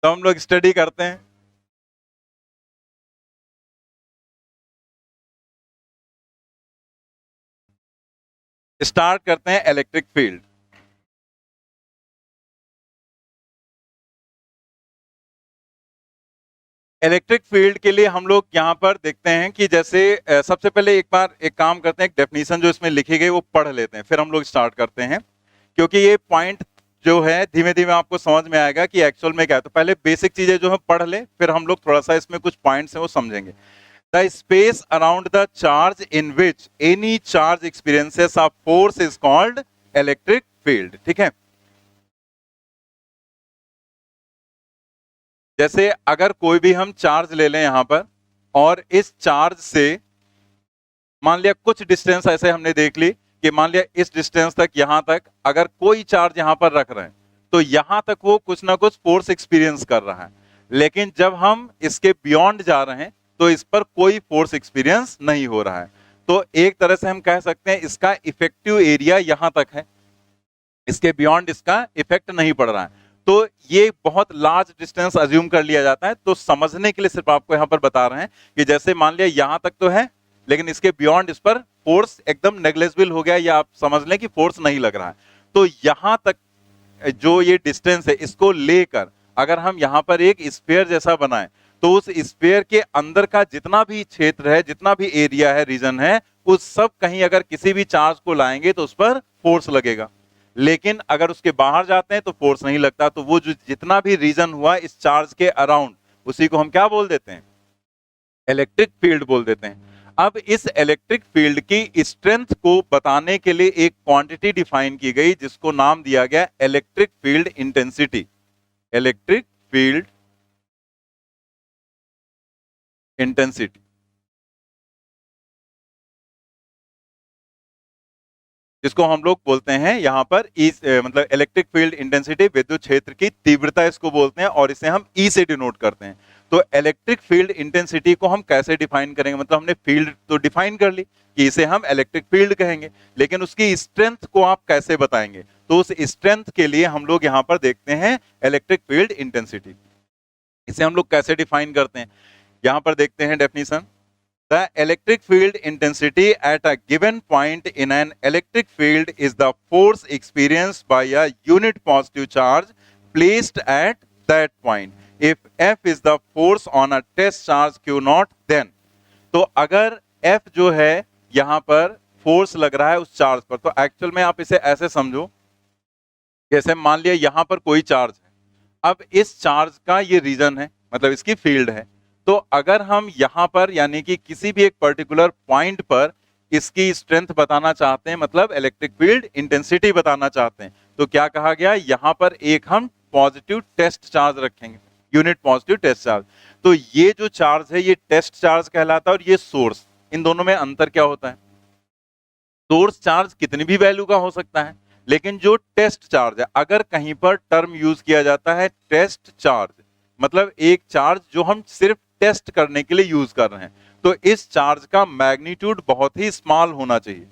तो हम लोग स्टडी करते हैं। स्टार्ट करते हैं इलेक्ट्रिक फील्ड। इलेक्ट्रिक फील्ड के लिए हम लोग यहाँ पर देखते हैं कि जैसे सबसे पहले एक बार एक काम करते हैं, एक डेफिनेशन जो इसमें लिखी गई वो पढ़ लेते हैं, फिर हम लोग स्टार्ट करते हैं, क्योंकि ये पॉइंट जो है धीमे धीमे आपको समझ में आएगा कि एक्चुअल में क्या है। तो पहले बेसिक चीजें जो है पढ़ ले, फिर हम लोग थोड़ा सा इसमें कुछ पॉइंट्स हैं वो समझेंगे। The space around the charge in which any charge experiences of force is called electric field. ठीक है, जैसे अगर कोई भी हम चार्ज ले लें यहां पर, और इस चार्ज से मान लिया कुछ डिस्टेंस ऐसे हमने देख ली कि मान लिया इस डिस्टेंस तक, यहां तक अगर कोई चार्ज यहां पर रख रहे हैं तो यहां तक वो कुछ ना कुछ फोर्स एक्सपीरियंस कर रहा है, लेकिन जब हम इसके बियॉन्ड जा रहे हैं तो इस पर कोई फोर्स एक्सपीरियंस नहीं हो रहा है। तो एक तरह से हम कह सकते हैं इसका इफेक्टिव एरिया यहां तक है, इसके बियॉन्ड इसका इफेक्ट नहीं पड़ रहा है। तो ये बहुत लार्ज डिस्टेंस अज्यूम कर लिया जाता है। तो समझने के लिए सिर्फ आपको यहां पर बता रहे हैं कि जैसे मान लिया यहां तक तो है, लेकिन इसके बियॉन्ड इस पर फोर्स एकदम नेग्लेजिबल हो गया, या आप समझ लें कि फोर्स नहीं लग रहा है। तो यहां तक जो ये डिस्टेंस है इसको लेकर अगर हम यहां पर एक स्फीयर जैसा बनाएं तो उस स्फीयर के अंदर का जितना भी क्षेत्र है, जितना भी एरिया है, रीजन है, उस सब कहीं अगर किसी भी चार्ज को लाएंगे तो उस पर फोर्स लगेगा। लेकिन अगर उसके बाहर जाते हैं तो फोर्स नहीं लगता। तो वो जो जितना भी रीजन हुआ इस चार्ज के अराउंड, उसी को हम क्या बोल देते हैं? इलेक्ट्रिक फील्ड बोल देते हैं। अब इस इलेक्ट्रिक फील्ड की स्ट्रेंथ को बताने के लिए एक क्वांटिटी डिफाइन की गई जिसको नाम दिया गया electric field intensity. Electric field intensity, जिसको हम लोग बोलते हैं यहां पर मतलब इलेक्ट्रिक फील्ड इंटेंसिटी, विद्युत क्षेत्र की तीव्रता इसको बोलते हैं, और इसे हम ई से डिनोट करते हैं। तो इलेक्ट्रिक फील्ड इंटेंसिटी को हम कैसे डिफाइन करेंगे? मतलब हमने फील्ड तो डिफाइन कर ली कि इसे हम इलेक्ट्रिक फील्ड कहेंगे, लेकिन उसकी स्ट्रेंथ को आप कैसे बताएंगे? तो उस स्ट्रेंथ के लिए हम लोग यहां पर देखते हैं इलेक्ट्रिक फील्ड इंटेंसिटी। इसे हम लोग कैसे डिफाइन करते हैं? यहां पर देखते हैं definition. The electric field intensity at a given point in an electric field is the force experienced by a unit positive charge placed at that point. If F is the force on a test charge Q naught, then तो अगर F जो है यहां पर force लग रहा है उस चार्ज पर, तो एक्चुअल में आप इसे ऐसे समझो, जैसे मान लिया यहां पर कोई चार्ज है, अब इस चार्ज का ये रीजन है, मतलब इसकी फील्ड है। तो अगर हम यहां पर यानी कि किसी भी एक पर्टिकुलर पॉइंट पर इसकी स्ट्रेंथ बताना चाहते हैं, मतलब इलेक्ट्रिक फील्ड इंटेंसिटी बताना चाहते हैं, तो क्या कहा गया? यहां पर एक हम पॉजिटिव टेस्ट चार्ज रखेंगे, यूनिट पॉजिटिव टेस्ट चार्ज। तो ये जो चार्ज है ये टेस्ट चार्ज कहलाता है, और ये सोर्स। इन दोनों में अंतर क्या होता है? सोर्स चार्ज कितनी भी वैल्यू का हो सकता है, लेकिन जो टेस्ट चार्ज है, अगर कहीं पर टर्म यूज किया जाता है टेस्ट चार्ज, मतलब एक चार्ज जो हम सिर्फ टेस्ट करने के लिए यूज कर रहे हैं, तो इस चार्ज का मैग्नीट्यूड बहुत ही स्मॉल होना चाहिए,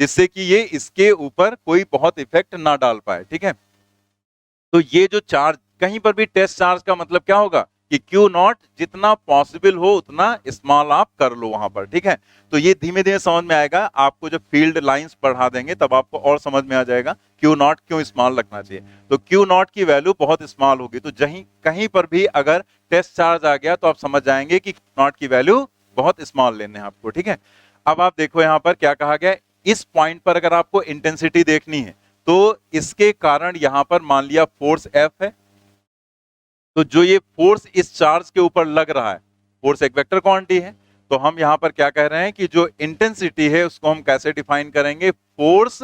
जिससे कि ये इसके ऊपर कोई बहुत इफेक्ट ना डाल पाए। ठीक है, तो ये जो चार्ज कहीं पर भी टेस्ट चार्ज का मतलब क्या होगा कि Q नॉट जितना पॉसिबल हो उतना स्मॉल आप कर लो वहां पर। ठीक है, तो ये धीमे धीमे समझ में आएगा आपको, जब फील्ड लाइंस बढ़ा देंगे तब आपको और समझ में आ जाएगा Q नॉट क्यों स्मॉल रखना चाहिए। तो Q नॉट की वैल्यू बहुत स्मॉल होगी, तो कहीं पर भी अगर टेस्ट चार्ज आ गया तो आप समझ जाएंगे कि Q नॉट की वैल्यू बहुत स्मॉल लेने हैं आपको। ठीक है, अब आप देखो यहां पर क्या कहा गया, इस पॉइंट पर अगर आपको इंटेंसिटी देखनी है तो इसके कारण यहां पर मान लिया फोर्स F है, तो जो ये फोर्स इस चार्ज के ऊपर लग रहा है, फोर्स एक वेक्टर क्वांटिटी है, तो हम यहां पर क्या कह रहे हैं कि जो इंटेंसिटी है उसको हम कैसे डिफाइन करेंगे? फोर्स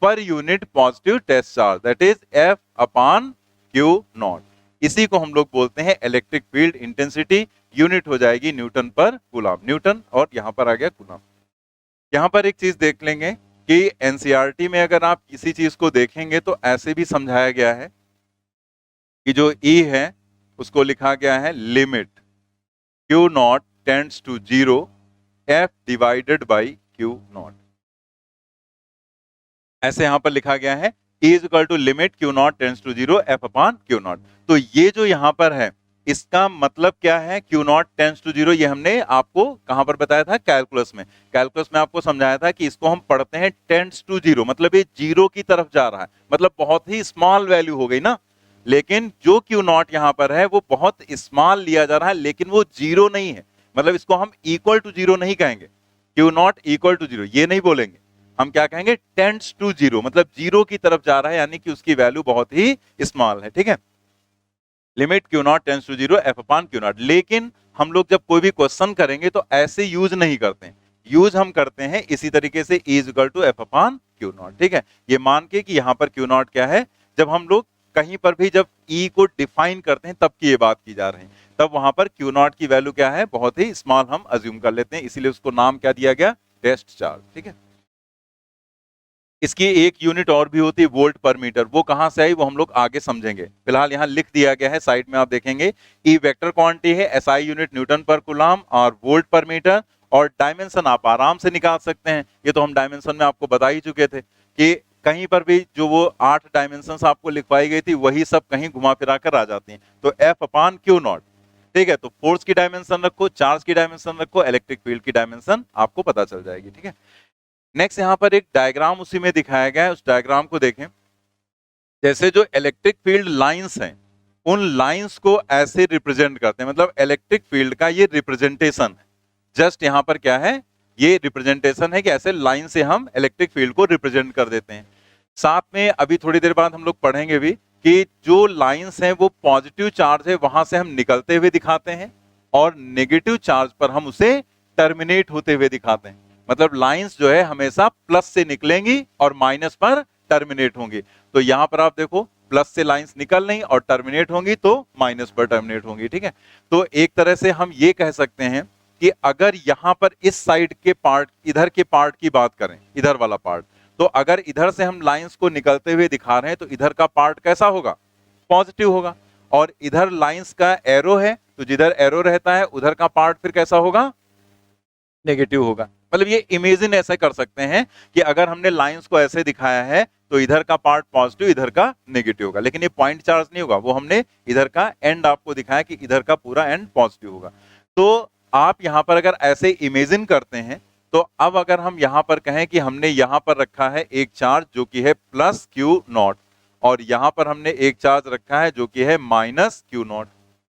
पर unit positive test charge, that is F upon Q nought. इसी को हम लोग बोलते हैं इलेक्ट्रिक फील्ड इंटेंसिटी। यूनिट हो जाएगी न्यूटन पर कूलम, न्यूटन, और यहां पर आ गया कूलम। यहां पर एक चीज देख लेंगे कि एनसीईआरटी में अगर आप किसी चीज को देखेंगे तो ऐसे भी समझाया गया है कि जो E है उसको लिखा गया है limit Q nought tends to 0 F divided by Q nought, ऐसे यहां पर लिखा गया है E is equal to limit Q nought tends to 0 F upon Q nought. तो ये जो यहां पर है इसका मतलब क्या है, Q nought tends to zero, ये हमने आपको कहां पर बताया था, कैलकुलस में। कैलकुलस में आपको समझाया था कि इसको हम पढ़ते हैं टेंस टू जीरो, मतलब ये जीरो की तरफ जा रहा है, मतलब बहुत ही स्मॉल वैल्यू हो गई ना। लेकिन जो Q नॉट यहां पर है वो बहुत स्मॉल लिया जा रहा है, लेकिन वो जीरो नहीं है, मतलब इसको हम इक्वल टू जीरो नहीं कहेंगे। Q nought equal to zero ये नहीं बोलेंगे, हम क्या कहेंगे, टेंस टू जीरो, मतलब जीरो की तरफ जा रहा है, यानी कि उसकी वैल्यू बहुत ही स्मॉल है, ठीक है। Limit Q nought tends to zero F upon Q nought. लेकिन हम लोग जब कोई भी क्वेश्चन करेंगे तो ऐसे यूज नहीं करते हैं, यूज हम करते हैं इसी तरीके से, E is equal to F upon Q nought, ठीक है। ये मान के कि यहाँ पर Q नॉट क्या है, जब हम लोग कहीं पर भी जब E को डिफाइन करते हैं तब की ये बात की जा रही है, तब वहां पर Q नॉट की वैल्यू क्या है, बहुत ही स्मॉल हम अज्यूम कर लेते हैं, इसीलिए उसको नाम क्या दिया गया, टेस्ट चार्ज, ठीक है। इसकी एक यूनिट और भी होती है, वोल्ट पर मीटर, वो कहां से आई वो हम लोग आगे समझेंगे। फिलहाल यहां लिख दिया गया है, साइड में आप देखेंगे, ई वेक्टर क्वांटिटी है, एसआई यूनिट न्यूटन पर कूलम और वोल्ट पर मीटर, और डायमेंशन आप आराम से निकाल सकते हैं, ये तो हम डायमेंशन में आपको बता ही चुके थे कि कहीं पर भी जो वो 8 डायमेंशन आपको लिखवाई गई थी वही सब कहीं घुमा फिरा कर आ जाती हैं। तो एफ अपान क्यू नॉट, ठीक है। तो फोर्स की डायमेंशन रखो, चार्ज की डायमेंशन रखो, इलेक्ट्रिक फील्ड की डायमेंशन आपको पता चल जाएगी, ठीक है। नेक्स्ट यहाँ पर एक डायग्राम उसी में दिखाया गया है, उस डायग्राम को देखें। जैसे जो इलेक्ट्रिक फील्ड लाइंस हैं, उन लाइंस को ऐसे रिप्रेजेंट करते हैं, मतलब इलेक्ट्रिक फील्ड का ये रिप्रेजेंटेशन है। जस्ट यहाँ पर क्या है, ये रिप्रेजेंटेशन है कि ऐसे लाइन से हम इलेक्ट्रिक फील्ड को रिप्रेजेंट कर देते हैं। साथ में अभी थोड़ी देर बाद हम लोग पढ़ेंगे भी कि जो लाइंस हैं वो पॉजिटिव चार्ज है वहां से हम निकलते हुए दिखाते हैं, और नेगेटिव चार्ज पर हम उसे टर्मिनेट होते हुए दिखाते हैं। मतलब लाइंस जो है हमेशा प्लस से निकलेंगी और माइनस पर टर्मिनेट होंगी। तो यहां पर आप देखो, प्लस से लाइंस निकल रही और टर्मिनेट होंगी तो माइनस पर टर्मिनेट होंगी, ठीक है। तो एक तरह से हम ये कह सकते हैं कि अगर यहां पर इस साइड के पार्ट, इधर के पार्ट की बात करें, इधर वाला पार्ट, तो अगर इधर से हम लाइंस को निकलते हुए दिखा रहे हैं तो इधर का पार्ट कैसा होगा, पॉजिटिव होगा। और इधर लाइंस का एरो है तो जिधर एरो रहता है उधर का पार्ट फिर कैसा होगा, नेगेटिव होगा। मतलब ये इमेजिन ऐसे कर सकते हैं कि अगर हमने लाइंस को ऐसे दिखाया है तो इधर का पार्ट पॉजिटिव, इधर का नेगेटिव होगा, लेकिन ये पॉइंट चार्ज नहीं होगा, वो हमने इधर का एंड आपको दिखाया कि इधर का पूरा एंड पॉजिटिव होगा। तो आप यहां पर अगर ऐसे इमेजिन करते हैं, तो अब अगर हम यहां पर कहें कि हमने यहां पर रखा है एक चार्ज जो कि है प्लस क्यू नॉट, और यहां पर हमने एक चार्ज रखा है जो कि है माइनस क्यू नॉट,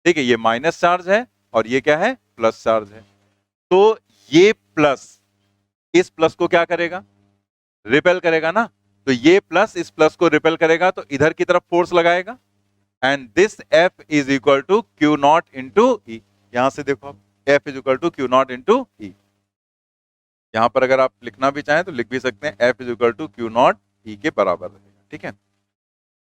ठीक है। ये माइनस चार्ज है और ये क्या है, प्लस चार्ज है। तो ये प्लस इस प्लस को क्या करेगा, रिपेल करेगा ना। तो ये प्लस इस प्लस को रिपेल करेगा तो इधर की तरफ फोर्स लगाएगा, and this F is equal to Q naught into E. यहां से देखो आप, F is equal to Q naught into E. यहां पर अगर आप लिखना भी चाहें तो लिख भी सकते हैं, F is equal to Q naught E के बराबर रहेगा, ठीक है।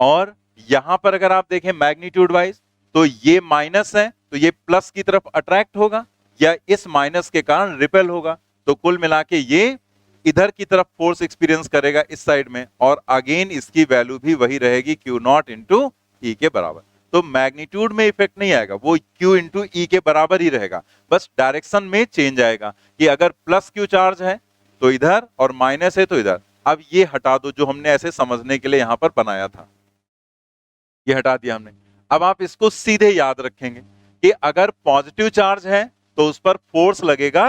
और यहां पर अगर आप देखें मैग्नीट्यूड वाइज, तो ये माइनस है तो ये प्लस की तरफ अट्रैक्ट होगा या इस माइनस के कारण रिपेल होगा। तो कुल मिला के ये इधर की तरफ फोर्स एक्सपीरियंस करेगा इस साइड में, और अगेन इसकी वैल्यू भी वही रहेगी क्यू नॉट इंटू ई के बराबर। तो मैग्नीट्यूड में इफेक्ट नहीं आएगा, वो क्यू इंटू ई के बराबर ही रहेगा, बस डायरेक्शन में चेंज आएगा कि अगर प्लस क्यू चार्ज है तो इधर और माइनस है तो इधर। अब ये हटा दो जो हमने ऐसे समझने के लिए यहां पर बनाया था, ये हटा दिया हमने। अब आप इसको सीधे याद रखेंगे कि अगर पॉजिटिव चार्ज है तो उस पर फोर्स लगेगा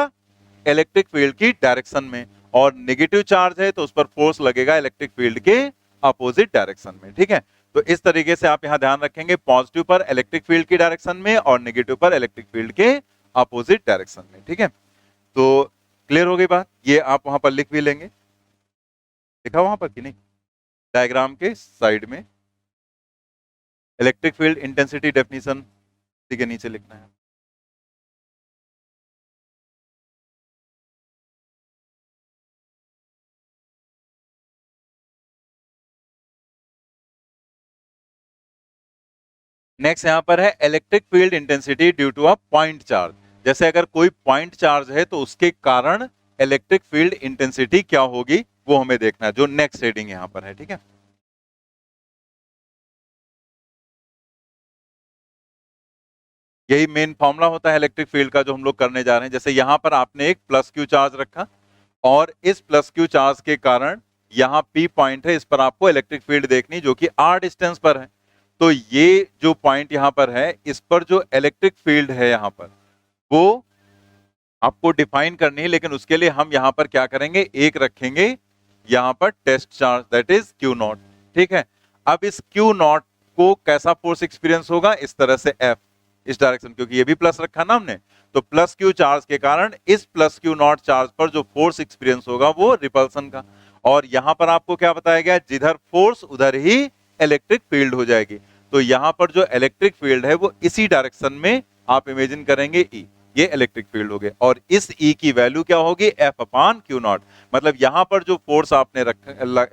इलेक्ट्रिक फील्ड की डायरेक्शन में, और नेगेटिव चार्ज है तो उस पर फोर्स लगेगा इलेक्ट्रिक फील्ड के अपोजिट डायरेक्शन में, ठीक है। तो इस तरीके से आप यहां ध्यान रखेंगे, पॉजिटिव पर इलेक्ट्रिक फील्ड की डायरेक्शन में और नेगेटिव पर इलेक्ट्रिक फील्ड के अपोजिट डायरेक्शन में, ठीक है। तो क्लियर हो गई बात, ये आप वहां पर लिख भी लेंगे, लिखा वहां पर कि नहीं, डायग्राम के साइड में इलेक्ट्रिक फील्ड इंटेंसिटी डेफिनेशन के नीचे लिखना है। नेक्स्ट यहां पर है electric field intensity due to a point charge. जैसे अगर कोई पॉइंट चार्ज है तो उसके कारण इलेक्ट्रिक फील्ड इंटेंसिटी क्या होगी वो हमें देखना है, जो नेक्स्ट हेडिंग यहां पर है, ठीक है। यही मेन फॉर्मूला होता है इलेक्ट्रिक फील्ड का जो हम लोग करने जा रहे हैं। जैसे यहां पर आपने एक प्लस क्यू चार्ज रखा और इस प्लस क्यू चार्ज के कारण यहां पी पॉइंट है, इस पर आपको इलेक्ट्रिक फील्ड देखनी जो कि आर डिस्टेंस पर है। तो ये जो पॉइंट यहाँ पर है, इस पर जो इलेक्ट्रिक फील्ड है यहाँ पर, वो आपको डिफाइन करनी है, लेकिन उसके लिए हम यहाँ पर क्या करेंगे, एक रखेंगे यहाँ पर test charge, that is Q nought. ठीक है, अब इस क्यू नॉट को कैसा फोर्स एक्सपीरियंस होगा, इस तरह से एफ, इस डायरेक्शन, क्योंकि ये भी प्लस रखा ना हमने, तो प्लस क्यू चार्ज के कारण इस प्लस क्यू नॉट चार्ज पर जो फोर्स एक्सपीरियंस होगा वो रिपल्सन का। और यहां पर आपको क्या बताया गया, जिधर फोर्स उधर ही इलेक्ट्रिक फील्ड हो जाएगी। तो यहां पर जो इलेक्ट्रिक फील्ड है वो इसी डायरेक्शन में आप इमेजिन करेंगे ई, ये इलेक्ट्रिक फील्ड हो गए, और इस ई की वैल्यू क्या होगी, एफ अपान क्यू नॉट। मतलब यहां पर जो फोर्स आपने रखा,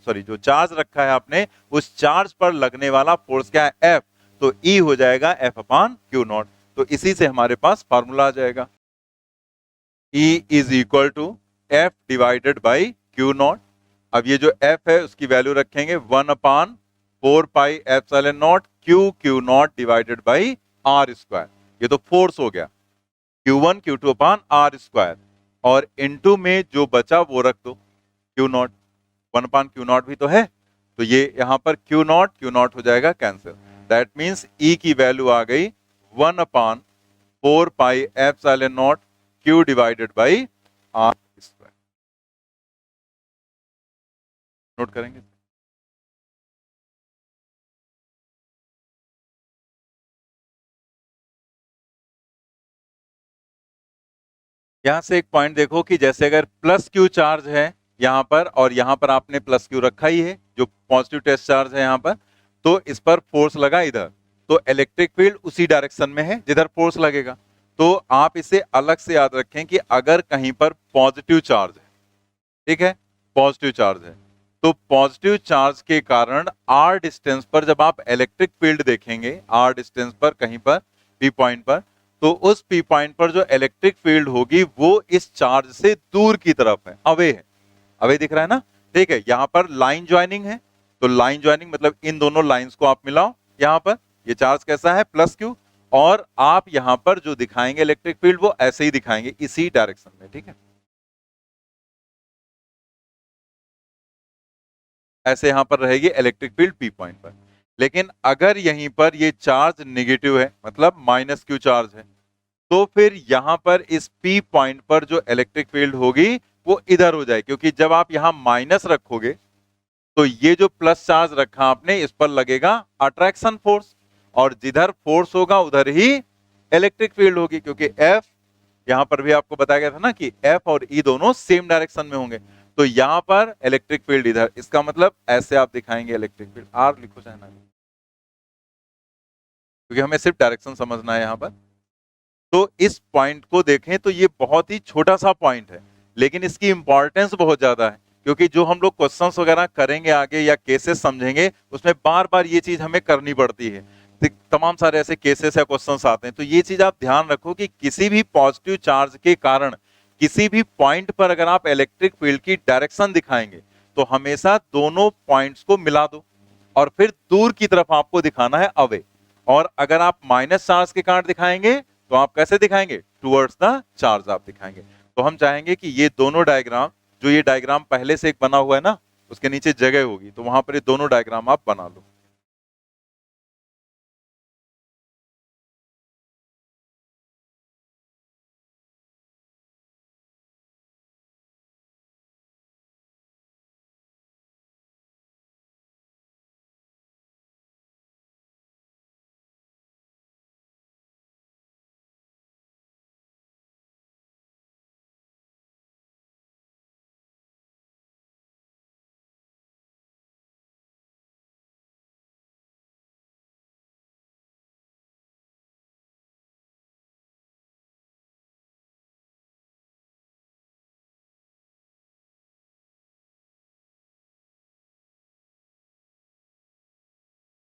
सॉरी जो चार्ज रखा है आपने, उस चार्ज पर लगने वाला फोर्स क्या है, एफ, तो ई हो जाएगा एफ अपान क्यू नॉट। तो इसी से हमारे पास फार्मूला आ जाएगा, E is equal to F divided by Q naught. अब ये जो एफ है उसकी वैल्यू रखेंगे 1/4 pi epsilon naught Q naught divided by R square. ये तो फोर्स हो गया, Q1 Q2 upon R square, और इनटू में जो बचा वो रख दो क्यू नॉट, 1/Q0 भी तो है, तो ये यहां पर क्यू नॉट हो जाएगा कैंसिल। दैट मीन्स ई की वैल्यू आ गई 1/4 pi epsilon naught Q divided by R square. Note करेंगे, यहां से एक पॉइंट देखो कि जैसे अगर प्लस क्यू चार्ज है यहां पर, और यहां पर आपने प्लस क्यू रखा ही है जो पॉजिटिव टेस्ट चार्ज है यहां पर, तो इस पर फोर्स लगा इधर, तो इलेक्ट्रिक फील्ड उसी डायरेक्शन में है जिधर फोर्स लगेगा। तो आप इसे अलग से याद रखें कि अगर कहीं पर पॉजिटिव चार्ज है, ठीक है, पॉजिटिव चार्ज है, तो पॉजिटिव चार्ज के कारण आर डिस्टेंस पर जब आप इलेक्ट्रिक फील्ड देखेंगे, आर डिस्टेंस पर कहीं पर पी पॉइंट पर, तो उस पी पॉइंट पर जो इलेक्ट्रिक फील्ड होगी वो इस चार्ज से दूर की तरफ है, अवे है, अवे दिख रहा है ना। ठीक है, यहां पर लाइन ज्वाइनिंग है, तो लाइन ज्वाइनिंग मतलब इन दोनों लाइंस को आप मिलाओ, यहां पर ये चार्ज कैसा है, प्लस क्यू, और आप यहां पर जो दिखाएंगे इलेक्ट्रिक फील्ड वो ऐसे ही दिखाएंगे, इसी डायरेक्शन में। ठीक है, ऐसे यहां पर रहेगी इलेक्ट्रिक फील्ड पी पॉइंट पर। लेकिन अगर यहीं पर ये चार्ज निगेटिव है, मतलब माइनस क्यू चार्ज है, तो फिर यहां पर इस पी पॉइंट पर जो इलेक्ट्रिक फील्ड होगी वो इधर हो जाए, क्योंकि जब आप यहां माइनस रखोगे तो ये जो प्लस चार्ज रखा आपने इस पर लगेगा अट्रैक्शन फोर्स, और जिधर फोर्स होगा उधर ही इलेक्ट्रिक फील्ड होगी, क्योंकि एफ, यहां पर भी आपको बताया गया था ना कि एफ और ई दोनों सेम डायरेक्शन में होंगे, तो यहां पर इलेक्ट्रिक फील्ड इधर, इसका मतलब ऐसे आप दिखाएंगे इलेक्ट्रिक फील्ड, आर लिखो चाहे ना, क्योंकि हमें सिर्फ डायरेक्शन समझना है यहां पर। तो इस पॉइंट को देखें तो ये बहुत ही छोटा सा पॉइंट है, लेकिन इसकी इंपॉर्टेंस बहुत ज्यादा है, क्योंकि जो हम लोग क्वेश्चंस वगैरह करेंगे आगे या केसेस समझेंगे, उसमें बार बार ये चीज हमें करनी पड़ती है, तमाम सारे ऐसे केसेस या क्वेश्चंस आते हैं। तो ये चीज आप ध्यान रखो कि किसी भी पॉजिटिव चार्ज के कारण किसी भी पॉइंट पर अगर आप इलेक्ट्रिक फील्ड की डायरेक्शन दिखाएंगे तो हमेशा दोनों पॉइंट्स को मिला दो, और फिर दूर की तरफ आपको दिखाना है अवे। और अगर आप माइनस चार्ज के कारण दिखाएंगे तो आप कैसे दिखाएंगे, टुवर्ड्स द चार्ज आप दिखाएंगे। तो हम चाहेंगे कि ये दोनों डायग्राम, जो ये डायग्राम पहले से एक बना हुआ है ना, उसके नीचे जगह होगी, तो वहां पर ये दोनों डायग्राम आप बना लो।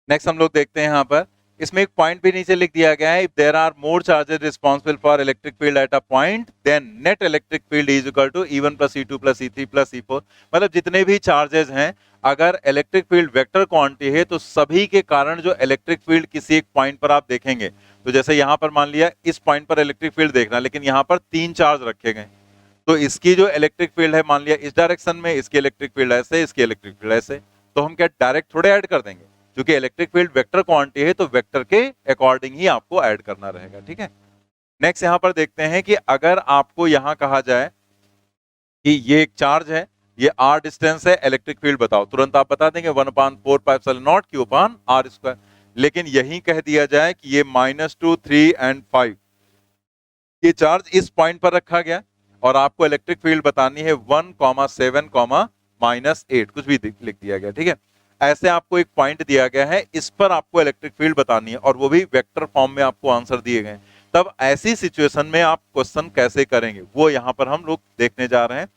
नेक्स्ट हम लोग देखते हैं यहाँ पर, इसमें एक पॉइंट भी नीचे लिख दिया गया है, if there are more charges responsible for electric field at a point then net electric field is equal to E1 plus E2 plus E3 plus E4। मतलब जितने भी चार्जेस हैं, अगर इलेक्ट्रिक फील्ड वेक्टर क्वांटिटी है तो सभी के कारण जो इलेक्ट्रिक फील्ड किसी एक पॉइंट पर आप देखेंगे, तो जैसे यहाँ पर मान लिया इस पॉइंट पर इलेक्ट्रिक फील्ड देखना, लेकिन यहाँ पर 3 चार्ज रखे गए, तो इसकी जो इलेक्ट्रिक फील्ड है मान लिया इस डायरेक्शन में, इसकी इलेक्ट्रिक फील्ड ऐसे, इसकी इलेक्ट्रिक फील्ड ऐसे, तो हम क्या डायरेक्ट थोड़े ऐड कर देंगे, क्योंकि इलेक्ट्रिक फील्ड वेक्टर क्वांटिटी है तो वेक्टर के अकॉर्डिंग ही आपको ऐड करना रहेगा, ठीक है। नेक्स्ट यहां पर देखते हैं कि अगर आपको यहां कहा जाए कि ये एक चार्ज है, ये r डिस्टेंस है, इलेक्ट्रिक फील्ड बताओ, तुरंत आप बता देंगे 1/4πε0 Q/r²। लेकिन यही कह दिया जाए कि ये -2, 3 एंड 5, ये चार्ज इस पॉइंट पर रखा गया और आपको इलेक्ट्रिक फील्ड बतानी है 1,7, -8, कुछ भी लिख दिया गया, ठीक है। ऐसे आपको एक पॉइंट दिया गया है, इस पर आपको इलेक्ट्रिक फील्ड बतानी है और वो भी वेक्टर फॉर्म में आपको आंसर दिए गए। तब ऐसी सिचुएशन में आप क्वेश्चन कैसे करेंगे वो यहां पर हम लोग देखने जा रहे हैं।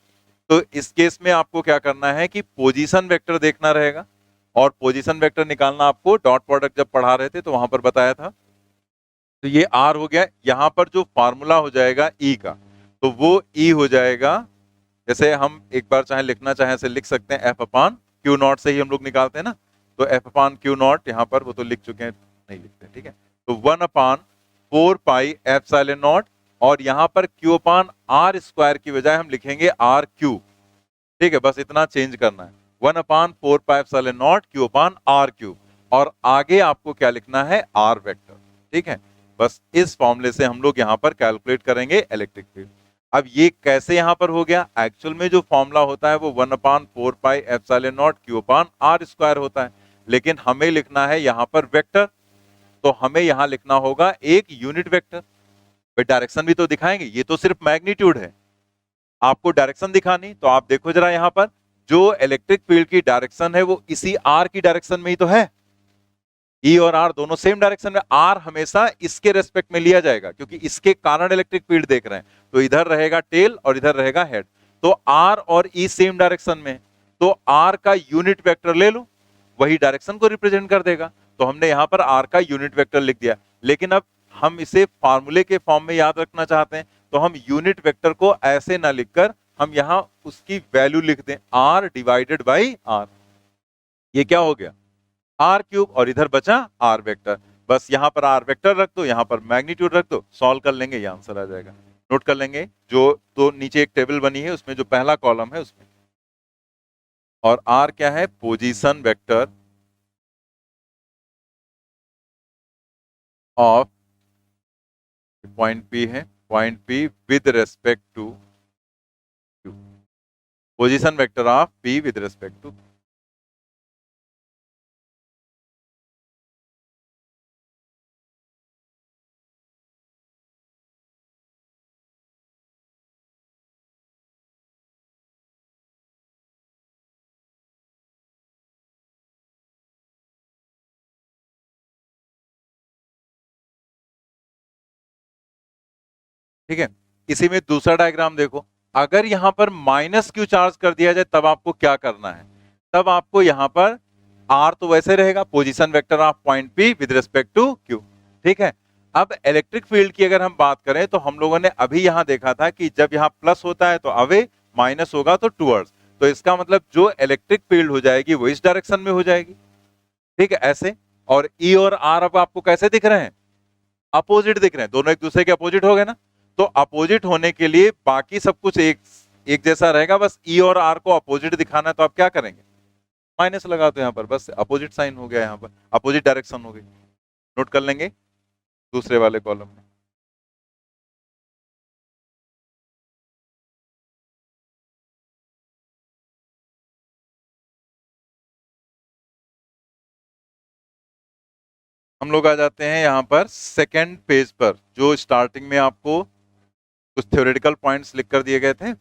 तो इस केस में आपको क्या करना है कि पोजीशन वेक्टर देखना रहेगा और पोजीशन वेक्टर निकालना आपको डॉट प्रोडक्ट जब पढ़ा रहे थे तो वहां पर बताया था। तो ये r हो गया, यहां पर जो फार्मूला हो जाएगा E का, तो वो E हो जाएगा, जैसे हम एक बार चाहे लिखना चाहे ऐसे लिख सकते हैं, F/Q0 से ही हम लोग निकालते हैं ना, तो F/Q0 यहाँ पर वो तो लिख चुके हैं, नहीं लिखते, ठीक है। तो 1/4πε0 और यहाँ पर Q/r² की बजाय हम लिखेंगे RQ, ठीक है, बस इतना चेंज करना है, 1/4πε0 Q/r³ और आगे आपको क्या लिखना है, R वेक्टर, ठीक है। बस इस फॉर्मूले से हम लोग यहाँ पर कैलकुलेट करेंगे इलेक्ट्रिक फील्ड। अब ये कैसे यहाँ पर हो गया, एक्चुअल में जो फॉर्मूला होता है वो 1/4πε0 Q/r² होता है, लेकिन हमें लिखना है यहाँ पर वेक्टर, तो हमें यहाँ लिखना होगा एक यूनिट वेक्टर। डायरेक्शन भी तो दिखाएंगे, ये तो सिर्फ मैग्नीट्यूड है, आपको डायरेक्शन दिखानी, तो आप देखो जरा यहाँ पर जो इलेक्ट्रिक फील्ड की डायरेक्शन है वो इसी आर की डायरेक्शन में ही तो है। ई और आर दोनों सेम डायरेक्शन में, आर हमेशा इसके रेस्पेक्ट में लिया जाएगा क्योंकि इसके कारण इलेक्ट्रिक फील्ड देख रहे हैं, तो इधर रहेगा टेल और इधर रहेगा हेड, तो आर और ई सेम डायरेक्शन में, तो आर का यूनिट वेक्टर ले लो, वही डायरेक्शन को रिप्रेजेंट कर देगा। तो हमने यहां पर आर का यूनिट वेक्टर लिख दिया, लेकिन अब हम इसे फार्मूले के फॉर्म में याद रखना चाहते हैं, तो हम यूनिट वेक्टर को ऐसे ना लिखकर हम यहां उसकी वैल्यू लिख दें, आर डिवाइडेड बाई आर, ये क्या हो गया, r³ और इधर बचा r वेक्टर। बस यहां पर r वेक्टर रख दो, यहां पर मैग्नीट्यूड रख दो, सॉल्व कर लेंगे, ये आंसर आ जाएगा। नोट कर लेंगे, जो तो नीचे एक टेबल बनी है उसमें जो पहला कॉलम है उसमें, और r क्या है, position vector of point P है, point P with respect to Q, position vector of P with respect to, ठीक है। इसी में दूसरा डायग्राम देखो, अगर यहां पर -Q चार्ज कर दिया जाए तब आपको क्या करना है, तब आपको यहां पर R तो वैसे रहेगा, position vector of point P with respect to Q, ठीक है। अब इलेक्ट्रिक फील्ड की अगर हम बात करें तो हम लोगों ने अभी यहां देखा था कि जब यहां प्लस होता है तो अवे, माइनस होगा तो टुवर्ड्स, तो इसका मतलब जो इलेक्ट्रिक फील्ड हो जाएगी वो इस डायरेक्शन में हो जाएगी, ठीक है, ऐसे। और E और R अब आपको कैसे दिख रहे हैं, अपोजिट दिख रहे हैं, दोनों एक दूसरे के अपोजिट हो गए ना, तो अपोजिट होने के लिए बाकी सब कुछ एक जैसा रहेगा, बस ई और आर को अपोजिट दिखाना है, तो आप क्या करेंगे, माइनस लगा दो यहाँ पर, बस अपोजिट साइन हो गया, यहाँ पर अपोजिट डायरेक्शन हो गई। नोट कर लेंगे दूसरे वाले कॉलम में, हम लोग आ जाते हैं यहाँ पर सेकेंड पेज पर, जो स्टार्टिंग में आपको कुछ थ्योरेटिकल पॉइंट्स लिख कर दिए गए थे,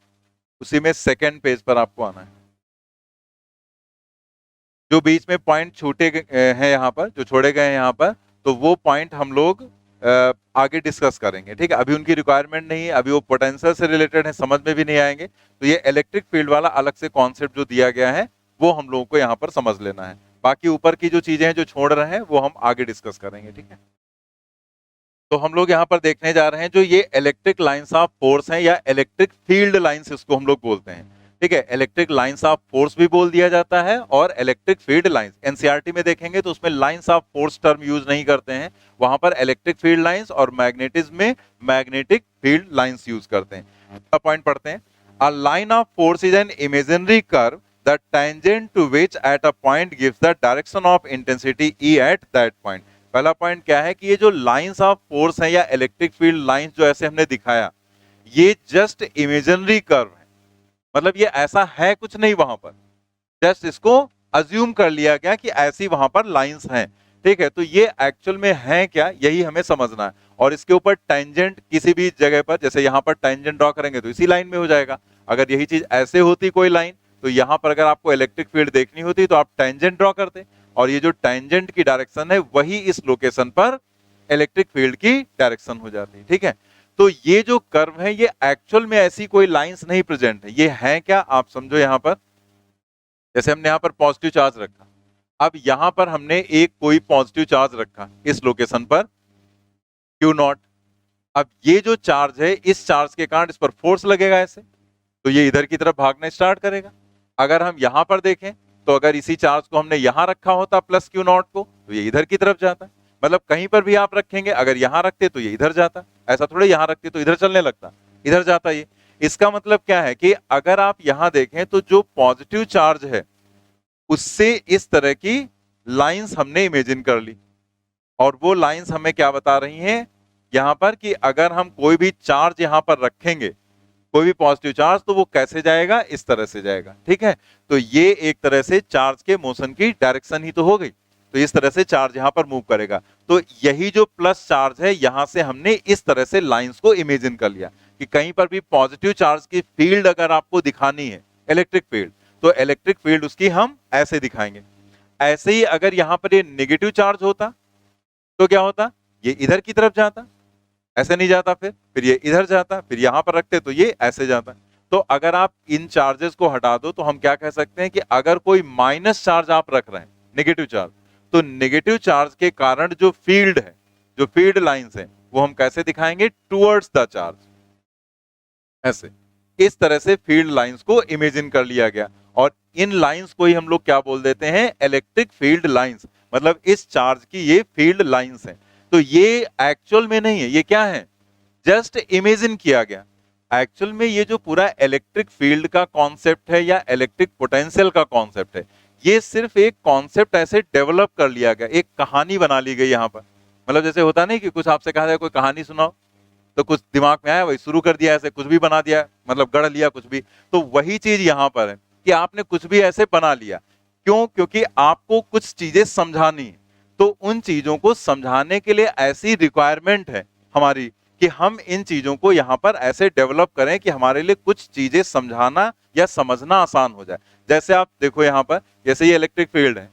उसी में सेकेंड पेज पर आपको आना है। जो बीच में पॉइंट छूटे हैं यहाँ पर, जो छोड़े गए हैं यहाँ पर, तो वो पॉइंट हम लोग आगे डिस्कस करेंगे, ठीक है। अभी उनकी रिक्वायरमेंट नहीं है, अभी वो पोटेंशियल से रिलेटेड है, समझ में भी नहीं आएंगे, तो ये इलेक्ट्रिक फील्ड वाला अलग से कॉन्सेप्ट जो दिया गया है वो हम लोगों को यहाँ पर समझ लेना है। बाकी ऊपर की जो चीजें हैं जो छोड़ रहे हैं वो हम आगे डिस्कस करेंगे, ठीक है। तो हम लोग यहाँ पर देखने जा रहे हैं जो ये इलेक्ट्रिक लाइंस ऑफ फोर्स हैं या इलेक्ट्रिक फील्ड लाइंस इसको हम लोग बोलते हैं, ठीक है। इलेक्ट्रिक लाइंस ऑफ फोर्स भी बोल दिया जाता है और इलेक्ट्रिक फील्ड लाइंस, एनसीईआरटी में देखेंगे तो उसमें lines of force term use नहीं करते हैं, वहां पर इलेक्ट्रिक फील्ड लाइंस और मैग्नेटिज्म में मैग्नेटिक फील्ड लाइंस यूज करते हैं। पॉइंट पढ़ते हैं, a line of force is an imaginary curve the tangent to which at a point gives the direction of intensity E at that point. पहला point क्या है कि ये जो लाइंस ऑफ फोर्स है या इलेक्ट्रिक फील्ड लाइंस जो ऐसे हमने दिखाया, ये जस्ट इमेजिनरी कर्व है, मतलब ये ऐसा है कुछ नहीं वहां पर, जस्ट इसको अज्यूम कर लिया गया कि ऐसी वहां पर लाइंस हैं। ठीक है, तो ये एक्चुअल में है क्या, यही हमें समझना है। और इसके ऊपर टेंजेंट किसी भी जगह पर, जैसे यहां पर टेंजेंट ड्रॉ करेंगे तो इसी लाइन में हो जाएगा। अगर यही चीज ऐसे होती कोई लाइन, तो यहां पर अगर आपको इलेक्ट्रिक फील्ड देखनी होती तो आप टेंजेंट ड्रॉ करते, और ये जो टेंजेंट की डायरेक्शन है वही इस लोकेशन पर इलेक्ट्रिक फील्ड की डायरेक्शन हो जाती है। ठीक है, तो ये जो कर्व है ये एक्चुअल में ऐसी कोई लाइंस नहीं प्रेजेंट है, ये है क्या आप समझो। यहां पर जैसे हमने यहां पर पॉजिटिव चार्ज रखा, अब यहां पर हमने एक कोई पॉजिटिव चार्ज रखा इस लोकेशन पर क्यू नॉट। अब ये जो चार्ज है, इस चार्ज के कारण इस पर फोर्स लगेगा ऐसे, तो ये इधर की तरफ भागना स्टार्ट करेगा। अगर हम यहां पर देखें तो अगर इसी चार्ज को हमने यहां रखा होता प्लस क्यू नॉट को, तो ये इधर की तरफ जाता है। मतलब कहीं पर भी आप रखेंगे, अगर यहां रखते तो ये इधर जाता, ऐसा थोड़े यहां रखते तो इधर चलने लगता, इधर जाता ये। इसका मतलब क्या है कि अगर आप यहां देखें तो जो पॉजिटिव चार्ज है उससे इस तरह की लाइंस हमने इमेजिन कर ली, और वो लाइंस हमें क्या बता रही हैं यहां पर कि अगर हम कोई भी चार्ज यहां पर रखेंगे, कोई भी पॉजिटिव चार्ज, तो वो कैसे जाएगा, इस तरह से जाएगा। ठीक है, तो ये एक तरह से चार्ज के मोशन की डायरेक्शन ही तो हो गई, तो इस तरह से चार्ज यहां पर मूव करेगा। तो यही जो प्लस चार्ज है, यहां से हमने इस तरह से लाइंस को इमेजिन कर लिया कि कहीं पर भी पॉजिटिव चार्ज की फील्ड अगर आपको दिखानी है, इलेक्ट्रिक फील्ड, तो इलेक्ट्रिक फील्ड उसकी हम ऐसे दिखाएंगे। ऐसे ही अगर यहां पर ये नेगेटिव चार्ज होता तो क्या होता, ये इधर की तरफ जाता, ऐसे नहीं जाता, फिर ये इधर जाता, फिर यहां पर रखते तो ये ऐसे जाता। तो अगर आप इन चार्जेस को हटा दो तो हम क्या कह सकते हैं कि अगर कोई माइनस चार्ज आप रख रहे हैं, नेगेटिव चार्ज, तो नेगेटिव चार्ज के कारण जो फील्ड है, जो फील्ड लाइंस है, वो हम कैसे दिखाएंगे, टुवर्ड्स द चार्ज, ऐसे। इस तरह से फील्ड लाइंस को इमेजिन कर लिया गया, और इन लाइंस को ही हम लोग क्या बोल देते हैं, इलेक्ट्रिक फील्ड लाइंस। मतलब इस चार्ज की ये फील्ड लाइंस है। तो ये एक्चुअल में नहीं है, ये क्या है, जस्ट इमेजिन किया गया। एक्चुअल में ये जो पूरा इलेक्ट्रिक फील्ड का कॉन्सेप्ट है या इलेक्ट्रिक पोटेंशियल का कॉन्सेप्ट है, ये सिर्फ एक कॉन्सेप्ट ऐसे डेवलप कर लिया गया, एक कहानी बना ली गई यहाँ पर। मतलब जैसे होता नहीं कि कुछ आपसे कहा जाए कोई कहानी सुनाओ, तो कुछ दिमाग में आया वही शुरू कर दिया, ऐसे कुछ भी बना दिया, मतलब गढ़ लिया कुछ भी। तो वही चीज यहाँ पर है कि आपने कुछ भी ऐसे बना लिया। क्यों, क्योंकि आपको कुछ चीजें समझानी है, तो उन चीजों को समझाने के लिए ऐसी रिक्वायरमेंट है हमारी कि हम इन चीजों को यहाँ पर ऐसे डेवलप करें कि हमारे लिए कुछ चीजें समझाना या समझना आसान हो जाए। जैसे आप देखो यहाँ पर, जैसे ये इलेक्ट्रिक फील्ड है,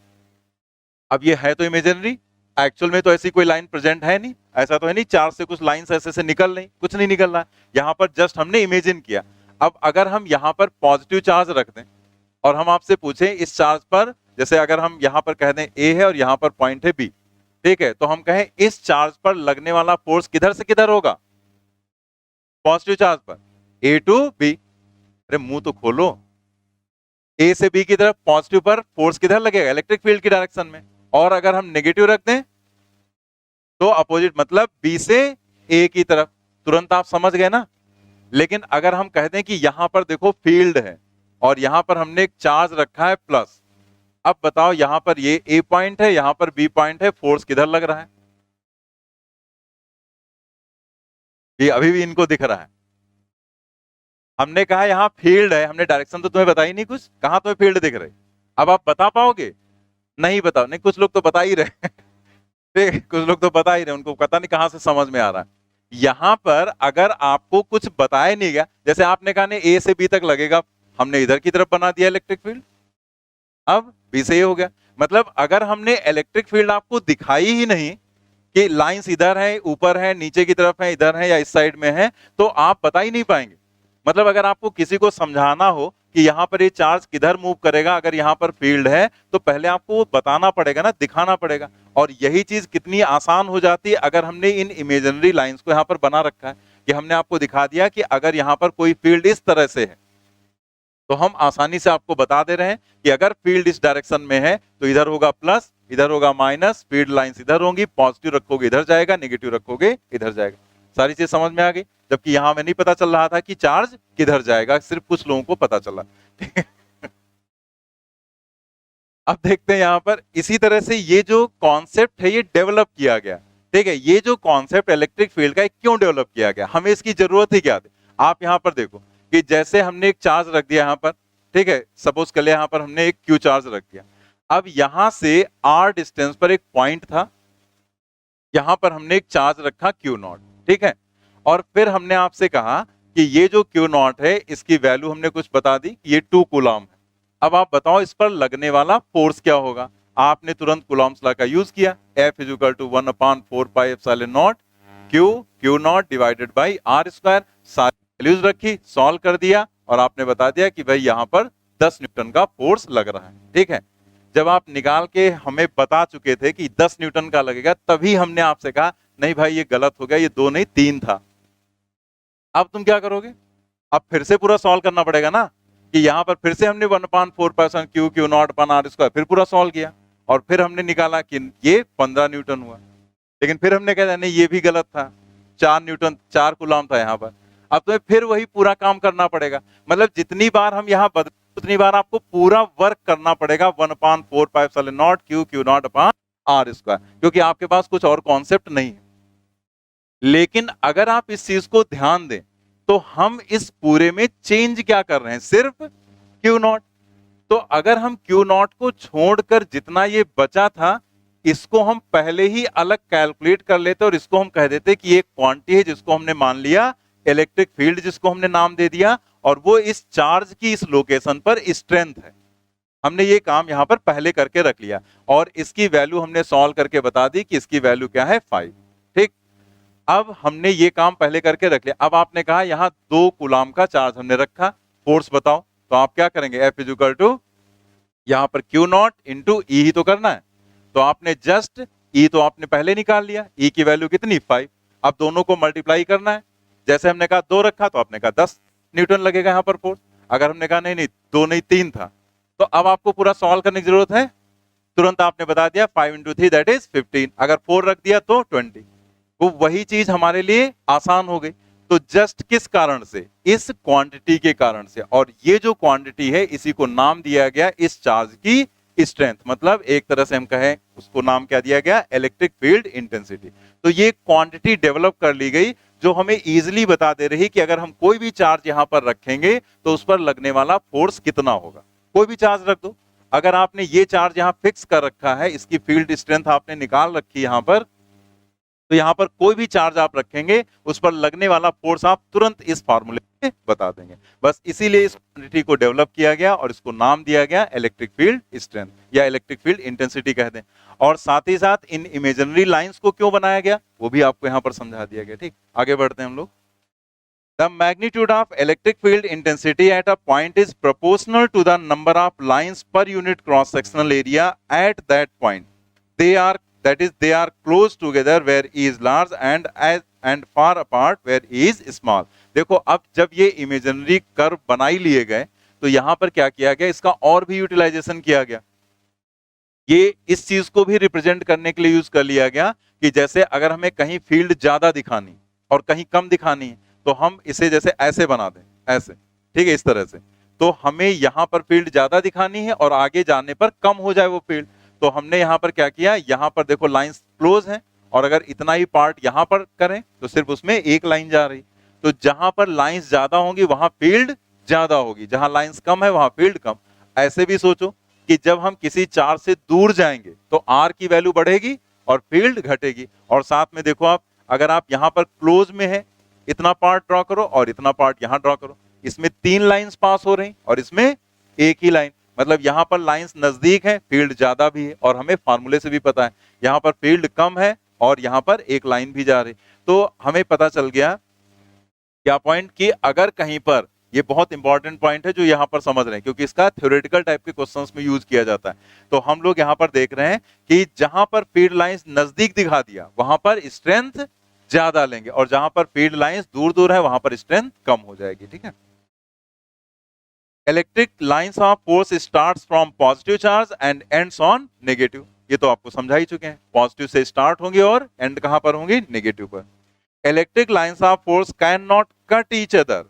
अब ये है तो इमेजिनरी, एक्चुअल में तो ऐसी कोई लाइन प्रेजेंट है नहीं, ऐसा तो है नहीं चार्ज से कुछ लाइंस ऐसे से निकल नहीं, कुछ नहीं निकल रहा, यहाँ पर जस्ट हमने इमेजिन किया। अब अगर हम यहाँ पर पॉजिटिव चार्ज रख दें और हम आपसे पूछें इस चार्ज पर, जैसे अगर हम यहाँ पर कह दें ए है और यहाँ पर पॉइंट है बी, ठीक है, तो हम कहें इस चार्ज पर लगने वाला फोर्स किधर से किधर होगा, पॉजिटिव चार्ज पर ए टू बी। अरे मुंह तो खोलो, ए से बी की तरफ पॉजिटिव पर फोर्स किधर लगेगा, इलेक्ट्रिक फील्ड की डायरेक्शन में। और अगर हम नेगेटिव रख दें तो अपोजिट, मतलब बी से ए की तरफ। तुरंत आप समझ गए ना। लेकिन अगर हम कह दें कि यहां पर देखो फील्ड है और यहां पर हमने एक चार्ज रखा है प्लस, अब बताओ यहां पर ये ए पॉइंट है, यहां पर बी पॉइंट है, फोर्स किधर लग रहा है, ये अभी भी इनको दिख रहा है। हमने कहा यहां फील्ड है, हमने डायरेक्शन तो तुम्हें बताई नहीं कुछ, कहां तुम्हें फील्ड दिख रही, अब आप बता पाओगे, नहीं बताओ, नहीं कुछ लोग तो बता ही रहे ठीक, कुछ लोग तो बता ही रहे, उनको पता नहीं कहां से समझ में आ रहा है। यहां पर अगर आपको कुछ बताया नहीं गया, जैसे आपने कहा ए से बी तक लगेगा, हमने इधर की तरफ बना दिया इलेक्ट्रिक फील्ड, अब बी से ए हो गया। मतलब अगर हमने इलेक्ट्रिक फील्ड आपको दिखाई ही नहीं कि लाइंस इधर है, ऊपर है, नीचे की तरफ है, इधर है या इस साइड में है, तो आप बता ही नहीं पाएंगे। मतलब अगर आपको किसी को समझाना हो कि यहाँ पर ये चार्ज किधर मूव करेगा, अगर यहाँ पर फील्ड है, तो पहले आपको वो बताना पड़ेगा ना, दिखाना पड़ेगा। और यही चीज कितनी आसान हो जाती है अगर हमने इन इमेजिनरी लाइंस को यहाँ पर बना रखा है कि हमने आपको दिखा दिया कि अगर यहाँ पर कोई फील्ड इस तरह से है, तो हम आसानी से आपको बता दे रहे हैं कि अगर फील्ड इस डायरेक्शन में है तो इधर होगा प्लस, इधर होगा माइनस, फील्ड लाइंस इधर होंगी, पॉजिटिव रखोगे इधर जाएगा, नेगेटिव रखोगे इधर जाएगा। सारी चीज समझ में आ गई, जबकि यहां में नहीं पता चल रहा था कि चार्ज किधर जाएगा, सिर्फ कुछ लोगों को पता चला ठीक है अब देखते हैं यहाँ पर इसी तरह से ये जो कॉन्सेप्ट है ये डेवलप किया गया। ठीक है, ये जो कॉन्सेप्ट इलेक्ट्रिक फील्ड का है क्यों डेवलप किया गया, हमें इसकी जरूरत ही क्या थी। आप यहाँ पर देखो कि जैसे हमने एक चार्ज रख दिया यहाँ पर, ठीक है, सपोज कर लिया यहाँ पर हमने एक क्यू चार्ज रख दिया। अब यहां से आर डिस्टेंस पर एक पॉइंट था, यहां पर हमने एक चार्ज रखा क्यू नॉट, ठीक है, और फिर हमने आपसे कहा कि ये जो क्यू नॉट है इसकी वैल्यू हमने कुछ बता दी, ये 2 कूलम है। अब आप बताओ इस पर लगने वाला फोर्स क्या होगा। आपने तुरंत कूलम्स लॉ का यूज किया, F is equal to 1/4 pi epsilon naught Q naught divided by R square. सारी वैल्यूज रखी, सॉल्व कर दिया और आपने बता दिया कि भाई यहां पर 10 न्यूटन का फोर्स लग रहा है। ठीक है, जब आप निकाल के हमें बता चुके थे कि 10 न्यूटन का लगेगा, तभी हमने आपसे कहा नहीं भाई ये गलत हो गया, ये 2 नहीं 3 था। अब तुम क्या करोगे, अब फिर से पूरा सॉल्व करना पड़ेगा ना, कि यहां पर फिर से हमने 1/4 Q naught upon R square फिर पूरा सॉल्व किया और फिर हमने निकाला कि ये 15 न्यूटन हुआ। लेकिन फिर हमने कहा नहीं ये भी गलत था, 4 न्यूटन 4 कूलम था यहाँ पर। अब तुम्हें फिर वही पूरा काम करना पड़ेगा, मतलब जितनी बार हम यहाँ बदले उतनी बार आपको पूरा वर्क करना पड़ेगा 1/4 pi epsilon naught Q naught upon R square, क्योंकि आपके पास कुछ और कॉन्सेप्ट नहीं है। लेकिन अगर आप इस चीज को ध्यान दें तो हम इस पूरे में चेंज क्या कर रहे हैं, सिर्फ क्यू नॉट। तो अगर हम क्यू नॉट को छोड़कर जितना ये बचा था इसको हम पहले ही अलग कैलकुलेट कर लेते और इसको हम कह देते कि ये क्वांटिटी है जिसको हमने मान लिया इलेक्ट्रिक फील्ड, जिसको हमने नाम दे दिया, और वो इस चार्ज की इस लोकेशन पर स्ट्रेंथ है। हमने ये काम यहां पर पहले करके रख लिया और इसकी वैल्यू हमने सॉल्व करके बता दी कि इसकी वैल्यू क्या है 5। ठीक, अब हमने ये काम पहले करके रख लिया। अब आपने कहा यहां 2 कूलम का चार्ज हमने रखा, फोर्स बताओ, तो आप क्या करेंगे, F इज इक्वल टू यहां पर क्यू नॉट इंटू ई ही तो करना है। तो आपने जस्ट ई तो आपने पहले निकाल लिया, ई की वैल्यू कितनी 5। अब दोनों को मल्टीप्लाई करना है, जैसे हमने कहा 2 रखा तो आपने कहा 10 न्यूटन लगेगा यहाँ पर फोर्स। अगर हमने कहा नहीं नहीं 2 नहीं 3 था, तो अब आपको पूरा सॉल्व करने की जरूरत है, तुरंत आपने बता दिया 5 इंटू 3 दैट इज 15। अगर 4 रख दिया तो 20। वो वही चीज हमारे लिए आसान हो गई। तो जस्ट किस कारण से, इस क्वांटिटी के कारण से, और ये जो क्वांटिटी है इसी को नाम दिया गया इस चार्ज की स्ट्रेंथ, मतलब एक तरह से हम कहें उसको नाम क्या दिया गया, इलेक्ट्रिक फील्ड इंटेंसिटी। तो ये क्वांटिटी डेवलप कर ली गई जो हमें इजीली बता दे रही कि अगर हम कोई भी चार्ज यहां पर रखेंगे तो उस पर लगने वाला फोर्स कितना होगा। कोई भी चार्ज रख दो, अगर आपने ये चार्ज यहां फिक्स कर रखा है, इसकी फील्ड स्ट्रेंथ आपने निकाल रखी है यहां पर, तो यहां पर कोई भी चार्ज आप रखेंगे उस पर लगने वाला फोर्स आप तुरंत इस फार्मूले में बता देंगे। बस इसीलिए इस क्वांटिटी को डेवलप किया गया और इसको नाम दिया गया इलेक्ट्रिक फील्ड स्ट्रेंथ या इलेक्ट्रिक फील्ड इंटेंसिटी कहते हैं। और साथ ही साथ इन इमेजिनरी लाइंस को क्यों बनाया गया वो भी आपको यहां पर समझा दिया गया। ठीक, आगे बढ़ते हैं हम लोग। The magnitude of electric field intensity at a point is proportional to the number of lines per unit cross sectional area at that point. They are, that is they are close together where E is large and far apart where E is small. देखो अब जब ये imaginary curve बनाई लिए गए तो यहां पर क्या किया गया, इसका और भी यूटिलाइजेशन किया गया। ये इस चीज को भी रिप्रेजेंट करने के लिए यूज कर लिया गया कि जैसे अगर हमें कहीं फील्ड ज्यादा दिखानी और कहीं कम दिखानी है तो हम इसे जैसे ऐसे बना दें, ऐसे, ठीक है, इस तरह से, तो हमें यहां पर फील्ड ज्यादा दिखानी है और आगे जाने पर कम हो जाए वो फील्ड। तो हमने यहां पर क्या किया, यहां पर देखो लाइंस क्लोज हैं और अगर इतना ही पार्ट यहां पर करें तो सिर्फ उसमें एक लाइन जा रही। तो जहां पर लाइंस ज्यादा होंगी वहां फील्ड ज्यादा होगी, जहां लाइंस कम है वहां फील्ड कम। ऐसे भी सोचो कि जब हम किसी चार्ज से दूर जाएंगे तो आर की वैल्यू बढ़ेगी और फील्ड घटेगी। और साथ में देखो आप, अगर आप यहां पर क्लोज में है इतना पार्ट ड्रॉ करो और इतना पार्ट यहां ड्रॉ करो, इसमें 3 लाइंस पास हो रही और इसमें एक ही लाइन, मतलब यहां पर लाइंस नजदीक है फील्ड ज्यादा भी है, और हमें फार्मूले से भी पता है यहां पर फील्ड कम है और यहां पर एक लाइन भी जा रही। तो हमें पता चल गया क्या पॉइंट, कि अगर कहीं पर, ये बहुत इंपॉर्टेंट पॉइंट है जो यहां पर समझ रहे हैं क्योंकि इसका थ्योरेटिकल टाइप के क्वेश्चंस में यूज किया जाता है। तो हम लोग यहां पर देख रहे हैं कि जहां पर फील्ड लाइंस नजदीक दिखा दिया वहां पर स्ट्रेंथ ज्यादा लेंगे और जहां पर फील्ड लाइंस दूर दूर है वहां पर स्ट्रेंथ कम हो जाएगी। ठीक है, electric lines of force starts from positive charge and ends on negative. ये तो आपको समझा ही चुके हैं, पॉजिटिव से स्टार्ट होंगे और एंड कहां पर होंगे, नेगेटिव पर। Electric lines of force can not cut each other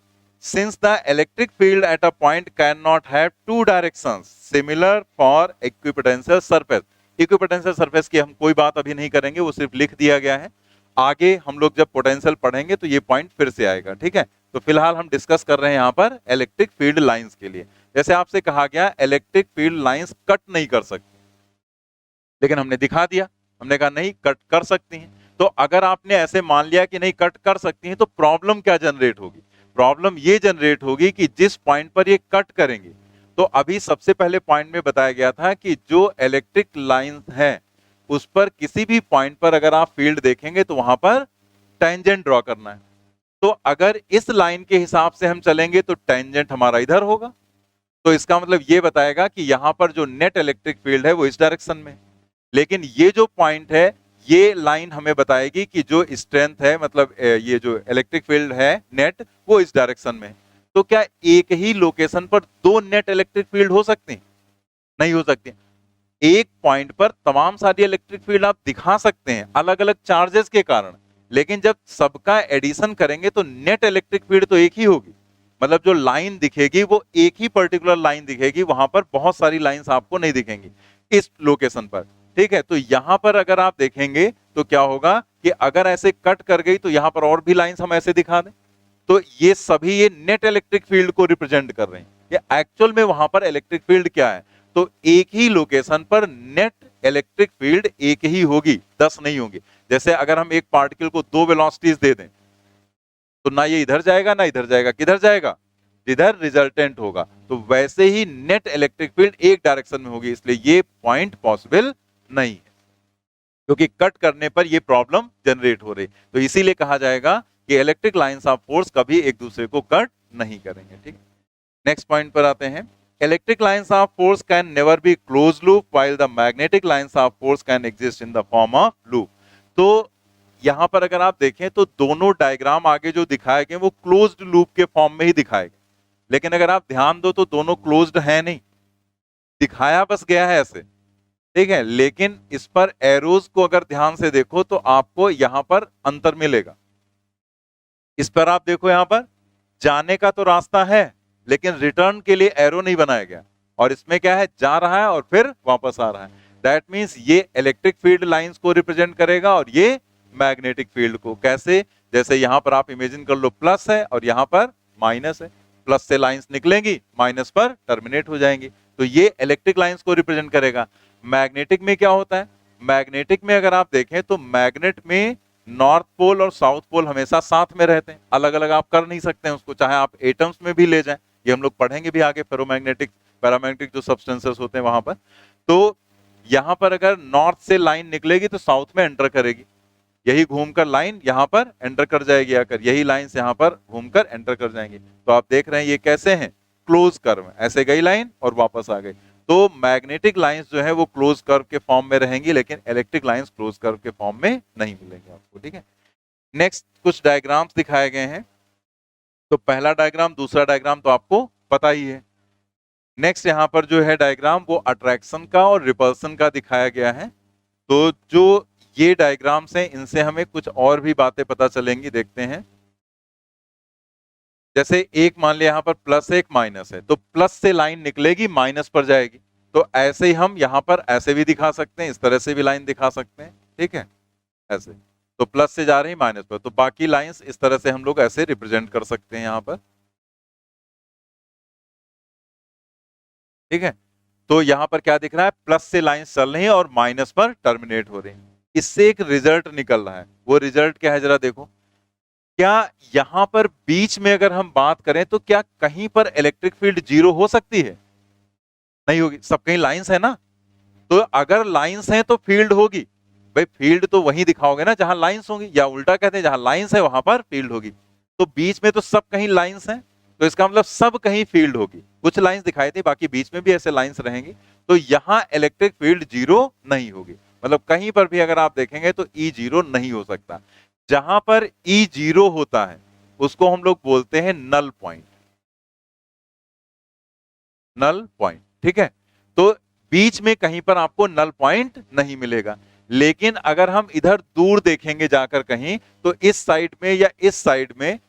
since the electric field at a point cannot have two directions similar for equipotential surface. Equipotential surface की हम कोई बात अभी नहीं करेंगे, वो सिर्फ लिख दिया गया है। आगे हम लोग जब पोटेंशियल पढ़ेंगे तो ये पॉइंट फिर से आएगा, ठीक है। तो फिलहाल हम डिस्कस कर रहे हैं यहाँ पर इलेक्ट्रिक फील्ड लाइंस के लिए। जैसे आपसे कहा गया इलेक्ट्रिक फील्ड लाइंस कट नहीं कर सकती, लेकिन हमने दिखा दिया, हमने कहा नहीं कट कर सकती हैं। तो अगर आपने ऐसे मान लिया कि नहीं कट कर सकती हैं, तो प्रॉब्लम क्या जनरेट होगी? प्रॉब्लम ये जनरेट होगी कि जिस पॉइंट पर ये कट करेंगे, तो अभी सबसे पहले पॉइंट में बताया गया था कि जो इलेक्ट्रिक लाइन है उस पर किसी भी पॉइंट पर अगर आप फील्ड देखेंगे तो वहां पर टेंजेंट ड्रॉ करना है। तो अगर इस लाइन के हिसाब से हम चलेंगे तो टेंजेंट हमारा इधर होगा, तो इसका मतलब ये बताएगा कि यहां पर जो नेट इलेक्ट्रिक फील्ड है वो इस डायरेक्शन में। लेकिन ये जो पॉइंट है, ये लाइन हमें बताएगी कि जो स्ट्रेंथ है, मतलब ये जो इलेक्ट्रिक फील्ड है नेट, वो इस डायरेक्शन में। तो क्या एक ही लोकेशन पर दो नेट इलेक्ट्रिक फील्ड हो सकती? नहीं हो सकती। एक पॉइंट पर तमाम सारी इलेक्ट्रिक फील्ड आप दिखा सकते हैं अलग अलग चार्जेस के कारण, लेकिन जब सबका एडिशन करेंगे तो नेट इलेक्ट्रिक फील्ड तो एक ही होगी। मतलब जो लाइन दिखेगी वो एक ही पर्टिकुलर लाइन दिखेगी, वहां पर बहुत सारी लाइंस आपको नहीं दिखेंगी इस लोकेशन पर, ठीक है। तो यहां पर अगर आप देखेंगे तो क्या होगा कि अगर ऐसे कट कर गई तो यहां पर और भी लाइंस हम ऐसे दिखा दें, तो ये सभी ये नेट इलेक्ट्रिक फील्ड को रिप्रेजेंट कर रहे हैं। ये एक्चुअल में वहां पर इलेक्ट्रिक फील्ड क्या है? तो एक ही लोकेशन पर नेट इलेक्ट्रिक फील्ड एक ही होगी, 10 नहीं होंगी। जैसे अगर हम एक पार्टिकल को दो वेलोसिटीज दे दें तो ना ये इधर जाएगा ना इधर जाएगा, किधर जाएगा? जिधर रिजल्टेंट होगा। तो वैसे ही नेट इलेक्ट्रिक फील्ड एक डायरेक्शन में होगी, इसलिए ये पॉइंट पॉसिबल नहीं है, क्योंकि कट करने पर ये प्रॉब्लम जनरेट हो रही। तो इसीलिए कहा जाएगा कि इलेक्ट्रिक लाइंस ऑफ फोर्स कभी एक दूसरे को कट नहीं करेंगे, ठीक। नेक्स्ट पॉइंट पर आते हैं। Electric lines of force can never be close loop while the magnetic lines of force can exist in the form of loop. तो यहां पर अगर आप देखें तो दोनों डायग्राम आगे जो दिखाए गए वो क्लोज्ड लूप के फॉर्म में ही दिखाए गए, लेकिन अगर आप ध्यान दो तो दोनों क्लोज्ड है नहीं, दिखाया बस गया है ऐसे, ठीक है। लेकिन इस पर एरोज को अगर ध्यान से देखो तो आपको यहां पर अंतर मिलेगा। इस पर आप देखो, यहां पर जाने का तो रास्ता है लेकिन रिटर्न के लिए एरो नहीं बनाया गया, और इसमें क्या है, जा रहा है और फिर वापस आ रहा है। दैट मींस ये इलेक्ट्रिक फील्ड लाइंस को रिप्रेजेंट करेगा और ये मैग्नेटिक फील्ड को। कैसे? जैसे यहां पर आप इमेजिन कर लो प्लस है और यहां पर माइनस है, प्लस से लाइंस निकलेंगी माइनस पर टर्मिनेट हो जाएंगी, तो ये इलेक्ट्रिक लाइंस को रिप्रेजेंट करेगा। मैग्नेटिक में क्या होता है? मैग्नेटिक में अगर आप देखें तो मैग्नेट में नॉर्थ पोल और साउथ पोल हमेशा साथ में रहते हैं, अलग अलग आप कर नहीं सकते हैं उसको, चाहे आप एटम्स में भी ले जाएं, ये हम लोग पढ़ेंगे भी आगे, फेरोमैग्नेटिक पैरामैग्नेटिक जो सब्सटेंसेस होते हैं वहां पर। तो यहां पर अगर नॉर्थ से लाइन निकलेगी तो साउथ में एंटर करेगी, यही घूमकर लाइन यहां पर एंटर कर जाएगी आकर, यही लाइंस यहां पर घूमकर एंटर कर जाएंगी। तो आप देख रहे हैं ये कैसे हैं, क्लोज कर्व, ऐसे गई लाइन और वापस आ गई। तो मैग्नेटिक लाइंस जो है वो क्लोज कर्व के फॉर्म में रहेंगी, लेकिन इलेक्ट्रिक लाइंस क्लोज कर्व के फॉर्म में नहीं मिलेंगे आपको, ठीक है। नेक्स्ट कुछ डायग्राम्स दिखाए गए हैं। तो पहला डायग्राम, दूसरा डायग्राम तो आपको पता ही है। नेक्स्ट यहां पर जो है डायग्राम वो अट्रैक्शन का और रिपल्सन का दिखाया गया है। तो जो ये डायग्राम्स हैं इनसे हमें कुछ और भी बातें पता चलेंगी, देखते हैं। जैसे एक मान लिया यहां पर प्लस है, एक माइनस है, तो प्लस से लाइन निकलेगी माइनस पर जाएगी, तो ऐसे ही हम यहां पर ऐसे भी दिखा सकते हैं, इस तरह से भी लाइन दिखा सकते हैं, ठीक है, ऐसे। तो प्लस से जा रही माइनस पर, तो बाकी लाइंस इस तरह से हम लोग ऐसे रिप्रेजेंट कर सकते हैं यहां पर, ठीक है। तो यहां पर क्या दिख रहा है, प्लस से लाइंस चल रही है और माइनस पर टर्मिनेट हो रही है। इससे एक रिजल्ट निकल रहा है, वो रिजल्ट क्या है जरा देखो। क्या यहां पर बीच में अगर हम बात करें तो क्या कहीं पर इलेक्ट्रिक फील्ड जीरो हो सकती है? नहीं होगी, सब कहीं लाइंस है ना। तो अगर लाइंस हैं तो फील्ड होगी, भाई फील्ड तो वहीं दिखाओगे ना जहां लाइंस होंगी, या उल्टा कहते हैं जहां लाइंस है वहां पर फील्ड होगी। तो बीच में तो सब कहीं लाइंस हैं, तो इसका मतलब सब कहीं फील्ड होगी। कुछ लाइंस दिखाई थी, बाकी बीच में भी ऐसे लाइंस रहेंगी, तो यहां इलेक्ट्रिक फील्ड जीरो नहीं होगी। मतलब कहीं पर भी अगर आप देखेंगे तो ई जीरो नहीं हो सकता। जहां पर ई जीरो होता है उसको हम लोग बोलते हैं नल पॉइंट, नल पॉइंट, ठीक है। तो बीच में कहीं पर आपको नल पॉइंट नहीं मिलेगा। लेकिन अगर हम इधर दूर देखेंगे जाकर कहीं, तो इस साइड में या इस साइड में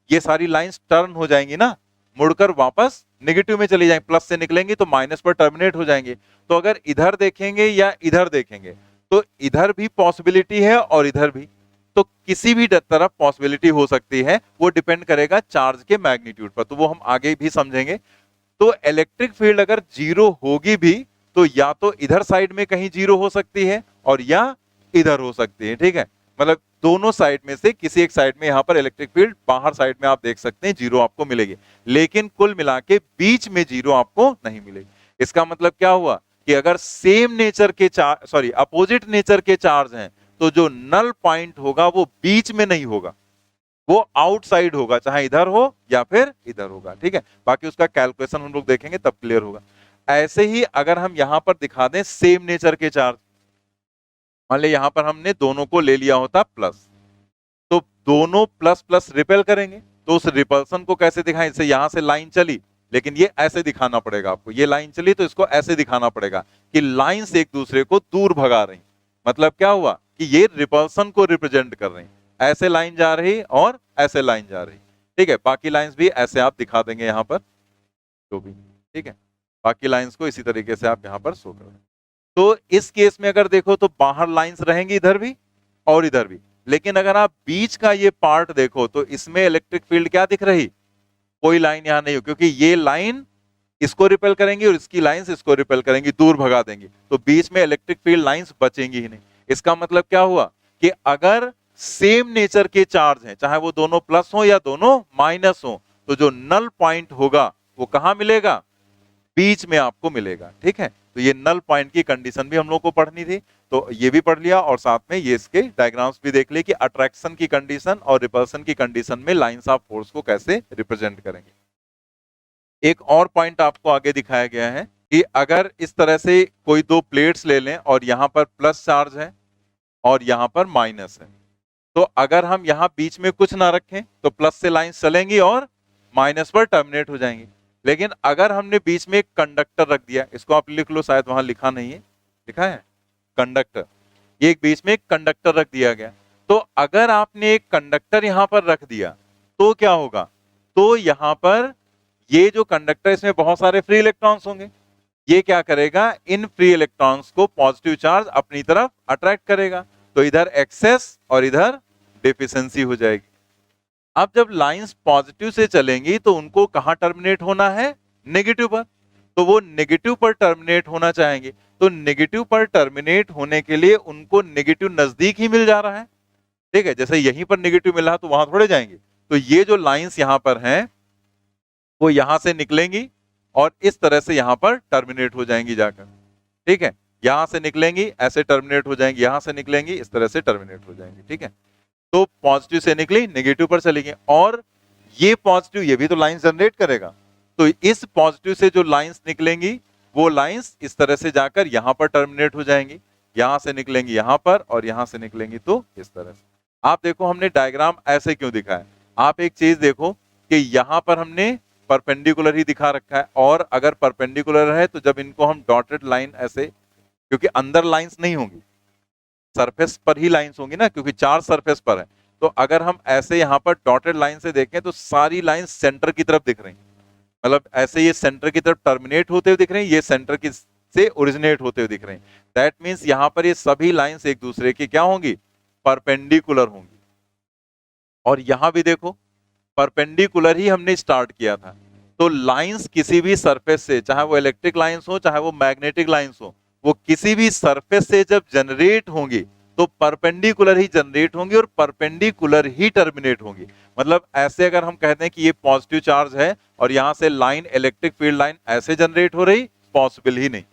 ये सारी लाइंस टर्न हो जाएंगी ना, मुड़कर वापस नेगेटिव में चली जाएंगी, प्लस से निकलेंगी तो माइनस पर टर्मिनेट हो जाएंगे। तो अगर इधर देखेंगे या इधर देखेंगे तो इधर भी पॉसिबिलिटी है और इधर भी, तो किसी भी तरफ पॉसिबिलिटी हो सकती है, वो डिपेंड करेगा चार्ज के मैग्नीट्यूड पर, तो वो हम आगे भी समझेंगे। तो इलेक्ट्रिक फील्ड अगर जीरो होगी भी तो या तो इधर साइड में कहीं जीरो हो सकती है और या इधर हो सकती है, ठीक है। मतलब दोनों साइड में से किसी एक साइड में यहां पर इलेक्ट्रिक फील्ड, बाहर साइड में आप देख सकते हैं जीरो आपको मिलेगी, लेकिन कुल मिला के बीच में जीरो आपको नहीं मिलेगी। इसका मतलब क्या हुआ कि अगर सेम नेचर के चार्ज, सॉरी अपोजिट नेचर के चार्ज हैं, तो जो नल पॉइंट होगा वो बीच में नहीं होगा, वो आउटसाइड होगा, चाहे इधर हो या फिर इधर होगा, ठीक है। बाकी उसका कैलकुलेशन हम लोग देखेंगे तब क्लियर होगा। ऐसे ही अगर हम यहां पर दिखा दें सेम नेचर के चार्ज, मान ली यहां पर हमने दोनों को ले लिया होता प्लस, तो दोनों प्लस प्लस रिपेल करेंगे, तो उस रिपल्सन को कैसे दिखाएं, जैसे यहां से लाइन चली लेकिन ये ऐसे दिखाना पड़ेगा आपको, ये लाइन चली तो इसको ऐसे दिखाना पड़ेगा कि लाइन से एक दूसरे को दूर भगा रही। मतलब क्या हुआ कि ये रिपल्सन को रिप्रेजेंट कर रही, ऐसे लाइन जा रही और ऐसे लाइन जा रही, ठीक है। बाकी लाइंस भी ऐसे आप दिखा देंगे यहां पर जो भी, ठीक है। बाकी लाइंस को इसी तरीके से आप यहां पर शो कर देंगे। तो इस केस में अगर देखो तो बाहर लाइंस रहेंगी इधर भी और इधर भी, लेकिन अगर आप बीच का ये पार्ट देखो तो इसमें इलेक्ट्रिक फील्ड क्या दिख रही, कोई लाइन यहां नहीं हो, क्योंकि ये लाइन इसको रिपेल करेंगी और इसकी लाइंस इसको रिपेल करेंगी, दूर भगा देंगी, तो बीच में इलेक्ट्रिक फील्ड लाइंस बचेंगी ही नहीं। इसका मतलब क्या हुआ कि अगर सेम नेचर के चार्ज हैं, चाहे वो दोनों प्लस हो या दोनों माइनस हो, तो जो नल पॉइंट होगा वो कहां मिलेगा, बीच में आपको मिलेगा, ठीक है। तो ये नल पॉइंट की कंडीशन भी हम लोग को पढ़नी थी, तो ये भी पढ़ लिया, और साथ में ये इसके डायग्राम्स भी देख लिए कि अट्रैक्शन की कंडीशन और रिपल्सन की कंडीशन में लाइंस ऑफ फोर्स को कैसे रिप्रेजेंट करेंगे। एक और पॉइंट आपको आगे दिखाया गया है कि अगर इस तरह से कोई दो प्लेट्स ले लें और यहां पर प्लस चार्ज है और यहां पर माइनस है, तो अगर हम यहां बीच में कुछ ना रखें तो प्लस से लाइंस चलेंगी और माइनस पर टर्मिनेट हो जाएंगी। लेकिन अगर हमने बीच में एक कंडक्टर रख दिया, इसको आप लिख लो, शायद वहां लिखा नहीं है, लिखा है कंडक्टर, ये एक बीच में एक कंडक्टर रख दिया गया, तो अगर आपने एक कंडक्टर यहां पर रख दिया तो क्या होगा, तो यहां पर ये जो कंडक्टर, इसमें बहुत सारे फ्री इलेक्ट्रॉन्स होंगे, ये क्या करेगा, इन फ्री इलेक्ट्रॉन्स को पॉजिटिव चार्ज अपनी तरफ अट्रैक्ट करेगा, तो इधर एक्सेस और इधर डिफिशियंसी हो जाएगी। अब जब लाइंस पॉजिटिव से चलेंगी तो उनको कहां टर्मिनेट होना है, नेगेटिव पर, तो वो नेगेटिव पर टर्मिनेट होना चाहेंगे, तो नेगेटिव पर टर्मिनेट होने के लिए उनको नेगेटिव नजदीक ही मिल जा रहा है, ठीक है। जैसे यहीं पर नेगेटिव मिल रहा तो वहां थोड़े जाएंगे, तो ये जो लाइंस यहां पर हैं वो यहां से निकलेंगी और इस तरह से यहां पर टर्मिनेट हो जाएंगी जाकर, ठीक है। यहां से निकलेंगी ऐसे टर्मिनेट हो जाएंगी, यहां से निकलेंगी इस तरह से टर्मिनेट हो जाएंगी, ठीक है। तो पॉजिटिव से निकली नेगेटिव पर चली गई, और ये पॉजिटिव ये भी तो लाइन जनरेट करेगा, तो इस पॉजिटिव से जो लाइंस निकलेंगी वो लाइंस इस तरह से जाकर यहां पर टर्मिनेट हो जाएंगी, यहां से निकलेंगी यहां पर और यहां से निकलेंगी तो इस तरह से। आप देखो हमने डायग्राम ऐसे क्यों दिखाया, आप एक चीज देखो कि यहां पर हमने परपेंडिकुलर ही दिखा रखा है, और अगर परपेंडिकुलर है तो जब इनको हम डॉटेड लाइन ऐसे, क्योंकि अंदर लाइंस नहीं होंगी, सरफेस पर ही लाइंस होंगी ना, क्योंकि चार सरफेस पर है, तो अगर हम ऐसे यहां पर डॉटेड लाइन से देखें तो सारी लाइंस सेंटर की तरफ दिख रही हैं, मतलब ऐसे ये सेंटर की तरफ टर्मिनेट होते हुए दिख रहे हैं, ये सेंटर की से ओरिजिनेट होते हुए दिख रहे हैं। दैट मींस यहां पर ये सभी लाइंस एक दूसरे की क्या होंगी, परपेंडिकुलर होंगी। और यहां भी देखो परपेंडिकुलर ही हमने स्टार्ट किया था, तो लाइंस किसी भी सरफेस से, चाहे वो इलेक्ट्रिक लाइंस हो चाहे वो मैग्नेटिक लाइंस हो, वो किसी भी सरफेस से जब जनरेट होंगी तो परपेंडिकुलर ही जनरेट होंगी और परपेंडिकुलर ही टर्मिनेट होंगी। मतलब ऐसे अगर हम कहते हैं कि ये पॉजिटिव चार्ज है और यहां से लाइन, इलेक्ट्रिक फील्ड लाइन ऐसे जनरेट हो रही, पॉसिबल ही नहीं,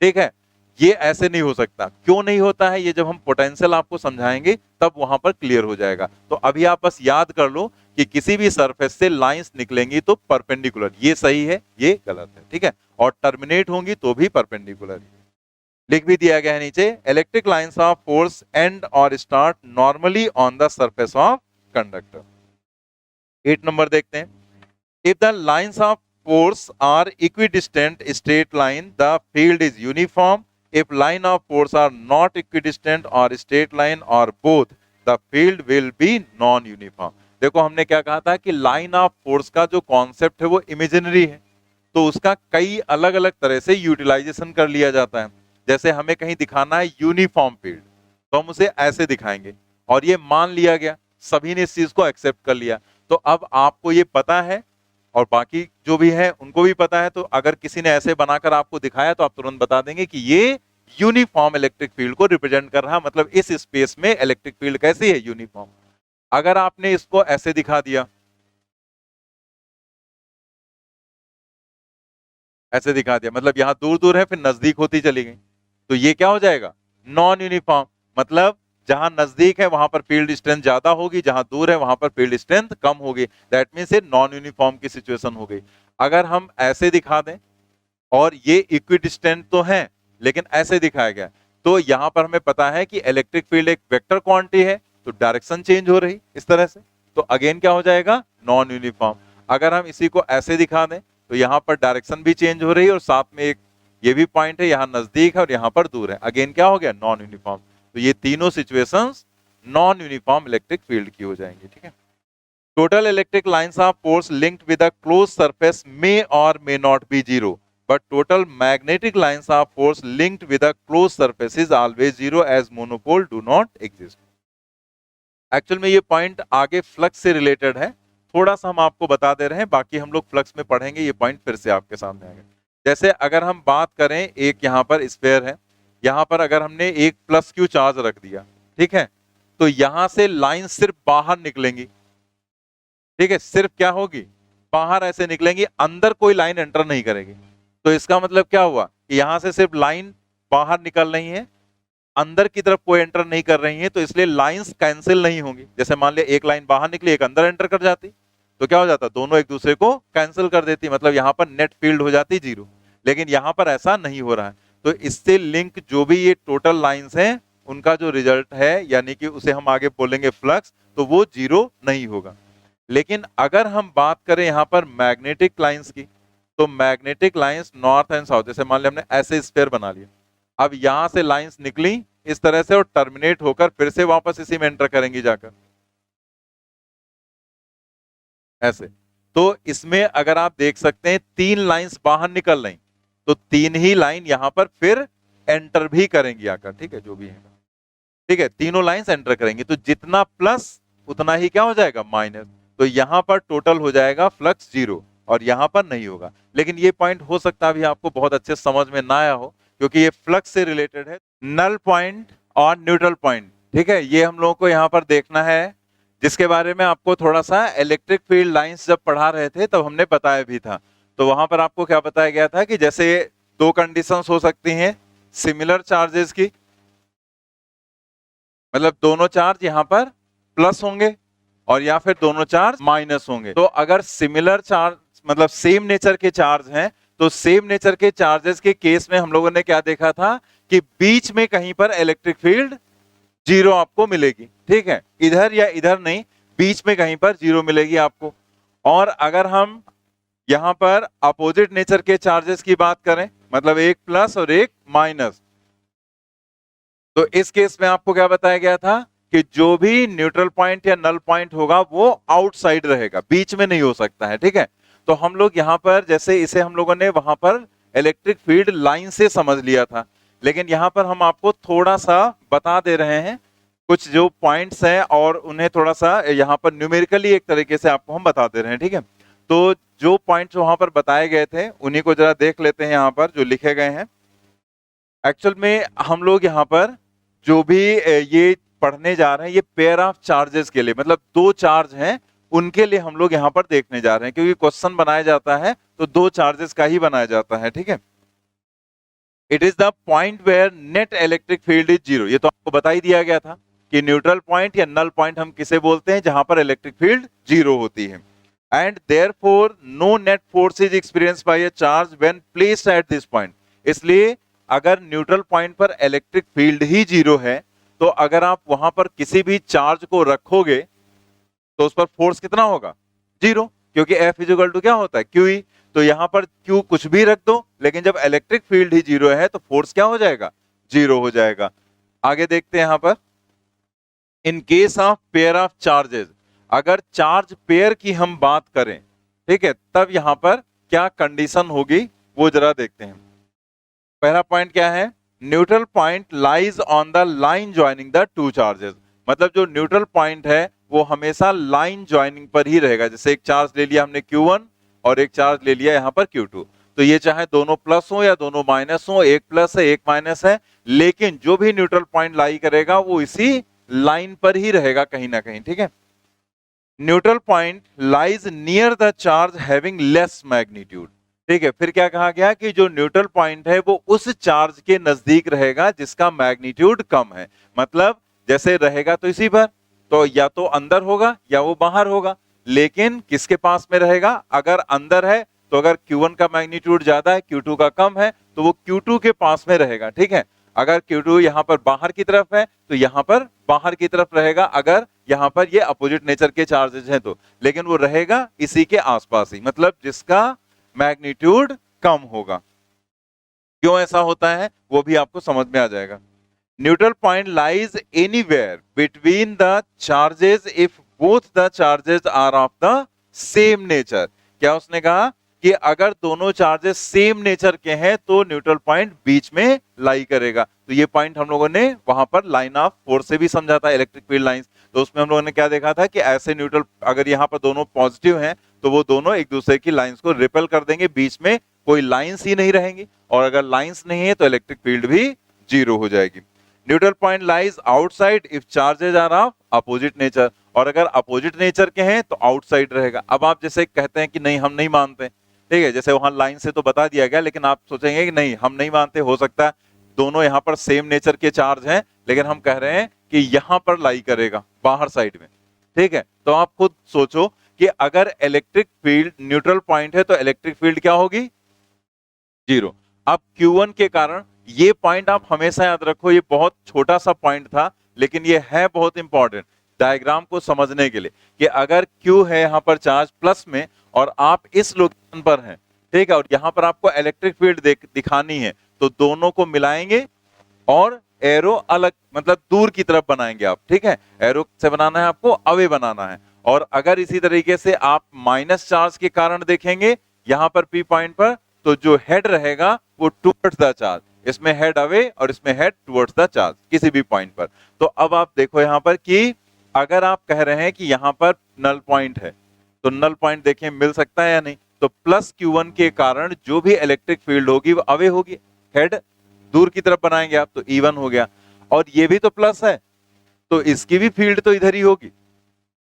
ठीक है। ये ऐसे नहीं हो सकता, क्यों नहीं होता है, ये जब हम पोटेंशियल आपको समझाएंगे तब वहां पर क्लियर हो जाएगा। तो अभी आप बस याद कर लो कि किसी भी सरफेस से लाइंस निकलेंगी तो परपेंडिकुलर, ये सही है ये गलत है, ठीक है, और टर्मिनेट होंगी तो भी परपेंडिकुलर। लिख भी दिया गया है नीचे, electric lines of force and और start normally on the surface of conductor. 8 number देखते हैं, if the lines of force are equidistant straight line, the field is uniform. If line of force are not equidistant or straight line or both, the field will be non-uniform. देखो हमने क्या कहा था कि line of force का जो concept है वो इमेजिनरी है, तो उसका कई अलग अलग तरह से यूटिलाइजेशन कर लिया जाता है। जैसे हमें कहीं दिखाना है यूनिफॉर्म फील्ड, तो हम उसे ऐसे दिखाएंगे, और ये मान लिया गया, सभी ने इस चीज को एक्सेप्ट कर लिया। तो अब आपको ये पता है और बाकी जो भी है उनको भी पता है, तो अगर किसी ने ऐसे बनाकर आपको दिखाया तो आप तुरंत बता देंगे कि ये यूनिफॉर्म इलेक्ट्रिक फील्ड को रिप्रेजेंट कर रहा है, मतलब इस स्पेस में इलेक्ट्रिक फील्ड कैसी है, यूनिफॉर्म। अगर आपने इसको ऐसे दिखा दिया, ऐसे दिखा दिया, मतलब यहां दूर दूर है फिर नजदीक होती चली गई, तो ये क्या हो जाएगा, नॉन यूनिफॉर्म। मतलब जहां नजदीक है वहां पर फील्ड स्ट्रेंथ ज्यादा होगी, जहां दूर है वहां पर फील्ड स्ट्रेंथ कम होगी। दैट मीन्स ये नॉन यूनिफॉर्म की सिचुएशन हो गई। अगर हम ऐसे दिखा दें और ये इक्विडिस्टेंट तो है लेकिन ऐसे दिखाया गया, तो यहां पर हमें पता है कि इलेक्ट्रिक फील्ड एक वेक्टर क्वांटिटी है, तो डायरेक्शन चेंज हो रही इस तरह से, तो अगेन क्या हो जाएगा, नॉन यूनिफॉर्म। अगर हम इसी को ऐसे दिखा दें तो यहां पर डायरेक्शन भी चेंज हो रही है और साथ में एक ये भी पॉइंट है, यहां नजदीक है और यहां पर दूर है, अगेन क्या हो गया, नॉन यूनिफॉर्म। तो ये तीनों situations non uniform electric field की हो जाएंगी, ठीक है। Total electric lines of force linked with a close surface may और may not be zero, but total magnetic lines of force linked with a closed surface is always zero as monopole do not exist। Actual में ये point आगे flux से related है, थोड़ा सा हम आपको बता दे रहे हैं, बाकी हम लोग फ्लक्स में पढ़ेंगे, ये पॉइंट फिर से आपके सामने आएगा। जैसे अगर हम बात करें, एक यहाँ पर स्फीयर है, यहाँ पर अगर हमने एक प्लस क्यू चार्ज रख दिया, ठीक है, तो यहां से लाइन सिर्फ बाहर निकलेंगी, ठीक है, सिर्फ क्या होगी, बाहर ऐसे निकलेंगी, अंदर कोई लाइन एंटर नहीं करेगी। तो इसका मतलब क्या हुआ कि यहां से सिर्फ लाइन बाहर निकल रही है, अंदर की तरफ कोई एंटर नहीं कर रही है, तो इसलिए लाइंस कैंसिल नहीं होंगी। जैसे मान लिया एक लाइन बाहर निकली, एक अंदर एंटर कर जाती, तो क्या हो जाता, दोनों एक दूसरे को कैंसिल कर देती, मतलब यहां पर नेट फील्ड हो जाती जीरो। लेकिन यहां पर ऐसा नहीं हो रहा है, तो इससे लिंक जो भी ये टोटल लाइंस हैं उनका जो रिजल्ट है, यानी कि उसे हम आगे बोलेंगे फ्लक्स, तो वो जीरो नहीं होगा। लेकिन अगर हम बात करें यहां पर मैग्नेटिक लाइंस की, तो magnetic lines north and south, जैसे मान लिया हमने ऐसे स्फीयर बना लिया, अब यहां से लाइंस निकली इस तरह से और टर्मिनेट होकर फिर से वापस इसी में एंटर करेंगी जाकर ऐसे। तो इसमें अगर आप देख सकते हैं तीन लाइंस बाहर निकल रही, तो तीन ही लाइन यहां पर फिर एंटर भी करेंगी आकर, ठीक है, जो भी है, ठीक है, तीनों लाइंस एंटर करेंगी, तो जितना प्लस उतना ही क्या हो जाएगा, माइनस। तो यहां पर टोटल हो जाएगा फ्लक्स जीरो और यहां पर नहीं होगा। लेकिन ये पॉइंट हो सकता है अभी आपको बहुत अच्छे समझ में ना आया हो, क्योंकि ये फ्लक्स से रिलेटेड है। नल पॉइंट और न्यूट्रल पॉइंट, ठीक है, ये हम लोगों को यहां पर देखना है, जिसके बारे में आपको थोड़ा सा इलेक्ट्रिक फील्ड लाइंस जब पढ़ा रहे थे तब हमने बताया भी था। तो वहां पर आपको क्या बताया गया था कि जैसे दो कंडीशंस हो सकती हैं सिमिलर चार्जेस की, मतलब दोनों चार्ज यहां पर प्लस होंगे और या फिर दोनों चार्ज माइनस होंगे। तो अगर सिमिलर चार्ज मतलब सेम नेचर के चार्ज हैं, तो सेम नेचर के चार्जेस के केस में हम लोगों ने क्या देखा था कि बीच में कहीं पर इलेक्ट्रिक फील्ड जीरो आपको मिलेगी, ठीक है, इधर या इधर नहीं, बीच में कहीं पर जीरो मिलेगी आपको। और अगर हम यहां पर अपोजिट नेचर के चार्जेस की बात करें, मतलब एक प्लस और एक माइनस, तो इस केस में आपको क्या बताया गया था कि जो भी न्यूट्रल पॉइंट या नल पॉइंट होगा वो आउटसाइड रहेगा, बीच में नहीं हो सकता है, ठीक है। तो हम लोग यहां पर जैसे इसे हम लोगों ने वहां पर इलेक्ट्रिक फील्ड लाइन से समझ लिया था, लेकिन यहां पर हम आपको थोड़ा सा बता दे रहे हैं कुछ जो पॉइंट्स हैं और उन्हें थोड़ा सा यहां पर न्यूमेरिकली एक तरीके से आपको हम बता दे रहे हैं, ठीक है। तो जो पॉइंट्स वहां पर बताए गए थे उन्हीं को जरा देख लेते हैं यहां पर जो लिखे गए हैं। एक्चुअल में हम लोग यहाँ पर जो भी ये पढ़ने जा रहे हैं ये पेयर ऑफ चार्जेस के लिए, मतलब दो चार्ज हैं उनके लिए हम लोग यहाँ पर देखने जा रहे हैं, क्योंकि क्वेश्चन बनाया जाता है तो दो चार्जेस का ही बनाया जाता है, ठीक है। It is the point where net electric field is zero, ये तो आपको बता ही दिया गया था कि न्यूट्रल पॉइंट या नल पॉइंट हम किसे बोलते हैं, जहां पर इलेक्ट्रिक फील्ड जीरो होती है। And therefore no net force is experienced by a charge when placed at this point. इसलिए अगर न्यूट्रल पॉइंट पर इलेक्ट्रिक फील्ड ही जीरो है, तो अगर आप वहां पर किसी भी चार्ज को रखोगे तो उस पर फोर्स कितना होगा, जीरो, क्योंकि F इक्वल टू क्या होता है, QE। तो यहां पर Q कुछ भी रख दो, लेकिन जब इलेक्ट्रिक फील्ड ही जीरो है तो फोर्स क्या हो जाएगा, जीरो हो जाएगा। आगे देखते हैं यहां पर in case of pair of charges, अगर चार्ज पेयर की हम बात करें, ठीक है, तब यहां पर क्या कंडीशन होगी वो जरा देखते हैं। पहला पॉइंट क्या है, neutral point lies on the line joining the two charges. मतलब जो न्यूट्रल पॉइंट है वो हमेशा लाइन ज्वाइनिंग पर ही रहेगा। जैसे एक चार्ज ले लिया हमने Q1 और एक चार्ज ले लिया यहां पर Q2, तो ये चाहे दोनों प्लस हो या दोनों माइनस हो, एक प्लस है एक माइनस है, लेकिन जो भी न्यूट्रल पॉइंट लाई करेगा वो इसी लाइन पर ही रहेगा कहीं ना कहीं, ठीक है। Neutral point lies near the charge having less magnitude, ठीक है। फिर क्या कहा गया कि जो न्यूट्रल पॉइंट है वो उस चार्ज के नजदीक रहेगा जिसका मैग्नीट्यूड कम है। मतलब जैसे रहेगा तो इसी पर, तो या तो अंदर होगा या वो बाहर होगा, लेकिन किसके पास में रहेगा, अगर अंदर है तो अगर Q1 का मैग्नीट्यूड ज्यादा है Q2 का कम है तो वो Q2 के पास में रहेगा, ठीक है। अगर Q2 यहां पर बाहर की तरफ है तो यहां पर बाहर की तरफ रहेगा, अगर यहां पर ये अपोजिट नेचर के चार्जेस हैं तो, लेकिन वो रहेगा इसी के आसपास ही, मतलब जिसका मैग्नीट्यूड कम होगा। क्यों ऐसा होता है वो भी आपको समझ में आ जाएगा। Neutral point lies anywhere between the charges if both the charges are of the same nature. क्या उसने कहा कि अगर दोनों चार्जेस सेम नेचर के हैं तो न्यूट्रल पॉइंट बीच में लाई करेगा। तो ये पॉइंट हम लोगों ने वहां पर लाइन ऑफ फोर्स से भी समझा था, इलेक्ट्रिक फील्ड लाइंस। तो उसमें हम लोगों ने क्या देखा था कि ऐसे न्यूट्रल, अगर यहाँ पर दोनों पॉजिटिव हैं तो वो दोनों एक दूसरे की लाइंस को रिपेल कर देंगे, बीच में कोई लाइंस ही नहीं रहेंगी, और अगर लाइंस नहीं है तो इलेक्ट्रिक फील्ड भी जीरो हो जाएगी। Neutral point lies outside if charges are of opposite nature, और अगर अपोजिट नेचर के हैं तो आउटसाइड रहेगा। अब आप जैसे कहते हैं कि नहीं हम नहीं मानते, ठीक है, जैसे वहां लाइन से तो बता दिया गया, लेकिन आप सोचेंगे कि नहीं हम नहीं मानते, हो सकता है दोनों यहाँ पर सेम नेचर के चार्ज हैं, लेकिन हम कह रहे हैं कि यहां पर लाई करेगा बाहर साइड में, ठीक है। तो आप खुद सोचो कि अगर इलेक्ट्रिक फील्ड न्यूट्रल पॉइंट है तो इलेक्ट्रिक फील्ड क्या होगी, जीरो। अब Q1 के कारण, ये पॉइंट आप हमेशा याद रखो, ये बहुत छोटा सा पॉइंट था लेकिन ये है बहुत इंपॉर्टेंट डायग्राम को समझने के लिए, कि अगर Q है यहाँ पर चार्ज प्लस में और आप इस लोकेशन पर हैं, ठीक है, और यहाँ पर आपको इलेक्ट्रिक फील्ड दिखानी है, तो दोनों को मिलाएंगे और एरो अलग, मतलब दूर की तरफ बनाएंगे आप, ठीक है। एरो से बनाना है आपको, अवे बनाना है। और अगर इसी तरीके से आप माइनस चार्ज के कारण देखेंगे यहां पर P पॉइंट पर, तो जो हेड रहेगा वो टुवर्ड्स द चार्ज, इसमें हेड अवे और इसमें हेड टुवर्ड्स द चार्ज किसी भी पॉइंट पर। तो अब आप देखो यहां पर कि अगर आप कह रहे हैं कि यहां पर नल पॉइंट है, तो नल पॉइंट देखें मिल सकता है या नहीं, तो प्लस Q1 के कारण जो भी इलेक्ट्रिक फील्ड होगी वो अवे होगी, हेड दूर की तरफ बनाएंगे आप तो E1 हो गया। और ये भी तो प्लस है तो इसकी भी फील्ड तो इधर ही होगी,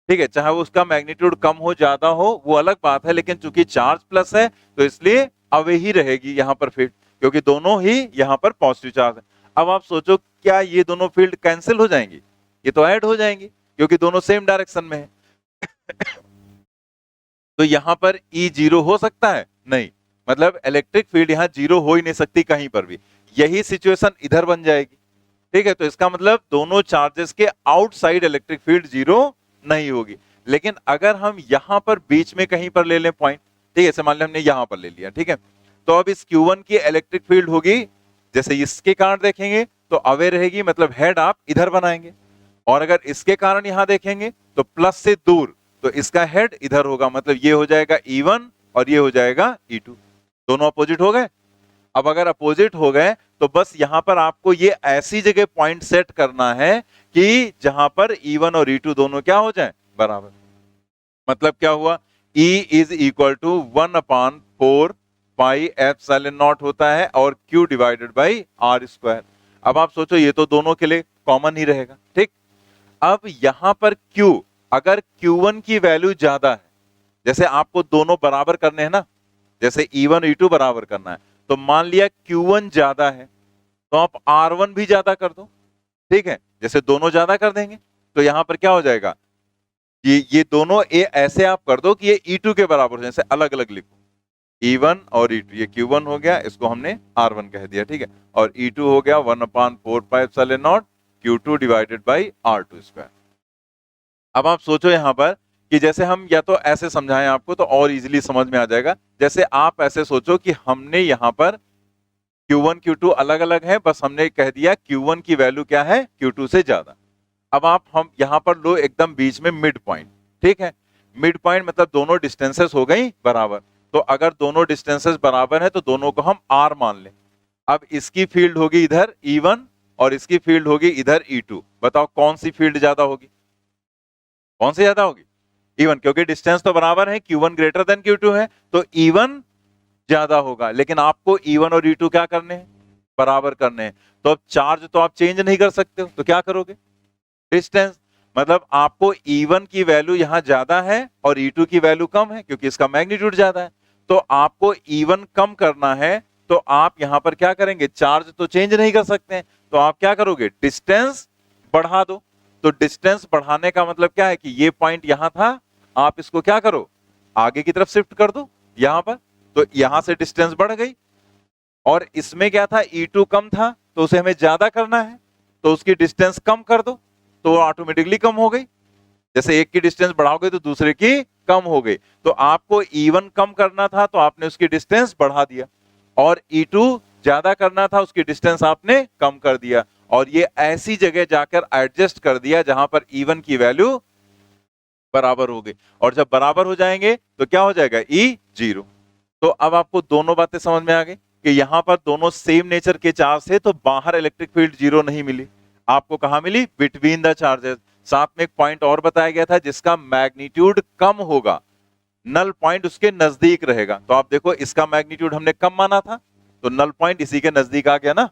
ठीक है, चाहे वो उसका मैग्नीट्यूड कम हो ज्यादा हो वो अलग बात है, लेकिन चूंकि चार्ज प्लस है तो इसलिए अवे ही रहेगी यहां पर फील्ड, क्योंकि दोनों ही यहां पर पॉजिटिव चार्ज है। अब आप सोचो क्या ये दोनों फील्ड कैंसिल हो जाएंगी, ये तो ऐड हो जाएंगी क्योंकि दोनों सेम डायरेक्शन में है। तो यहां पर E जीरो हो सकता है नहीं, मतलब इलेक्ट्रिक फील्ड यहां जीरो हो ही नहीं सकती कहीं पर भी, यही सिचुएशन इधर बन जाएगी, ठीक है। तो इसका मतलब दोनों चार्जेस के आउटसाइड इलेक्ट्रिक फील्ड जीरो नहीं होगी। लेकिन अगर हम यहां पर बीच में कहीं पर ले लें पॉइंट, ठीक है, जैसे मान लिया हमने यहां पर ले लिया, ठीक है, तो अब इस Q1 की इलेक्ट्रिक फील्ड होगी, जैसे इसके कारण देखेंगे तो अवे रहेगी, मतलब हेड आप इधर बनाएंगे, और अगर इसके कारण यहां देखेंगे तो प्लस से दूर, तो इसका हेड इधर होगा, मतलब ये हो जाएगा E1 और ये हो जाएगा E2, दोनों अपोजिट हो गए। अब अगर अपोजिट हो गए तो बस यहां पर आपको ये ऐसी जगह पॉइंट सेट करना है कि जहां पर E1 और E2 दोनों क्या हो जाएं, बराबर। मतलब क्या हुआ, E is equal to 1/4 pi epsilon naught होता है और Q divided by R square. अब आप सोचो ये तो दोनों के लिए कॉमन ही रहेगा, ठीक। अब यहां पर Q, अगर Q1 की वैल्यू ज्यादा है, जैसे आपको दोनों बराबर करने हैं ना, जैसे E1 E2 बराबर करना है, तो मान लिया Q1 ज्यादा है तो आप R1 भी ज्यादा कर दो, ठीक है, जैसे दोनों ज्यादा कर देंगे तो यहां पर क्या हो जाएगा, ये दोनों ऐसे आप कर दो कि ये E2 के बराबर हो, जैसे अलग अलग लिखो, E1 और E2, ये Q1 हो गया, इसको हमने R1 कह दिया, ठीक है, और E2 हो गया 1/4 pi epsilon naught Q2 divided by R2 square. अब आप सोचो यहां पर कि जैसे हम या तो ऐसे समझाएं आपको तो और इजीली समझ में आ जाएगा, जैसे आप ऐसे सोचो कि हमने यहां पर Q1 Q2 अलग अलग है, बस हमने कह दिया Q1 की वैल्यू क्या है, Q2 से ज्यादा। अब आप हम यहां पर लो एकदम बीच में मिड पॉइंट, ठीक है। मिड पॉइंट मतलब दोनों डिस्टेंसेस हो गई बराबर। तो अगर दोनों डिस्टेंसेस बराबर है तो दोनों को हम आर मान लें। अब इसकी फील्ड होगी इधर E1 और इसकी फील्ड होगी इधर E2। बताओ कौन सी फील्ड ज्यादा होगी, कौन सी ज्यादा होगी? E1, क्योंकि डिस्टेंस तो बराबर है, Q1 ग्रेटर देन Q2 है, तो E1 ज्यादा होगा। लेकिन आपको E1 और E2 क्या करने हैं? बराबर करने हैं। तो अब चार्ज तो आप चेंज नहीं कर सकते हो, तो क्या करोगे? डिस्टेंस, मतलब आपको E1 की वैल्यू यहां ज्यादा है और E2 की वैल्यू कम है क्योंकि इसका मैग्नीट्यूड ज्यादा है। तो आपको E1 कम करना है, तो आप यहां पर क्या करेंगे? चार्ज तो चेंज नहीं कर सकते हैं, तो आप क्या करोगे? डिस्टेंस बढ़ा दो। तो डिस्टेंस बढ़ाने का मतलब क्या है कि ये पॉइंट यहां था, आप इसको क्या करो? आगे की तरफ शिफ्ट कर दो यहां पर। तो यहां से डिस्टेंस बढ़ गई। और इसमें क्या था? E2 कम था, तो उसे हमें ज्यादा करना है, तो उसकी डिस्टेंस कम कर दो, तो ऑटोमेटिकली कम हो गई। जैसे एक की डिस्टेंस बढ़ाओगे तो दूसरे की कम हो गई। तो आपको E1 कम करना था तो आपने उसकी डिस्टेंस बढ़ा दिया, और E2 ज्यादा करना था, उसकी डिस्टेंस आपने कम कर दिया। और ये ऐसी जगह जाकर एडजस्ट कर दिया जहां पर E1 की वैल्यू बराबर हो गई। और जब बराबर हो जाएंगे तो क्या हो जाएगा? E0। तो अब आपको दोनों बातें समझ में आ गई कि यहां पर दोनों सेम नेचर के चार्ज थे, तो बाहर इलेक्ट्रिक फील्ड जीरो नहीं मिली। आपको कहां मिली? Between the charges. साथ में एक पॉइंट और बताया गया था जिसका मैग्नीट्यूड कम होगा, नल पॉइंट उसके नजदीक रहेगा। तो आप देखो इसका मैग्नीट्यूड हमने कम माना था, तो नल पॉइंट इसी के नजदीक आ गया ना।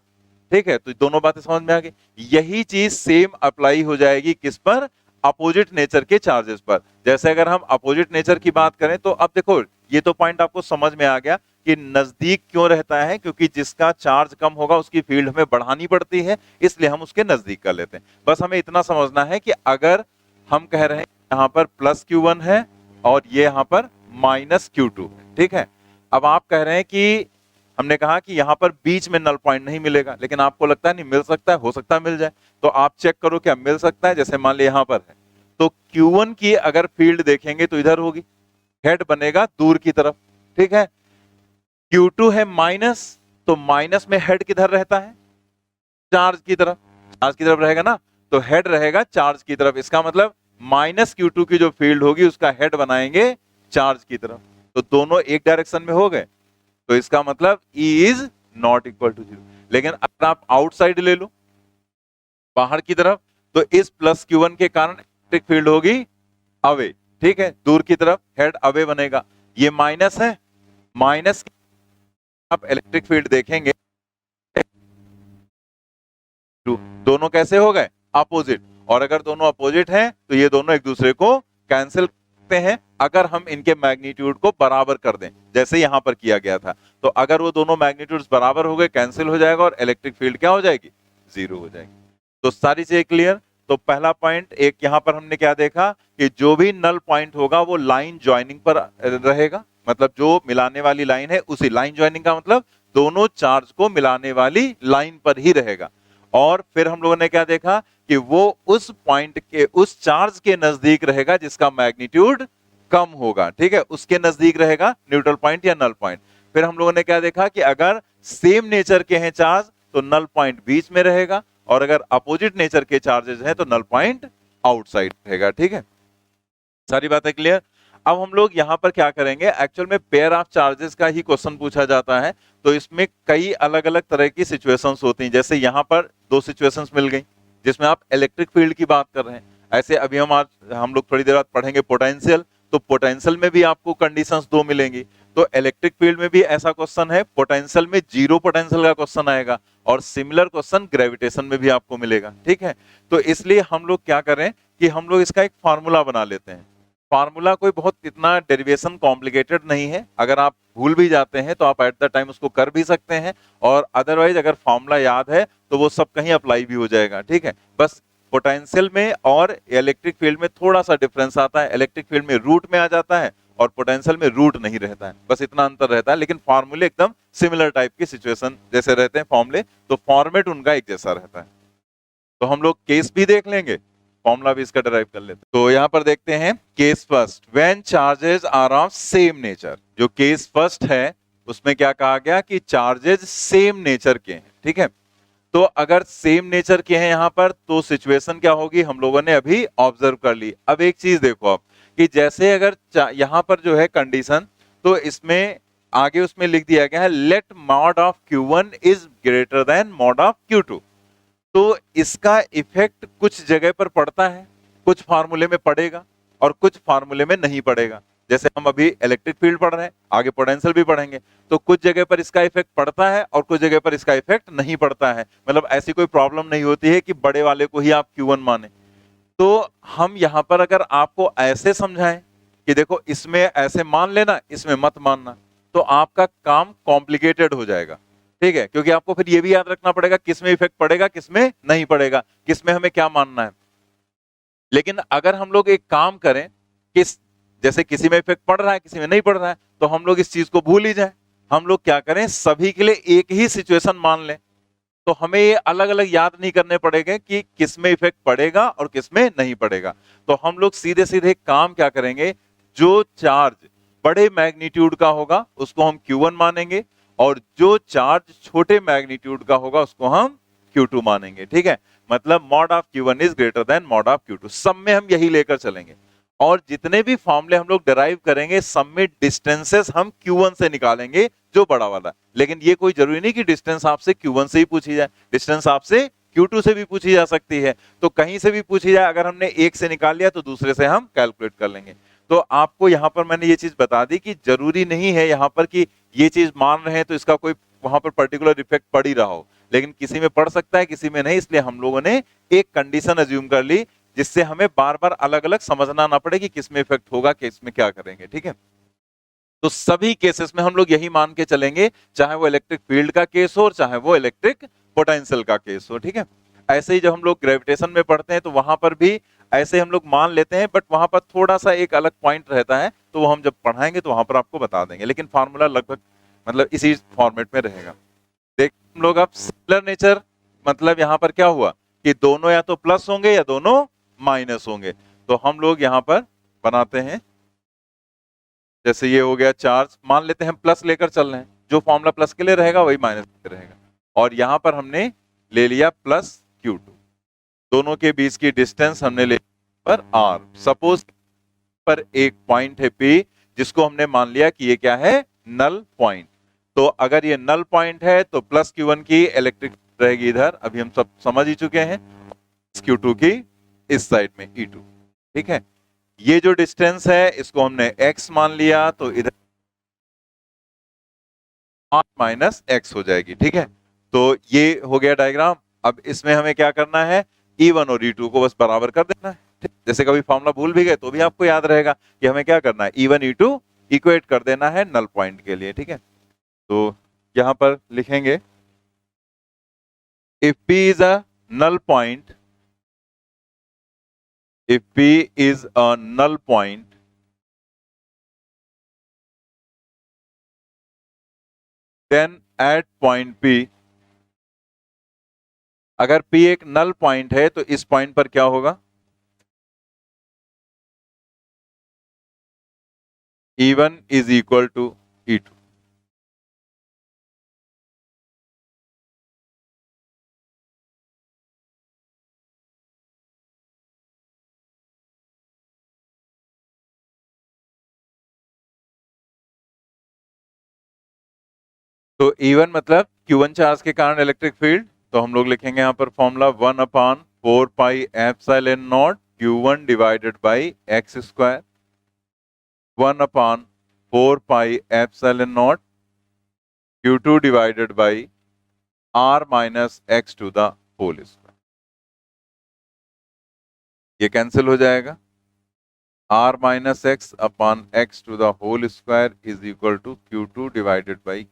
ठीक है, तो दोनों बातें समझ में आ गई। यही चीज सेम अप्लाई हो जाएगी किस पर? अपोजिट नेचर के चार्जेस पर। जैसे अगर हम अपोजिट नेचर की बात करें तो अब देखो ये तो पॉइंट आपको समझ में आ गया कि नजदीक क्यों रहता है, क्योंकि जिसका चार्ज कम होगा उसकी फील्ड हमें बढ़ानी पड़ती है, इसलिए हम उसके नजदीक कर लेते हैं। बस हमें इतना समझना है कि अगर हम कह रहे हैं यहां पर प्लस Q1 है और ये यहां पर माइनस Q2 है, ठीक है। अब आप कह रहे हैं कि हमने कहा कि यहां पर बीच में नल पॉइंट नहीं मिलेगा, लेकिन आपको लगता है नहीं मिल सकता है, हो सकता है मिल जाए। तो आप चेक करो क्या मिल सकता है। जैसे मान ली यहां पर है, तो Q1 की अगर फील्ड देखेंगे तो इधर होगी, हेड बनेगा दूर की तरफ, ठीक है। Q2 है माइनस, तो माइनस में हेड किधर रहता है? चार्ज की तरफ। चार्ज की तरफ रहेगा ना, तो हेड रहेगा चार्ज की तरफ। इसका मतलब माइनस Q2 की जो फील्ड होगी उसका हेड बनाएंगे चार्ज की तरफ। तो दोनों एक डायरेक्शन में हो गए, तो इसका मतलब E is not equal to 0। लेकिन अगर आप आउटसाइड ले लो, बाहर की तरफ, तो इस प्लस Q1 के कारण इलेक्ट्रिक फील्ड होगी अवे, ठीक है, दूर की तरफ हेड अवे बनेगा। ये माइनस है, माइनस आप इलेक्ट्रिक फील्ड देखेंगे, दोनों कैसे हो गए? अपोजिट। और अगर दोनों अपोजिट हैं तो ये दोनों एक दूसरे को कैंसिल करते हैं अगर हम इनके मैग्नीट्यूड को बराबर कर दें, जैसे यहां पर किया गया था। तो अगर वो दोनों मैग्नीट्यूड्स बराबर हो गए, कैंसिल हो जाएगा और इलेक्ट्रिक फील्ड क्या हो जाएगी? जीरो हो जाएगी। तो सारी चीजें क्लियर। तो पहला पॉइंट एक यहां पर हमने क्या देखा कि जो भी नल पॉइंट होगा वो लाइन ज्वाइनिंग पर रहेगा, मतलब जो मिलाने वाली लाइन है उसी, लाइन ज्वाइनिंग का मतलब दोनों चार्ज को मिलाने वाली लाइन पर ही रहेगा। और फिर हम लोगों ने क्या देखा कि वो उस पॉइंट के, उस चार्ज के नजदीक रहेगा जिसका मैग्नीट्यूड कम होगा, ठीक है, उसके नजदीक रहेगा न्यूट्रल पॉइंट या नल पॉइंट। फिर हम लोगों ने क्या देखा कि अगर सेम नेचर के हैं चार्ज तो नल पॉइंट बीच में रहेगा, और अगर अपोजिट नेचर के चार्जेस हैं तो नल पॉइंट आउटसाइड रहेगा, ठीक है। सारी बातें क्लियर। अब हम लोग यहां पर क्या करेंगे, एक्चुअल में पेयर ऑफ चार्जेस का ही क्वेश्चन पूछा जाता है, तो इसमें कई अलग अलग तरह की सिचुएशंस होती हैं। जैसे यहां पर दो सिचुएशंस मिल गई जिसमें आप इलेक्ट्रिक फील्ड की बात कर रहे हैं। ऐसे अभी हम लोग थोड़ी देर बाद पढ़ेंगे पोटेंशियल, तो पोटेंशियल में भी आपको कंडीशंस दो मिलेंगी। तो इलेक्ट्रिक फील्ड में भी ऐसा क्वेश्चन है, पोटेंशियल में जीरो पोटेंशियल का क्वेश्चन आएगा, और सिमिलर क्वेश्चन ग्रेविटेशन में भी आपको मिलेगा, ठीक है। तो इसलिए हम लोग क्या करें कि हम लोग इसका एक फार्मूला बना लेते हैं। फार्मूला कोई बहुत इतना डेरिवेशन कॉम्प्लिकेटेड नहीं है, अगर आप भूल भी जाते हैं तो आप एट द टाइम उसको कर भी सकते हैं, और अदरवाइज अगर फार्मूला याद है तो वो सब कहीं अप्लाई भी हो जाएगा, ठीक है। बस पोटेंशियल में और इलेक्ट्रिक फील्ड में थोड़ा सा डिफरेंस आता है, इलेक्ट्रिक फील्ड में रूट में आ जाता है और पोटेंशियल में रूट नहीं रहता है, बस इतना अंतर रहता है। लेकिन फार्मूले एकदम सिमिलर टाइप की सिचुएशन जैसे रहते हैं फॉर्मूले, तो फॉर्मेट उनका एक जैसा रहता है। तो हम लोग केस भी देख लेंगे, फॉर्मूला भी इसका डिराइव कर लेते हैं। तो यहां पर देखते हैं case first, when charges are of same nature. जो केस फर्स्ट है उसमें क्या कहा गया कि चार्जेस सेम नेचर के हैं, ठीक है। तो अगर सेम नेचर के हैं यहां पर तो सिचुएशन क्या होगी हम लोगों ने अभी ऑब्जर्व कर ली। अब एक चीज देखो आप कि जैसे अगर यहाँ पर जो है कंडीशन, तो इसमें आगे उसमें लिख दिया गया है let mod of Q1 is greater than mod of Q2। तो इसका इफेक्ट कुछ जगह पर पड़ता है, कुछ फार्मूले में पड़ेगा और कुछ फार्मूले में नहीं पड़ेगा। जैसे हम अभी इलेक्ट्रिक फील्ड पढ़ रहे हैं, आगे पोटेंशियल भी पढ़ेंगे, तो कुछ जगह पर इसका इफेक्ट पड़ता है और कुछ जगह पर इसका इफेक्ट नहीं पड़ता है। मतलब ऐसी कोई प्रॉब्लम नहीं होती है कि बड़े वाले को ही आप Q1 माने। तो हम यहां पर अगर आपको ऐसे समझाएं कि देखो इसमें ऐसे मान लेना, इसमें मत मानना, तो आपका काम कॉम्प्लिकेटेड हो जाएगा। ठीक है, क्योंकि आपको फिर ये भी याद रखना पड़ेगा किसमें इफेक्ट पड़ेगा, किसमें नहीं पड़ेगा, किसमें हमें क्या मानना है। लेकिन अगर हम लोग एक काम करें, किस जैसे किसी में इफेक्ट पड़ रहा है, किसी में नहीं पड़ रहा है, तो हम लोग इस चीज को भूल ही जाए। हम लोग क्या करें, सभी के लिए एक ही सिचुएशन मान लें, तो हमें ये अलग अलग याद नहीं करने पड़ेंगे कि किसमें इफेक्ट पड़ेगा और किसमें नहीं पड़ेगा। तो हम लोग सीधे सीधे काम क्या करेंगे, जो चार्ज बड़े मैग्नीट्यूड का होगा उसको हम Q1 मानेंगे, और जो चार्ज छोटे मैग्नीट्यूड का होगा उसको हम Q2 मानेंगे। ठीक है, मतलब mod of Q1 is greater than mod of Q2। सब में हम यही लेकर चलेंगे, और जितने भी फॉर्मूले हम लोग डिराइव करेंगे सब में डिस्टेंसेस हम Q1 से निकालेंगे, जो बड़ा वाला। लेकिन ये कोई जरूरी नहीं कि डिस्टेंस आपसे Q1 से ही पूछी जाए, डिस्टेंस आपसे Q2 से भी पूछी जा सकती है। तो कहीं से भी पूछी जाए, अगर हमने एक से निकाल लिया तो दूसरे से हम कैलकुलेट कर लेंगे। तो आपको यहां पर मैंने ये चीज बता दी कि जरूरी नहीं है यहां पर कि ये चीज मान रहे हैं तो इसका कोई वहां पर पर्टिकुलर इफेक्ट पड़ ही रहा हो, लेकिन किसी में पड़ सकता है, किसी में नहीं। इसलिए हम लोगों ने एक कंडीशन अज्यूम कर ली, जिससे हमें बार बार अलग अलग समझना ना पड़े कि किसमें इफेक्ट होगा, किसमें क्या करेंगे। ठीक है, तो सभी केसेस में हम लोग यही मान के चलेंगे, चाहे वो इलेक्ट्रिक फील्ड का केस हो और चाहे वो इलेक्ट्रिक पोटेंशियल का केस हो। ठीक है, ऐसे ही जब हम लोग ग्रेविटेशन में पढ़ते हैं तो वहां पर भी ऐसे हम लोग मान लेते हैं, बट वहां पर थोड़ा सा एक अलग पॉइंट रहता है, तो वो हम जब पढ़ाएंगे तो वहां पर आपको बता देंगे। लेकिन फार्मूला लगभग मतलब इसी फॉर्मेट में रहेगा। देख हम लोग अब सिमिलर नेचर, मतलब यहां पर क्या हुआ कि दोनों या तो प्लस होंगे या दोनों माइनस होंगे। तो हम लोग यहां पर बनाते हैं, जैसे ये हो गया चार्ज, मान लेते हैं हम प्लस लेकर चल रहे हैं, जो फॉर्मूला प्लस के लिए रहेगा वही माइनस के लिए रहेगा। और यहां पर हमने ले लिया प्लस Q2, दोनों के बीच की डिस्टेंस हमने ले पर R। सपोज पर एक पॉइंट है P, जिसको हमने मान लिया कि ये क्या है, नल पॉइंट। तो अगर ये नल पॉइंट है तो प्लस Q1 की इलेक्ट्रिक रहेगी इधर, अभी हम सब समझ ही चुके हैं, Q2 की इस साइड में E2। ठीक है, ये जो डिस्टेंस है इसको हमने x मान लिया, तो इधर R माइनस एक्स हो जाएगी। ठीक है, तो ये हो गया डायग्राम। अब इसमें हमें क्या करना है, E1 और E2 को बस बराबर कर देना है। ठीक? जैसे कभी फॉर्मूला भूल भी गए तो भी आपको याद रहेगा कि हमें क्या करना है, E1 E2 इक्वेट कर देना है नल पॉइंट के लिए। ठीक है, तो यहां पर लिखेंगे if P is a null point, if P is a null point, then at point P, अगर P एक नल पॉइंट है तो इस पॉइंट पर क्या होगा, E1 is equal to E2। तो E1 मतलब Q1 चार्ज के कारण इलेक्ट्रिक फील्ड, तो हम लोग लिखेंगे यहां पर formula 1/4 pi epsilon naught Q1 divided by X square, 1/4 pi epsilon naught Q2 divided by R minus X to the whole square. ये कैंसिल हो जाएगा, R minus X upon X to the whole square is equal to Q2 divided by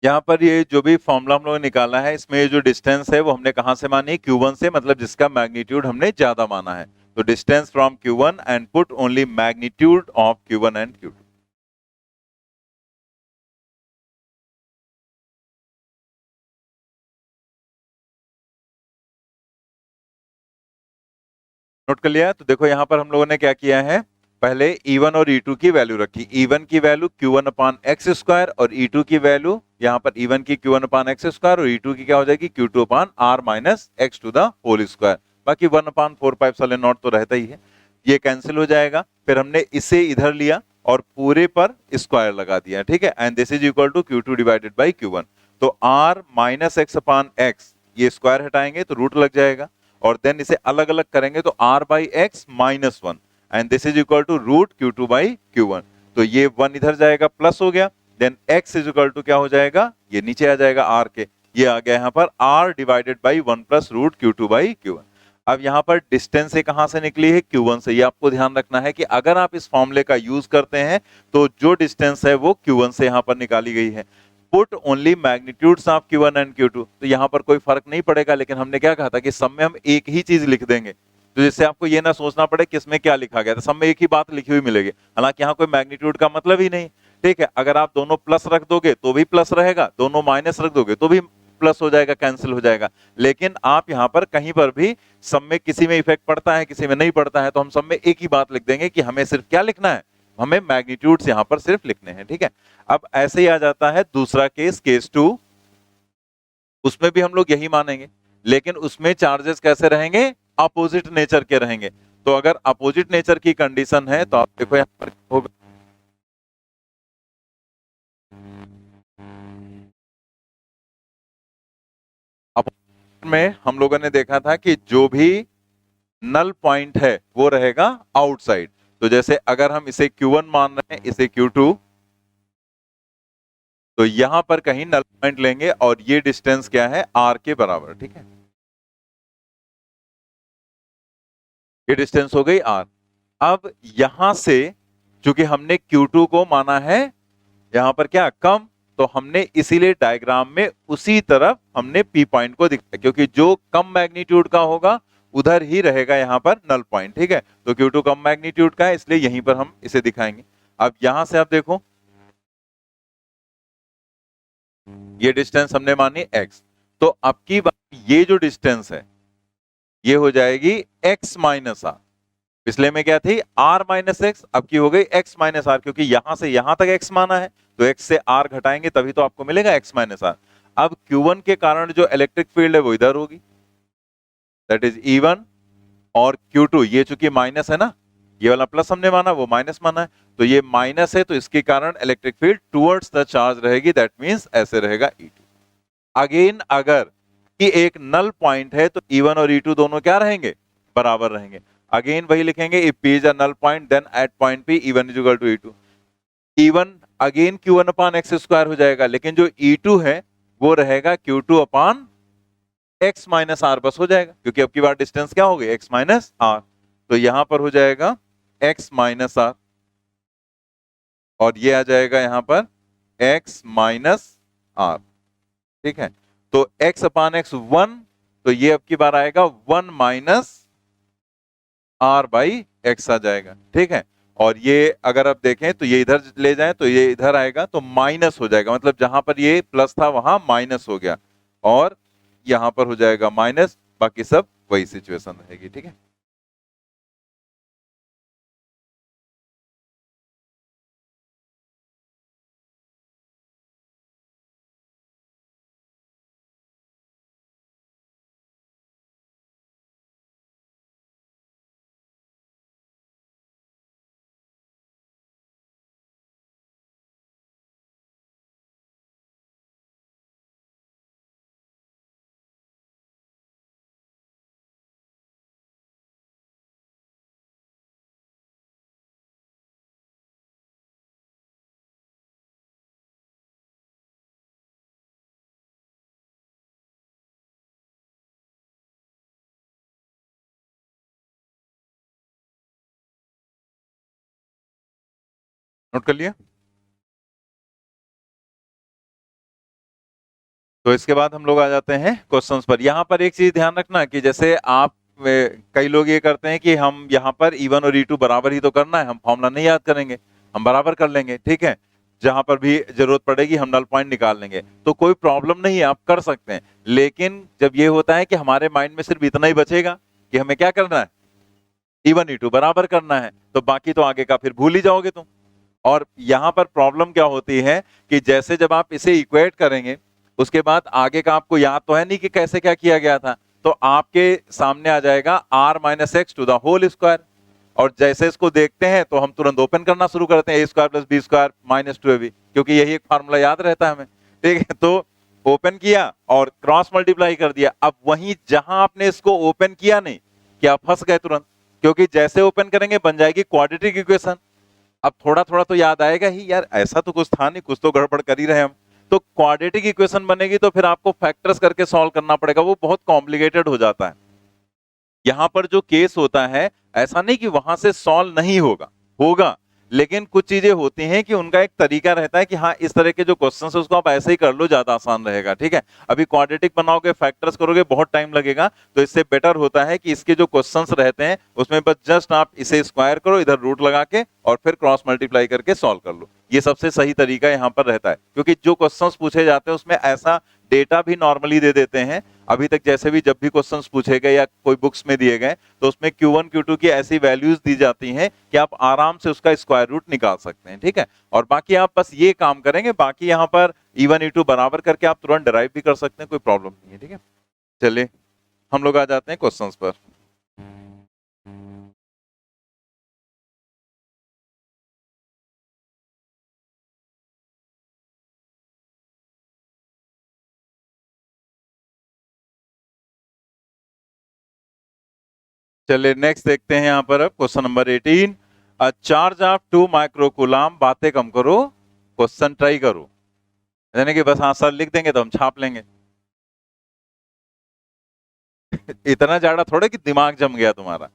यहाँ पर ये जो भी formula हम लोगों ने निकाला है, इसमें ये जो डिस्टेंस है वो हमने कहाँ से मानी, Q1 से, मतलब जिसका मैग्नीट्यूड हमने ज्यादा माना है। तो distance from Q1 and put only magnitude of Q1 and Q2। Note कर लिया। तो देखो यहाँ पर हम लोगों ने क्या किया है, पहले E1 और E2 की वैल्यू रखी। E1 की value Q1 upon X square और E2 की वैल्यू यहाँ पर E1 की Q1 अपान एक्स स्क्वायर और E2 की क्या हो जाएगी, Q2 upon R minus X to the whole square. बाकी 1 अपान 4 पाइप तो रहता ही है, ये कैंसिल हो जाएगा। फिर हमने इसे इधर लिया और पूरे पर स्क्वायर लगा दिया, ठीक है। And this is equal to Q2 divided by Q1। तो R minus X upon X, ये स्क्वायर हटाएंगे तो रूट लग जाएगा, और देन इसे अलग अलग करेंगे तो r by X minus one, and this is equal to root Q2 by Q1। तो ये वन इधर जाएगा, प्लस हो गया। Then x is equal to क्या हो जाएगा, ये नीचे आ जाएगा r के, ये आ गया यहाँ पर r divided by one plus root Q2 by Q1। अब यहाँ पर डिस्टेंस से कहां से निकली है, Q1 से। ये आपको ध्यान रखना है कि अगर आप इस फॉर्मूले का यूज करते हैं तो जो डिस्टेंस है वो Q1 से यहाँ पर निकाली गई है। Put only magnitudes of Q1 and Q2। तो यहाँ पर कोई फर्क नहीं पड़ेगा, लेकिन हमने क्या कहा था कि सब में हम एक ही चीज लिख देंगे, तो जिससे आपको ये ना सोचना पड़े कि इसमें क्या लिखा गया था, सब में एक ही बात लिखी हुई मिलेगी। हालांकि यहाँ कोई मैग्नीट्यूड का मतलब ही नहीं, ठीक है। अगर आप दोनों प्लस रख दोगे तो भी प्लस रहेगा, दोनों माइनस रख दोगे तो भी प्लस हो जाएगा, कैंसिल हो जाएगा। लेकिन आप यहाँ पर कहीं पर भी सब में किसी में इफेक्ट पड़ता है, किसी में नहीं पड़ता है, तो हम सब में एक ही बात लिख देंगे कि हमें सिर्फ क्या लिखना है, हमें मैग्नीट्यूड्स यहाँ पर सिर्फ लिखने हैं, ठीक है। अब ऐसे ही आ जाता है दूसरा केस, केस 2। उसमें भी हम लोग यही मानेंगे, लेकिन उसमें चार्जेस कैसे रहेंगे, अपोजिट नेचर के रहेंगे। तो अगर अपोजिट नेचर की कंडीशन है तो आप देखो यहाँ पर होगा, अपोजिट में हम लोगों ने देखा था कि जो भी नल पॉइंट है वो रहेगा आउटसाइड। तो जैसे अगर हम इसे Q1 मान रहे हैं, इसे Q2, तो यहां पर कहीं नल पॉइंट लेंगे और ये डिस्टेंस क्या है, R के बराबर, ठीक है। ये डिस्टेंस हो गई R। अब यहां से चूंकि हमने Q2 को माना है यहां पर क्या, कम, तो हमने इसीलिए डायग्राम में उसी तरफ हमने P पॉइंट को दिखाया, क्योंकि जो कम मैग्नीट्यूड का होगा उधर ही रहेगा यहां पर नल पॉइंट, ठीक है। तो Q2 कम मैग्नीट्यूड का है, इसलिए यहीं पर हम इसे दिखाएंगे। अब यहां से आप देखो, ये डिस्टेंस हमने मानी x, तो अब की बात ये जो डिस्टेंस है ये हो जाएगी x माइनस आर। पिछले में क्या थी, r माइनस एक्स, अब की हो गई x माइनस आर, क्योंकि यहां से यहां तक x माना है, तो x से r घटाएंगे तभी तो आपको मिलेगा x माइनस आर। अब Q1 के कारण जो इलेक्ट्रिक फील्ड है वो इधर होगी, दैट इज E1, और Q2 ये चूंकि माइनस है ना, ये वाला प्लस हमने माना, वो माइनस माना है, तो ये माइनस है, तो इसके कारण electric field towards the charge रहेगी, दैट मींस ऐसे रहेगा E2। अगेन अगर कि एक नल पॉइंट है तो E1 और E2 दोनों क्या रहेंगे, बराबर रहेंगे। अगेन वही लिखेंगे, if P is a null point then at point P E1 is equal to E2। E1 again Q1 upon X square हो जाएगा, लेकिन जो E2 है वो रहेगा Q2 upon x minus are, बस हो जाएगा, क्योंकि अब की बार डिस्टेंस क्या हो गई, एक्स माइनस आर। तो यहां पर हो जाएगा एक्स माइनस आर, और ये आ जाएगा यहां पर एक्स माइनस आर, ठीक है। तो x अपान एक्स वन, तो ये अब की बार आएगा one minus R by X आ जाएगा, ठीक है। और ये अगर आप देखें तो ये इधर ले जाएं तो ये इधर आएगा तो माइनस हो जाएगा, मतलब जहां पर ये प्लस था वहां माइनस हो गया, और यहां पर हो जाएगा माइनस, बाकी सब वही सिचुएशन रहेगी, ठीक है। नोट कर लिया। तो इसके बाद हम लोग आ जाते हैं क्वेश्चंस पर। यहाँ पर एक चीज ध्यान रखना कि जैसे आप कई लोग ये करते हैं कि हम यहाँ पर E1 और E2 बराबर ही तो करना है, हम फॉर्मूला नहीं याद करेंगे, हम बराबर कर लेंगे, ठीक है, जहां पर भी जरूरत पड़ेगी हम नल पॉइंट निकाल लेंगे, तो कोई प्रॉब्लम नहीं है, आप कर सकते हैं। लेकिन जब ये होता है कि हमारे माइंड में सिर्फ इतना ही बचेगा कि हमें क्या करना है, E1 E2 बराबर करना है, तो बाकी तो आगे का फिर भूल ही जाओगे तुम। और यहां पर प्रॉब्लम क्या होती है कि जैसे जब आप इसे इक्वेट करेंगे उसके बाद आगे का आपको याद तो है नहीं कि कैसे क्या किया गया था, तो आपके सामने आ जाएगा r minus X to the whole square. और जैसे इसको देखते हैं तो हम तुरंत ओपन करना शुरू करते हैं, A square plus B square minus 2ab, क्योंकि यही एक फार्मूला याद रहता है हमें, ठीक है। तो ओपन किया और क्रॉस मल्टीप्लाई कर दिया। अब वहीं जहां आपने इसको ओपन किया नहीं, क्या फंस गए तुरंत, क्योंकि जैसे ओपन करेंगे बन जाएगी क्वाड्रेटिक इक्वेशन। अब थोड़ा थोड़ा तो याद आएगा ही, यार ऐसा तो कुछ था नहीं, कुछ तो गड़बड़ कर ही रहे हम। तो क्वाड्रेटिक इक्वेशन बनेगी तो फिर आपको फैक्टर्स करके सॉल्व करना पड़ेगा, वो बहुत कॉम्प्लिकेटेड हो जाता है। यहां पर जो केस होता है, ऐसा नहीं कि वहां से सॉल्व नहीं होगा, होगा, लेकिन कुछ चीजें होती हैं कि उनका एक तरीका रहता है कि हाँ इस तरह के जो क्वेश्चंस है उसको आप ऐसे ही कर लो, ज्यादा आसान रहेगा, ठीक है। अभी क्वाड्रेटिक बनाओगे, फैक्टर्स करोगे, बहुत टाइम लगेगा, तो इससे बेटर होता है कि इसके जो क्वेश्चंस रहते हैं उसमें बस जस्ट आप इसे स्क्वायर करो, इधर रूट लगा के और फिर क्रॉस मल्टीप्लाई करके सॉल्व कर लो। ये सबसे सही तरीका यहाँ पर रहता है, क्योंकि जो क्वेश्चंस पूछे जाते हैं उसमें ऐसा डेटा भी नॉर्मली दे देते हैं। अभी तक जैसे भी जब भी क्वेश्चंस पूछे गए या कोई बुक्स में दिए गए तो उसमें Q1 Q2 की ऐसी वैल्यूज दी जाती हैं कि आप आराम से उसका स्क्वायर रूट निकाल सकते हैं, ठीक है। और बाकी आप बस ये काम करेंगे, बाकी यहाँ पर E1 E2 बराबर करके आप तुरंत डिराइव भी कर सकते हैं, कोई प्रॉब्लम नहीं है, ठीक है। चलिए हम लोग आ जाते हैं क्वेश्चंस पर। चलिए नेक्स्ट देखते हैं यहाँ पर अब question number 18। Charge of 2 microcoulomb, बातें कम करो, क्वेश्चन ट्राई करो, यानी कि बस हाँ सर लिख देंगे तो हम छाप लेंगे। इतना ज्यादा थोड़े कि दिमाग जम गया तुम्हारा।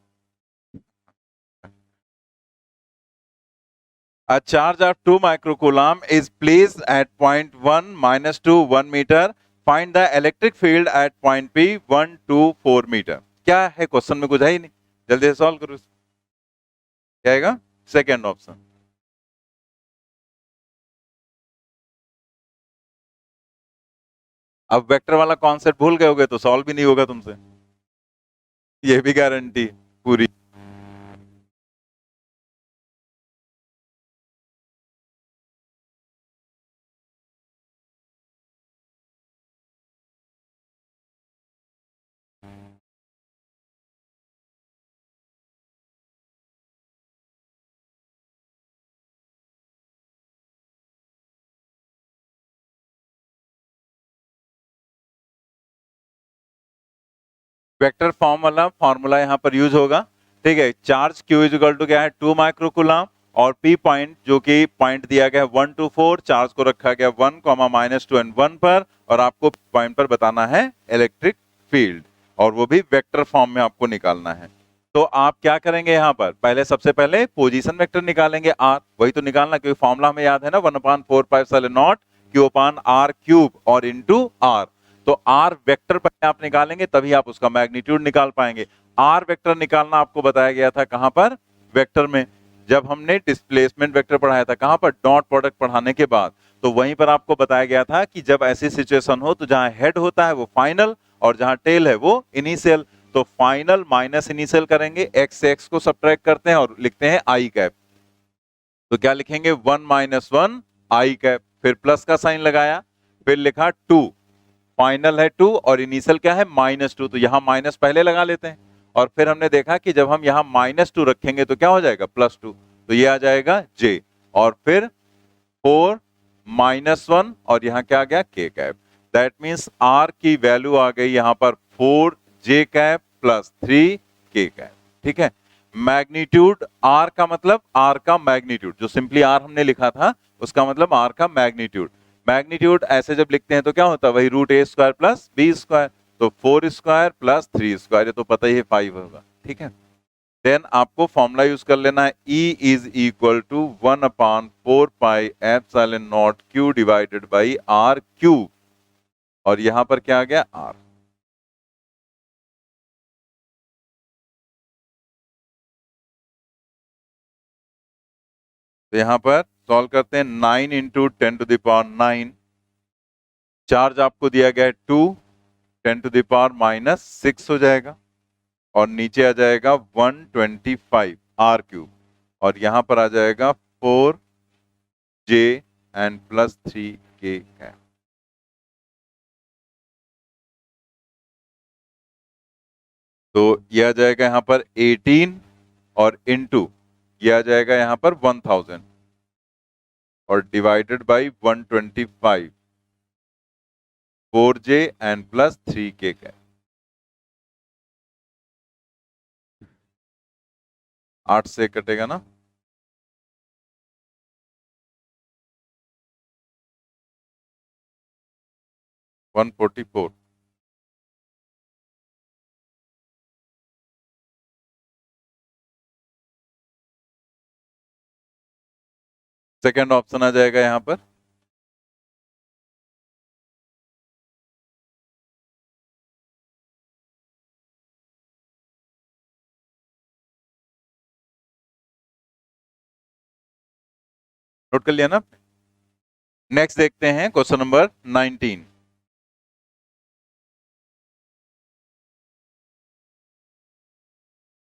A charge of 2 microcoulomb is placed at point 1 minus 2 1 meter. Find the electric field at point P 1 2 4 meter. क्या है क्वेश्चन में, कुछ है ही नहीं, जल्दी से सॉल्व करो। क्या आएगा, सेकेंड ऑप्शन। अब वेक्टर वाला कॉन्सेप्ट भूल गए होगे तो सॉल्व भी नहीं होगा तुमसे, ये भी गारंटी पूरी। वेक्टर फॉर्म वाला फॉर्मूला यहाँ पर यूज होगा, ठीक है। Charge Q is equal to क्या है, 2 माइक्रोकूलम, और P पॉइंट जो कि पॉइंट दिया गया है 1 2 4, चार्ज को रखा गया 1 माइनस 2 एंड 1 पर, और आपको पॉइंट पर बताना है इलेक्ट्रिक फील्ड, और वो भी वेक्टर फॉर्म में आपको निकालना है। तो आप क्या करेंगे यहाँ पर, पहले सबसे पहले पोजीशन वेक्टर निकालेंगे R, वही तो निकालना, क्योंकि फॉर्मूला हमें याद है ना, 1/4 Q/r क्यूब और इंटू R। तो R वेक्टर पहले आप निकालेंगे तभी आप उसका मैग्नीट्यूड निकाल पाएंगे। R वेक्टर निकालना आपको बताया गया था कहां पर, वेक्टर में, जब हमने डिस्प्लेसमेंट वेक्टर पढ़ाया था, कहां पर, डॉट प्रोडक्ट पढ़ाने के बाद। तो वहीं पर आपको बताया गया था कि जब ऐसी सिचुएशन हो तो जहां हेड होता है वो फाइनल और जहां टेल है वो इनिशियल। तो फाइनल माइनस इनिशियल करेंगे, एक्स से एक्स को सब्ट्रैक्ट करते हैं और लिखते हैं आई कैप। तो क्या लिखेंगे, 1 माइनस 1 आई कैप, फिर प्लस का साइन लगाया, फिर लिखा 2, फाइनल है 2 और इनिशियल क्या है -2, तो यहां माइनस पहले लगा लेते हैं। और फिर हमने देखा कि जब हम यहां -2 रखेंगे तो क्या हो जाएगा, +2, तो ये आ जाएगा J, और फिर 4 -1 और यहां क्या आ गया, K cap. That means R की वैल्यू आ गई यहां पर 4 J cap plus 3 K cap, ठीक है। मैग्नीट्यूड R का मतलब R का मैग्नीट्यूड, जो सिंपली R हमने लिखा था उसका मतलब R का मैग्नीट्यूड। मैग्नीट्यूड ऐसे जब लिखते हैं तो क्या होता है, वही √a² प्लस b², तो 4² प्लस 3², ये तो पता ही है 5 होगा, ठीक है। देन आपको फॉर्मूला यूज कर लेना है, E is equal to 1/4 pi epsilon naught Q divided by R cube. और यहां पर क्या आ गया R। तो यहां पर सॉल्व करते हैं, 9 इंटू 10⁻⁹। चार्ज आपको दिया गया है 2, 10⁻⁻6 हो जाएगा और नीचे आ जाएगा 125 R³ और यहां पर आ जाएगा 4J and प्लस 3K है। तो यह आ जाएगा यहां पर 18 और इनटू यह आ जाएगा यहां पर 1000 और divided by 125 4J and plus 3K का 8 से कटेगा ना, 144। सेकेंड ऑप्शन आ जाएगा यहां पर। नोट कर लिया ना। नेक्स्ट देखते हैं क्वेश्चन नंबर 19।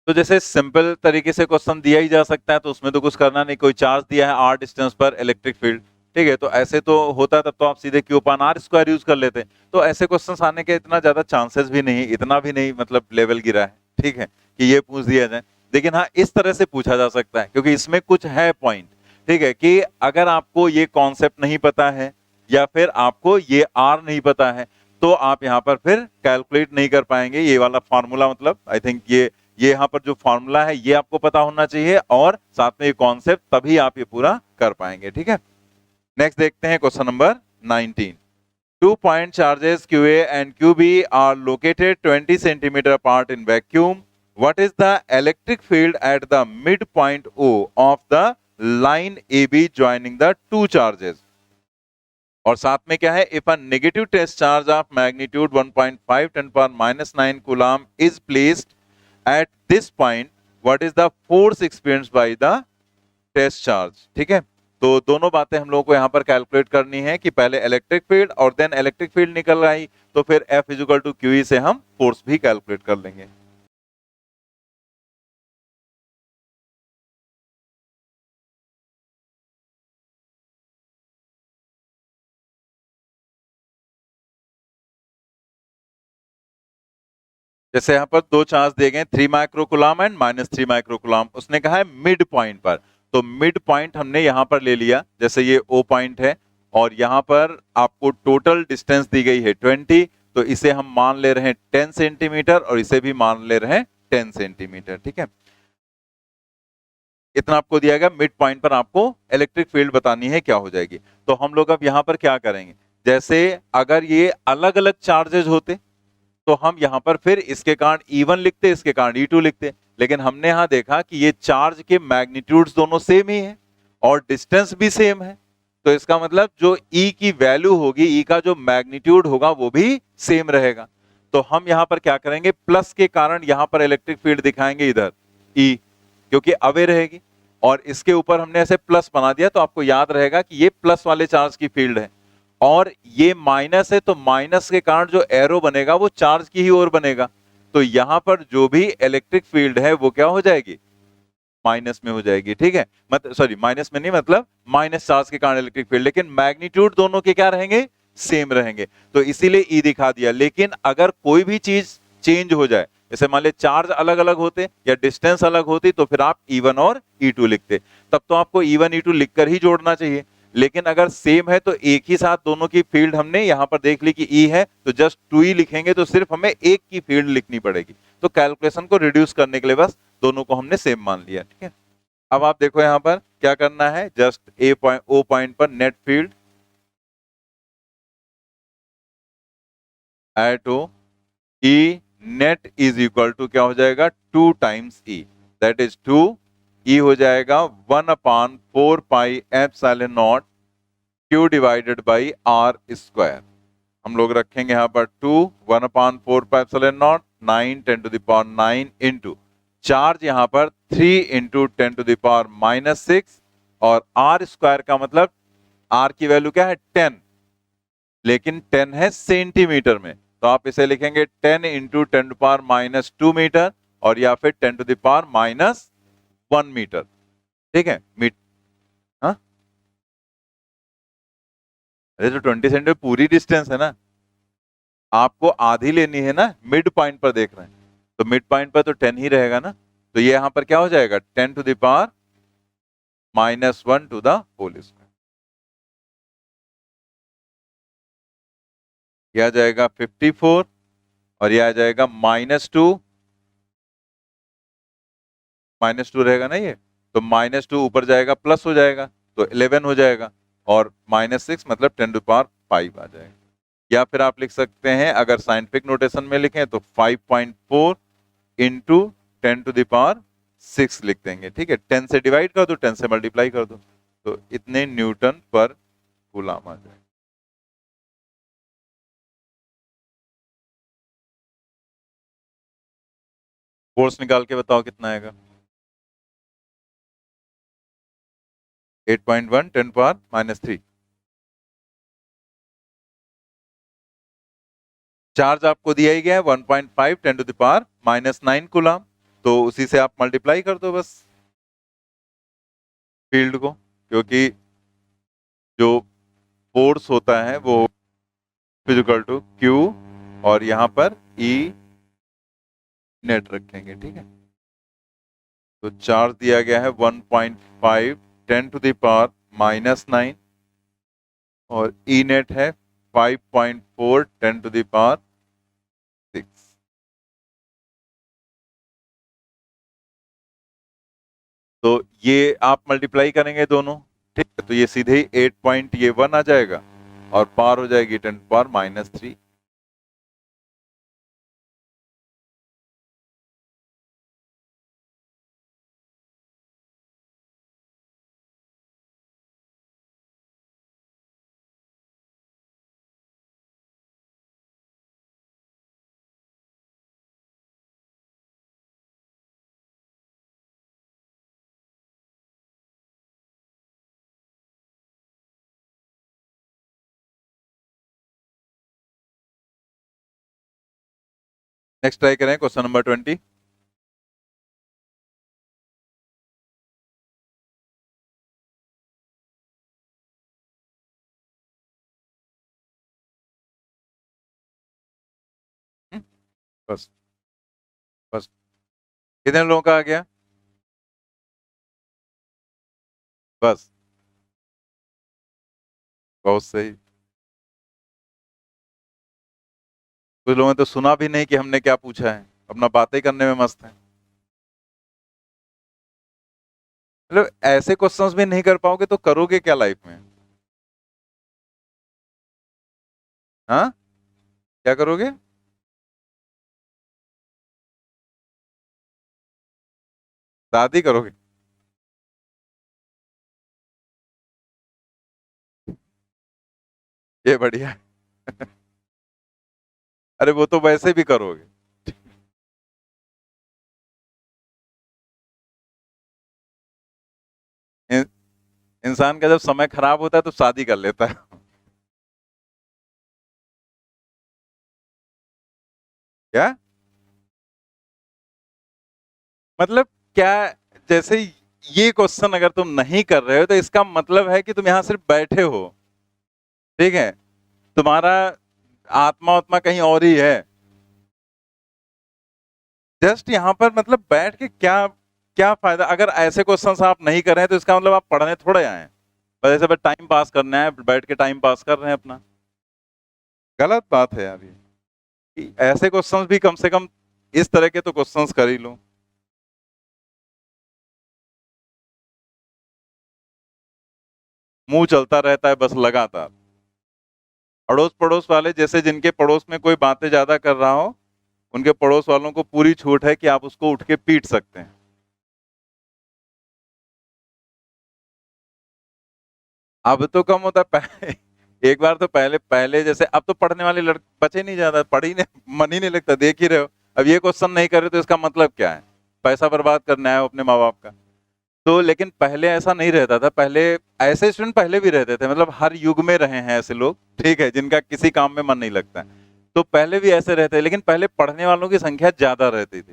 तो जैसे सिंपल तरीके से क्वेश्चन दिया ही जा सकता है, तो उसमें तो कुछ करना नहीं, कोई चार्ज दिया है r डिस्टेंस पर इलेक्ट्रिक फील्ड, ठीक है, तो ऐसे तो होता तब तो आप सीधे Q/R² यूज कर लेते। तो ऐसे क्वेश्चंस आने के इतना ज्यादा चांसेस भी नहीं, इतना भी नहीं मतलब लेवल गिरा है, ठीक है, कि ये पूछ दिया जाए। लेकिन हाँ, इस तरह से पूछा जा सकता है क्योंकि इसमें कुछ है पॉइंट, ठीक है, कि अगर आपको ये कॉन्सेप्ट नहीं पता है या फिर आपको ये R नहीं पता है तो आप यहाँ पर फिर कैलकुलेट नहीं कर पाएंगे। ये वाला फॉर्मूला मतलब आई थिंक ये यहाँ पर जो फॉर्मूला है ये आपको पता होना चाहिए और साथ में ये कॉन्सेप्ट, तभी आप ये पूरा कर पाएंगे, ठीक है। नेक्स्ट देखते हैं question number 19। 2 point charges QA and QB are located 20 centimeter apart in vacuum. What is the electric field at the midpoint O of the line AB joining the two charges? और साथ में क्या है, if a negative test charge of magnitude 1.5 10⁻⁹ coulomb is placed at this point, what is the force experienced by the test charge, ठीक है। तो दोनों बातें हम लोगों को यहाँ पर कैलकुलेट करनी है कि पहले इलेक्ट्रिक फील्ड और देन इलेक्ट्रिक फील्ड निकल आई तो फिर F = QE से हम फोर्स भी कैलकुलेट कर लेंगे। जैसे यहाँ पर दो चार्ज दिए गए 3 माइक्रोकुलाम एंड -3 माइक्रोकुलाम, उसने कहा है मिड पॉइंट पर, तो मिड पॉइंट हमने यहाँ पर ले लिया, जैसे ये O पॉइंट है और यहाँ पर आपको टोटल डिस्टेंस दी गई है 20, तो इसे हम मान ले रहे हैं 10 सेंटीमीटर और इसे भी मान ले रहे हैं 10 सेंटीमीटर, ठीक है। इतना आपको दिया गया, मिड पॉइंट पर आपको इलेक्ट्रिक फील्ड बतानी है क्या हो जाएगी। तो हम लोग अब यहाँ पर क्या करेंगे, जैसे अगर ये अलग अलग चार्जेज होते तो हम यहां पर फिर इसके कारण E1 लिखते, इसके कारण E2 लिखते, लेकिन हमने यहां देखा कि ये चार्ज के मैग्नीट्यूड्स दोनों सेम ही है और डिस्टेंस भी सेम है, तो इसका मतलब जो E की वैल्यू होगी, E का जो मैग्नीट्यूड होगा वो भी सेम रहेगा। तो हम यहां पर क्या करेंगे, प्लस के कारण यहां पर इलेक्ट्रिक फील्ड दिखाएंगे इधर E, क्योंकि अवे रहेगी, और इसके ऊपर हमने ऐसे प्लस बना दिया तो आपको याद रहेगा कि ये प्लस वाले चार्ज की फील्ड है, और ये माइनस है तो माइनस के कारण जो एरो बनेगा वो चार्ज की ही ओर बनेगा, तो यहां पर जो भी इलेक्ट्रिक फील्ड है वो क्या हो जाएगी, माइनस में हो जाएगी, ठीक है। मतलब सॉरी, माइनस में नहीं, मतलब माइनस चार्ज के कारण इलेक्ट्रिक फील्ड, लेकिन मैग्नीट्यूड दोनों के क्या रहेंगे, सेम रहेंगे, तो इसीलिए ई दिखा दिया। लेकिन अगर कोई भी चीज चेंज हो जाए, जैसे मान ले चार्ज अलग अलग होते या डिस्टेंस अलग होती, तो फिर आप E1 और E2 लिखते, तब तो आपको E1 E2 लिखकर ही जोड़ना चाहिए। लेकिन अगर सेम है तो एक ही साथ दोनों की फील्ड हमने यहां पर देख ली कि E है, तो जस्ट 2E लिखेंगे, तो सिर्फ हमें एक की फील्ड लिखनी पड़ेगी। तो कैलकुलेशन को रिड्यूस करने के लिए बस दोनों को हमने सेम मान लिया, ठीक है। अब आप देखो यहां पर क्या करना है, जस्ट O पॉइंट पर net field at O, E net is equal to क्या हो जाएगा, 2 times E, that is 2, E हो जाएगा 1/4 pi epsilon naught Q divided by R square. हम लोग रखेंगे यहाँ पर 2 1/4 9 10⁻9 इंटू चार्ज यहाँ पर 3 इंटू 10⁻6 और आर स्क्वायर का मतलब आर की वैल्यू क्या है 10, लेकिन 10 है सेंटीमीटर में, तो आप इसे लिखेंगे 10 इंटू 10⁻2 मीटर और या फिर 10⁻1 मीटर। ठीक है हाँ, अरे तो 20 सेंटीमीटर पूरी डिस्टेंस है ना, आपको आधी लेनी है ना, मिड पॉइंट पर देख रहे हैं तो मिड पॉइंट पर तो 10 ही रहेगा ना, तो ये यहां पर क्या हो जाएगा 10⁻1 टू द होल स्क्वायर, यह आ जाएगा 54 और यह आ जाएगा -2 रहेगा ना ये, तो -2 ऊपर जाएगा प्लस हो जाएगा तो 11 हो जाएगा और -6 मतलब 10⁵ आ जाएगा। या फिर आप लिख सकते हैं अगर साइंटिफिक नोटेशन में लिखें तो 5.4 इंटू 10⁻6 लिख देंगे। ठीक है, 10 से डिवाइड कर दो, 10 से मल्टीप्लाई कर दो, तो इतने न्यूटन पर कूलम आ जाएगा। फोर्स निकाल के बताओ कितना आएगा। 8.1 10⁻³ चार्ज आपको दिया ही गया है 1.5 10⁻9 कूलम, तो उसी से आप मल्टीप्लाई कर दो बस फील्ड को, क्योंकि जो फोर्स होता है वो इक्वल टू क्यू और यहां पर ई नेट रखेंगे। ठीक है, तो चार्ज दिया गया है 1.5 10⁻⁻9 और ई नेट है 5.4 10⁻6। तो ये आप मल्टीप्लाई करेंगे दोनों, ठीक है, तो ये सीधे ही 8.1 आ जाएगा और पावर हो जाएगी 10⁻³ नेक्स्ट ट्राई करें क्वेश्चन नंबर 20। बस बस कितने लोगों का आ गया? बस, बहुत सही। कुछ लोगों ने तो सुना भी नहीं कि हमने क्या पूछा है, अपना बातें करने में मस्त है। मतलब ऐसे क्वेश्चंस भी नहीं कर पाओगे तो करोगे क्या लाइफ में? हाँ, क्या करोगे? शादी करोगे? ये बढ़िया है। अरे वो तो वैसे भी करोगे। इन, इंसान का जब समय खराब होता है तो शादी कर लेता है। क्या मतलब, क्या जैसे ये क्वेश्चन अगर तुम नहीं कर रहे हो तो इसका मतलब है कि तुम यहां सिर्फ बैठे हो, ठीक है, तुम्हारा आत्मा उत्मा कहीं और ही है। जस्ट यहाँ पर मतलब बैठ के क्या क्या फायदा, अगर ऐसे क्वेश्चंस आप नहीं कर रहे हैं तो इसका मतलब आप पढ़ने थोड़े आए हैं, बस ऐसे बस टाइम पास करना है, बैठ के टाइम पास कर रहे हैं अपना। गलत बात है यार ये, कि ऐसे क्वेश्चंस भी कम से कम इस तरह के तो क्वेश्चंस कर ही लो। मुंह चलता रहता है बस लगातार। अड़ोस पड़ोस वाले जैसे जिनके पड़ोस में कोई बातें ज्यादा कर रहा हो, उनके पड़ोस वालों को पूरी छूट है कि आप उसको उठ के पीट सकते हैं। अब तो कम होता है, एक बार तो पहले पहले जैसे, अब तो पढ़ने वाले लड़के बचे नहीं, ज्यादा पढ़ ही नहीं, मन ही नहीं लगता, देख ही रहे हो। अब ये क्वेश्चन नहीं कर रहे तो इसका मतलब क्या है? पैसा बर्बाद करना है अपने माँ बाप का। तो लेकिन पहले ऐसा नहीं रहता था, पहले ऐसे स्टूडेंट पहले भी रहते थे, मतलब हर युग में रहे हैं ऐसे लोग, ठीक है, जिनका किसी काम में मन नहीं लगता है। तो पहले भी ऐसे रहते, लेकिन पहले पढ़ने वालों की संख्या ज्यादा रहती थी।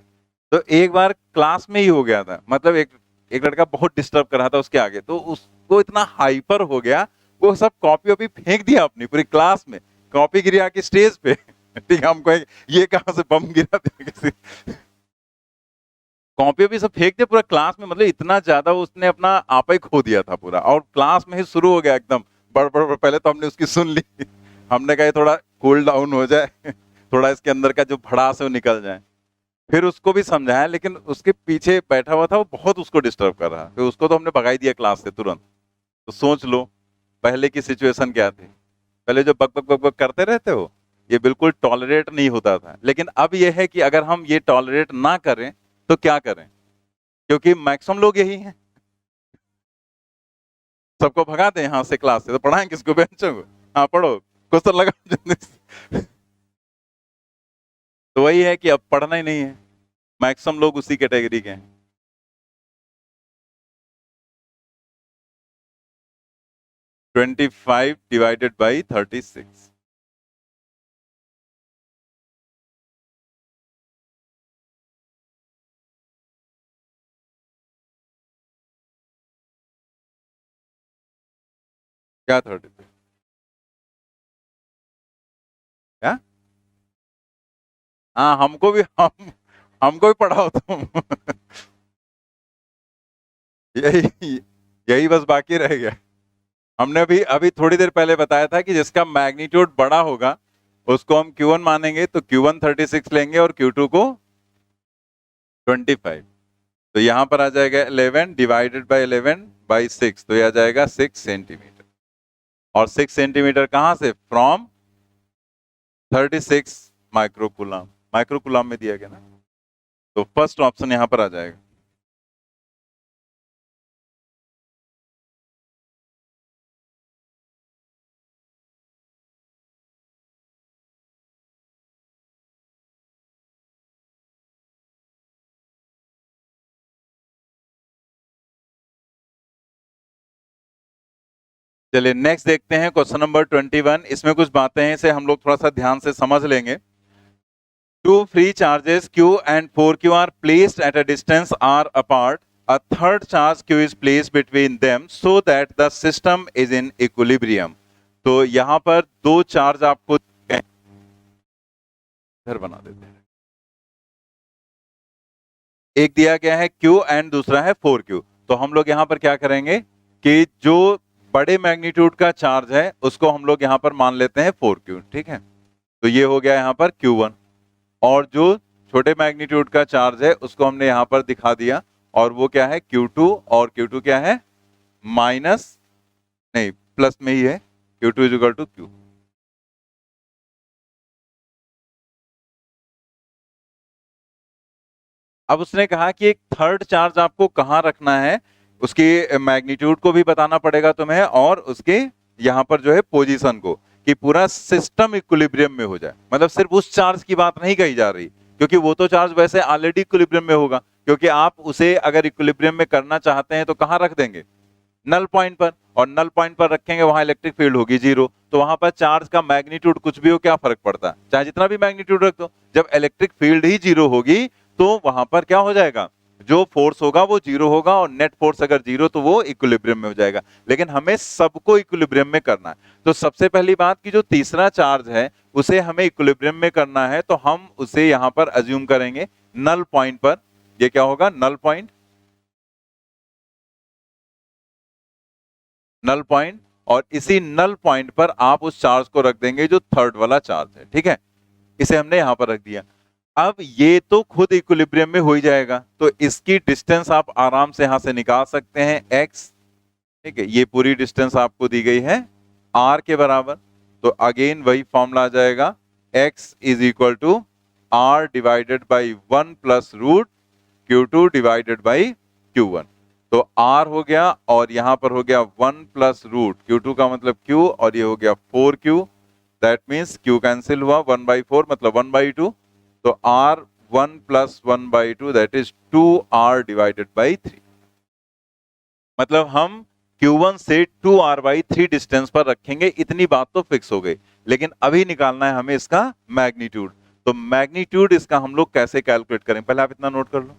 तो एक बार क्लास में ही हो गया था, मतलब एक एक लड़का बहुत डिस्टर्ब कर रहा था उसके आगे, तो उसको इतना हाइपर हो गया, वो सब कॉपी वॉपी फेंक दिया अपनी पूरी क्लास में, कॉपी गिरी आके स्टेज पे। ठीक है, हमको ये कहां से बम गिरा किसी, कॉपी भी सब फेंक दिया पूरा क्लास में, मतलब इतना ज्यादा उसने अपना आपा ही खो दिया था पूरा, और क्लास में ही शुरू हो गया एकदम बड़ पहले तो हमने उसकी सुन ली। हमने कहा ये थोड़ा कूल डाउन हो जाए, थोड़ा इसके अंदर का जो भड़ास है वो निकल जाए। फिर उसको भी समझाया, लेकिन उसके पीछे बैठा हुआ था वो बहुत उसको डिस्टर्ब कर रहा, फिर उसको तो हमने भगाई दिया क्लास से तुरंत। तो सोच लो पहले की सिचुएशन क्या थी, पहले जो बक बक बक बक करते रहते हो, ये बिल्कुल टॉलरेट नहीं होता था। लेकिन अब ये है कि अगर हम ये टॉलरेट ना करें तो क्या करें, क्योंकि मैक्सिमम लोग यही हैं, सबको भगा दें यहाँ से क्लास से, तो पढ़ाएं किसको, बच्चों को? हाँ पढ़ो, कुछ तो लगा। तो वही है कि अब पढ़ना ही नहीं है, मैक्सिमम लोग उसी कैटेगरी के हैं। 25 डिवाइडेड बाई 36, क्या 30, क्या? हाँ हमको भी, हमको भी पढ़ाओ तुम। यही यही बस बाकी रह गया। हमने अभी अभी थोड़ी देर पहले बताया था कि जिसका मैग्नीट्यूड बड़ा होगा उसको हम Q1 मानेंगे, तो Q1 36 लेंगे और Q2 को 25। तो यहां पर आ जाएगा 11 डिवाइडेड बाई 11 बाई 6, तो यह आ जाएगा 6 सेंटीमीटर। और 6 सेंटीमीटर कहां से? फ्रॉम 36 माइक्रोकुलम, माइक्रोकुलम में दिया गया ना, तो फर्स्ट ऑप्शन यहां पर आ जाएगा। चलिए नेक्स्ट देखते हैं क्वेश्चन नंबर 21। इसमें कुछ बातें हैं, इसे हम लोग थोड़ा सा ध्यान से समझ लेंगे। Two free charges Q and 4Q are placed at a distance r apart. A third charge Q is placed between them so that the system is in equilibrium. तो यहां पर दो चार्ज आपको इधर बना देते हैं, एक दिया गया है Q एंड दूसरा है 4Q। तो हम लोग यहां पर क्या करेंगे कि जो बड़े मैग्नीट्यूड का चार्ज है उसको हम लोग यहां पर मान लेते हैं 4Q, ठीक है। तो ये हो गया यहां पर Q1, और जो छोटे मैग्नीट्यूड का चार्ज है उसको हमने यहां पर दिखा दिया, और वो क्या है Q2, और Q2 क्या है? माइनस, नहीं प्लस में ही है, Q2 is equal to Q। अब उसने कहा कि एक थर्ड चार्ज आपको कहां रखना है, उसकी मैग्नीट्यूड को भी बताना पड़ेगा तुम्हें, और उसके यहां पर जो है पोजीशन को, कि पूरा सिस्टम इक्विलिब्रियम में हो जाए। मतलब सिर्फ उस चार्ज की बात नहीं कही जा रही, क्योंकि वो तो चार्ज वैसे ऑलरेडी इक्विलिब्रियम में होगा, क्योंकि आप उसे अगर इक्विलिब्रियम में करना चाहते हैं तो कहां रख देंगे? नल पॉइंट पर, और नल पॉइंट पर रखेंगे वहां इलेक्ट्रिक फील्ड होगी जीरो, तो वहां पर चार्ज का मैग्नीट्यूड कुछ भी हो, क्या फर्क पड़ता है, चाहे जितना भी मैग्नीट्यूड रख दो, जब इलेक्ट्रिक फील्ड ही जीरो होगी तो वहां पर क्या हो जाएगा? जो फोर्स होगा वो जीरो होगा, और नेट फोर्स अगर जीरो तो वो इक्विलिब्रियम में हो जाएगा। लेकिन हमें सबको इक्विलिब्रियम में करना है, तो सबसे पहली बात की जो तीसरा चार्ज है उसे हमें इक्विलिब्रियम में करना है, तो हम उसे यहां पर अज्यूम करेंगे नल पॉइंट पर। ये क्या होगा? नल पॉइंट, नल पॉइंट, और इसी नल पॉइंट पर आप उस चार्ज को रख देंगे जो थर्ड वाला चार्ज है, ठीक है। इसे हमने यहां पर रख दिया। अब ये तो खुद इक्विलिब्रियम में हो ही जाएगा, तो इसकी डिस्टेंस आप आराम से यहां से निकाल सकते हैं x, ठीक है। ये पूरी डिस्टेंस आपको दी गई है r के बराबर, तो अगेन वही फॉर्मूला आ जाएगा, x is equal to r divided by 1 plus root Q2 divided by Q1। तो R हो गया और यहां पर हो गया 1 प्लस रूट Q2 का मतलब Q और ये हो गया 4Q, that means Q cancel हुआ 1/4 मतलब 1/2, तो R 1 plus 1/2 that is 2R divided by 3। मतलब हम Q1 से 2R/3 डिस्टेंस पर रखेंगे, इतनी बात तो फिक्स हो गई। लेकिन अभी निकालना है हमें इसका मैग्नीट्यूड। तो मैग्नीट्यूड इसका हम लोग कैसे कैलकुलेट करें, पहले आप इतना नोट कर लो।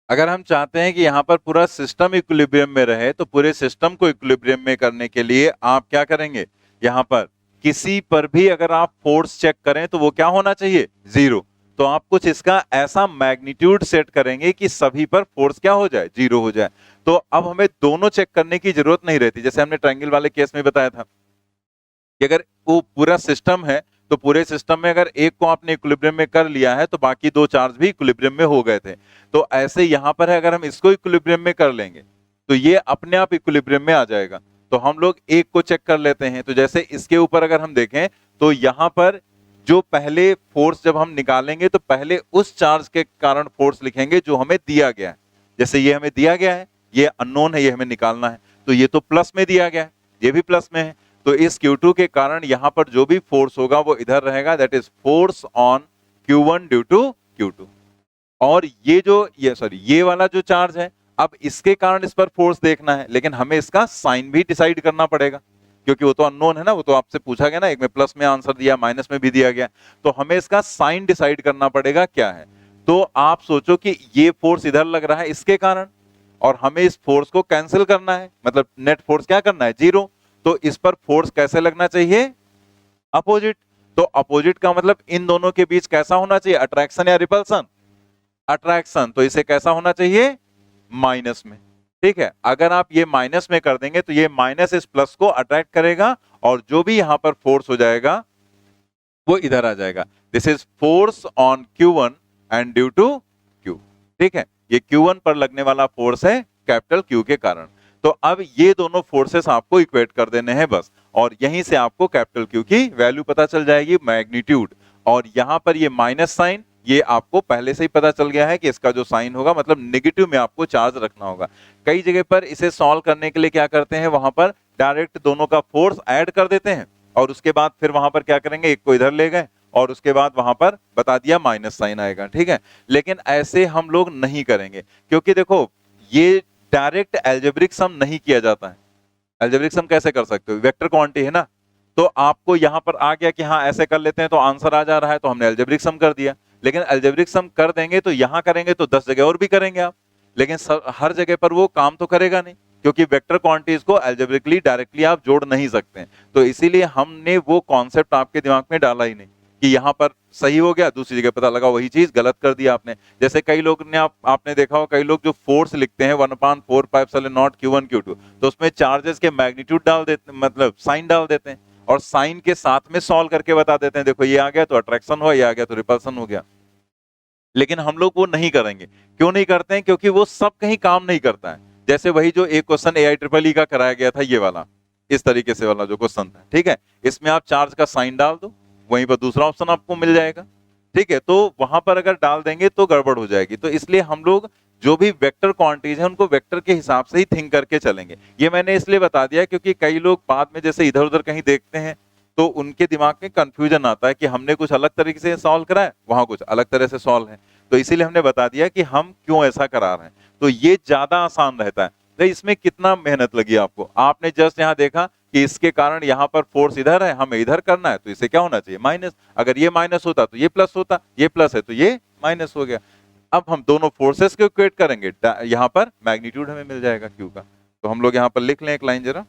अगर हम चाहते हैं कि यहां पर पूरा सिस्टम इक्विलिब्रियम में रहे, तो पूरे सिस्टम को इक्विलिब्रियम में करने के लिए आप क्या करेंगे, यहां पर किसी पर भी अगर आप फोर्स चेक करें तो वो क्या होना चाहिए, जीरो। तो आप कुछ इसका ऐसा मैग्नीट्यूड सेट करेंगे कि सभी पर फोर्स क्या हो जाए, जीरो हो जाए। तो अब हमें दोनों चेक करने की जरूरत नहीं रहती, जैसे हमने ट्रायंगल वाले केस में बताया था कि अगर वो पूरा सिस्टम है तो पूरे सिस्टम में अगर एक को आपने इक्विलिब्रियम में कर लिया है तो बाकी दो चार्ज भी इक्विलिब्रियम में हो गए थे। तो ऐसे यहां पर है, अगर हम इसको इक्विलिब्रियम में कर लेंगे तो ये अपने आप इक्विलिब्रियम में आ जाएगा। तो हम लोग एक को चेक कर लेते हैं। तो जैसे इसके ऊपर अगर हम देखें तो यहां पर जो पहले फोर्स जब हम निकालेंगे तो पहले उस चार्ज के कारण फोर्स लिखेंगे जो हमें दिया गया है। जैसे ये हमें दिया गया है, ये अननोन है, ये हमें निकालना है, तो ये तो प्लस में दिया गया है, ये भी प्लस में है। तो इस Q2 के कारण यहां पर जो भी फोर्स होगा वो इधर रहेगा, that is force on Q1 due to Q2। और ये जो ये वाला जो चार्ज है, अब इसके कारण इस पर फोर्स देखना है, लेकिन हमें इसका साइन भी डिसाइड करना पड़ेगा क्योंकि वो तो अननोन है ना, वो तो आपसे पूछा गया ना, एक में प्लस में आंसर दिया, माइनस में भी दिया गया। तो हमें इसका साइन डिसाइड करना पड़ेगा क्या है। तो आप सोचो कि ये फोर्स इधर लग रहा है इसके कारण, और हमें इस फोर्स को कैंसिल करना है, मतलब नेट फोर्स क्या करना है, जीरो। तो इस पर फोर्स कैसे लगना चाहिए, अपोजिट। तो अपोजिट का मतलब इन दोनों के बीच कैसा होना चाहिए, अट्रैक्शन या रिपल्सन, अट्रैक्शन। तो इसे कैसा होना चाहिए, माइनस में। ठीक है, अगर आप ये माइनस में कर देंगे तो ये माइनस इस प्लस को अट्रैक्ट करेगा और जो भी यहां पर फोर्स हो जाएगा वो इधर आ जाएगा। This is force on Q1 and due to Q। ठीक है, ये Q1 पर लगने वाला फोर्स है कैपिटल Q के कारण। तो अब ये दोनों फोर्सेस आपको इक्वेट कर देने हैं बस, और यहीं से आपको कैपिटल Q की वैल्यू पता चल जाएगी, मैग्नीट्यूड। और यहां पर ये माइनस साइन, ये आपको पहले से ही पता चल गया है कि इसका जो साइन होगा मतलब नेगेटिव में आपको चार्ज रखना होगा। कई जगह पर इसे सॉल्व करने के लिए क्या करते हैं, वहां पर डायरेक्ट दोनों का फोर्स ऐड कर देते हैं और उसके बाद फिर वहां पर क्या करेंगे, एक को इधर ले गए और उसके बाद वहां पर बता दिया माइनस साइन आएगा। ठीक है, लेकिन ऐसे हम लोग नहीं करेंगे क्योंकि देखो ये डायरेक्ट एल्जेब्रिक सम नहीं किया जाता है। एल्जेब्रिक सम कैसे कर सकते हो, वेक्टर क्वांटिटी है ना, तो आपको यहां पर आ गया कि हाँ ऐसे कर लेते हैं तो आंसर आ जा रहा है, तो हमने एल्जेब्रिक सम कर दिया। लेकिन एल्जेब्रिक सम कर देंगे तो यहां करेंगे तो 10 जगह और भी करेंगे आप, लेकिन हर जगह पर वो काम तो करेगा नहीं, क्योंकि वेक्टर क्वांटिटीज को एल्जेब्रिकली डायरेक्टली आप जोड़ नहीं सकते हैं। तो इसीलिए हमने वो कॉन्सेप्ट आपके दिमाग में डाला ही नहीं कि यहां पर सही हो गया, दूसरी जगह पता लगा वही चीज गलत कर दिया आपने। जैसे कई लोग ने आपने देखा हो, कई लोग जो फोर्स लिखते हैं 1/4 Q1 Q2, तो उसमें चार्जेस के मैग्नीट्यूड डाल देते, मतलब साइन डाल देते हैं और साइन के साथ में सॉल्व करके बता देते हैं, देखो ये आ गया तो अट्रैक्शन हुआ, ये आ गया तो रिपल्सन हो गया। लेकिन हम लोग वो नहीं करेंगे। क्यों नहीं करते हैं, क्योंकि वो सब कहीं काम नहीं करता है। जैसे वही जो एक क्वेश्चन AI EEE का कराया गया था, ये वाला इस तरीके से वाला जो क्वेश्चन था, ठीक है, इसमें आप चार्ज का साइन डाल दो, वहीं पर दूसरा ऑप्शन आपको मिल जाएगा। ठीक है, तो वहां पर अगर डाल देंगे तो गड़बड़ हो जाएगी। तो इसलिए हम लोग जो भी वेक्टर क्वांटिटीज है उनको वेक्टर के हिसाब से ही थिंक करके चलेंगे। ये मैंने इसलिए बता दिया क्योंकि कई लोग बाद में जैसे इधर उधर कहीं देखते हैं तो उनके दिमाग में कंफ्यूजन आता है कि हमने कुछ अलग तरीके से सॉल्व करा है, वहां कुछ अलग तरह से सॉल्व है। तो इसीलिए हमने बता दिया कि हम क्यों ऐसा करा रहे हैं। तो ये ज्यादा आसान रहता है। तो इसमें कितना मेहनत लगी आपको, आपने जस्ट यहाँ देखा कि इसके कारण यहाँ पर फोर्स इधर है, हमें इधर करना है, तो इसे क्या होना चाहिए, माइनस। अगर ये माइनस होता तो ये प्लस होता, ये प्लस है तो ये माइनस हो गया। अब हम दोनों फोर्सेस को इक्वेट करेंगे, यहाँ पर मैग्नीट्यूड हमें मिल जाएगा क्यू का। तो हम लोग यहाँ पर लिख लें एक लाइन जरा,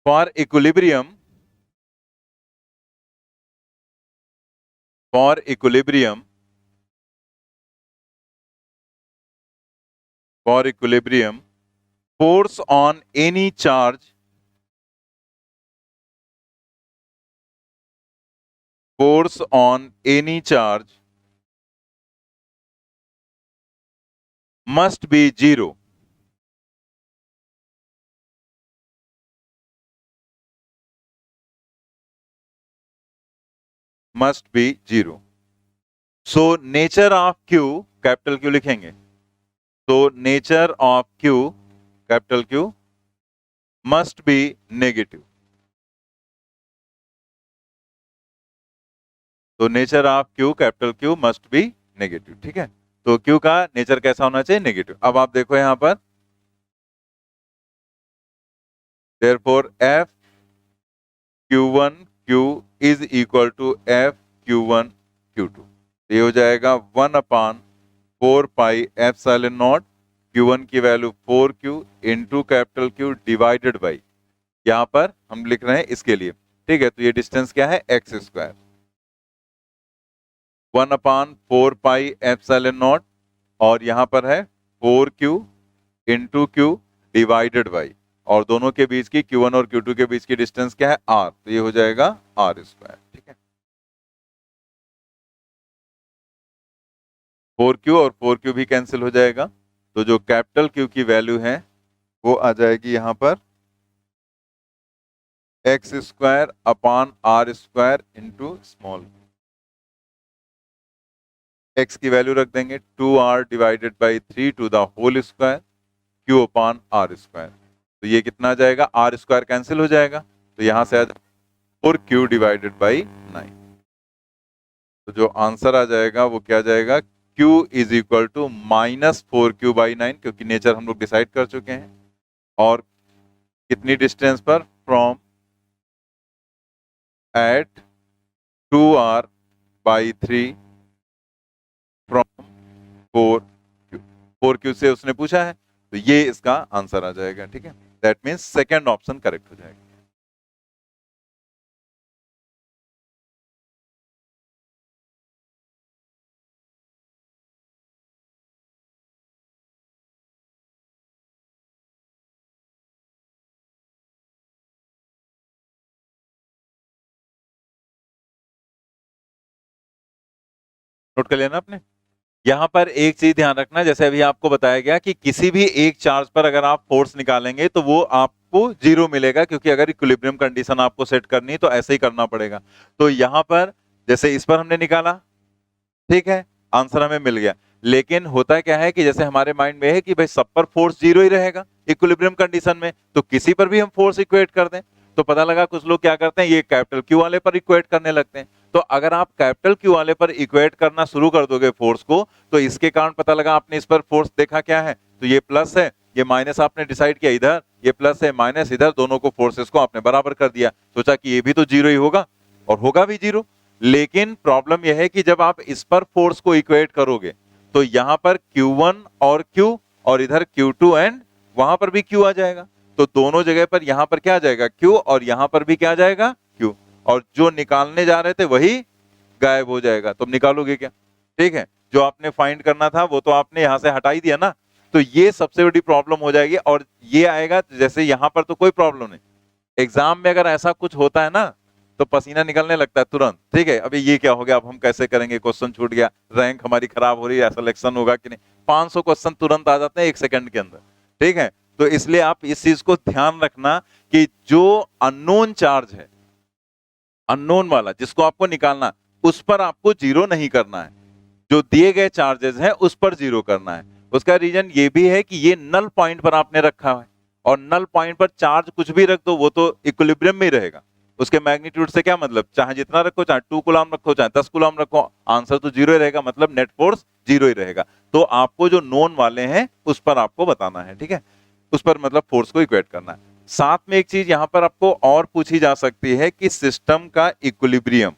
for equilibrium, for equilibrium, for equilibrium, force on any charge, force on any charge must be zero. Must be 0। So nature of Q, capital Q लिखेंगे, तो nature of Q, capital Q, must be negative. तो nature of Q, capital Q, must be negative. ठीक है, तो Q का nature कैसा होना चाहिए? नेगेटिव। अब आप देखो यहां पर, therefore f q1 q is equal to f q1 q2। ये हो जाएगा 1/4 पाई एप्सिलॉन नॉट, q1 की value 4q into capital Q divided by, यहां पर हम लिख रहे हैं इसके लिए। ठीक है, तो ये डिस्टेंस क्या है? X square, 1/4 pi epsilon not, और यहां पर है 4q into Q divided by, और दोनों के बीच की Q1 और Q2 के बीच की डिस्टेंस क्या है? R, तो ये हो जाएगा R स्क्वायर। ठीक है, 4Q और 4Q भी कैंसिल हो जाएगा, तो जो कैपिटल Q की वैल्यू है वो आ जाएगी यहां पर X square upon R square into small x की वैल्यू रख देंगे 2R divided by 3 to the whole square Q upon R square. तो ये कितना आ जाएगा? R स्क्वायर कैंसिल हो जाएगा, तो यहां से आ जाएगा 4Q डिवाइडेड बाई 9। तो जो आंसर आ जाएगा वो क्या जाएगा? Q is equal to -4Q by 9, क्योंकि नेचर हम लोग डिसाइड कर चुके हैं। और कितनी डिस्टेंस पर? From eight 2R by 3 from 4Q। 4Q से उसने पूछा है, तो ये इसका आंसर आ जाएगा। ठीक है, that means second option correct हो जाएगा। नोट कर लेना आपने। यहां पर एक चीज ध्यान रखना, जैसे अभी आपको बताया गया कि किसी भी एक चार्ज पर अगर आप फोर्स निकालेंगे तो वो आपको 0 मिलेगा, क्योंकि अगर इक्विलिब्रियम कंडीशन आपको सेट करनी है तो ऐसे ही करना पड़ेगा। तो यहां पर जैसे इस पर हमने निकाला, ठीक है, आंसर हमें मिल गया। लेकिन होता क्या है कि जैसे हमारे माइंड में है कि भाई सब पर फोर्स 0 ही रहेगा इक्विलिब्रियम कंडीशन में, तो किसी पर भी हम फोर्स इक्वेट कर दें। तो पता लगा कुछ लोग क्या करते हैं, ये कैपिटल क्यू वाले पर इक्वेट करने लगते हैं। तो अगर आप कैपिटल क्यू वाले पर इक्वेट करना शुरू कर दोगे फोर्स को, तो इसके कारण पता लगा आपने इस पर फोर्स देखा क्या है, तो ये प्लस है, ये माइनस आपने डिसाइड किया इधर, ये प्लस है माइनस इधर, दोनों को फोर्सेस को आपने बराबर कर दिया, सोचा कि ये भी तो 0 ही होगा, और होगा भी 0। लेकिन प्रॉब्लम यह है कि जब आप इस पर फोर्स को इक्वेट करोगे तो यहां पर Q1 और Q, और इधर Q2 एंड वहां पर भी Q आ जाएगा। तो दोनों जगह पर यहां पर क्या आ जाएगा? Q, और यहां पर भी क्या आ जाएगा? Q, और जो निकालने जा रहे थे वही गायब हो जाएगा। तुम निकालोगे क्या? ठीक है, जो आपने फाइंड करना था वो तो आपने यहां से हटा ही दिया ना, तो ये सबसे बड़ी प्रॉब्लम हो जाएगी। और ये आएगा, जैसे यहां पर तो कोई प्रॉब्लम नहीं, एग्जाम में अगर ऐसा कुछ होता है ना तो पसीना निकलने लगता है तुरंत। ठीक है, अभी ये क्या हो गया, अब हम कैसे करेंगे, क्वेश्चन छूट गया, रैंक हमारी खराब हो रही है, सिलेक्शन होगा कि नहीं, 500 क्वेश्चन तुरंत आ जाते हैं 1 सेकंड के अंदर। ठीक है, तो इसलिए आप इस चीज को ध्यान रखना कि जो अननोन चार्ज है, अननोन वाला जिसको आपको निकालना, उस पर आपको 0 नहीं करना है, जो दिए गए चार्जेस हैं उस पर 0 करना है। उसका रीजन ये भी है कि ये नल पॉइंट पर आपने रखा है, और नल पॉइंट पर चार्ज कुछ भी रख दो वो तो इक्विलिब्रियम में ही रहेगा। उसके मैग्नीट्यूड से क्या मतलब, चाहे जितना रखो, चाहे 2 कूलम रखो, चाहे 10 कूलम रखो, आंसर तो 0 ही रहेगा, मतलब नेट फोर्स 0 ही रहेगा। तो आपको जो नोन वाले हैं उस पर आपको बताना है। ठीक है, उस पर मतलब फोर्स को इक्वेट करना है। साथ में एक चीज यहां पर आपको और पूछी जा सकती है कि सिस्टम का इक्विलिब्रियम,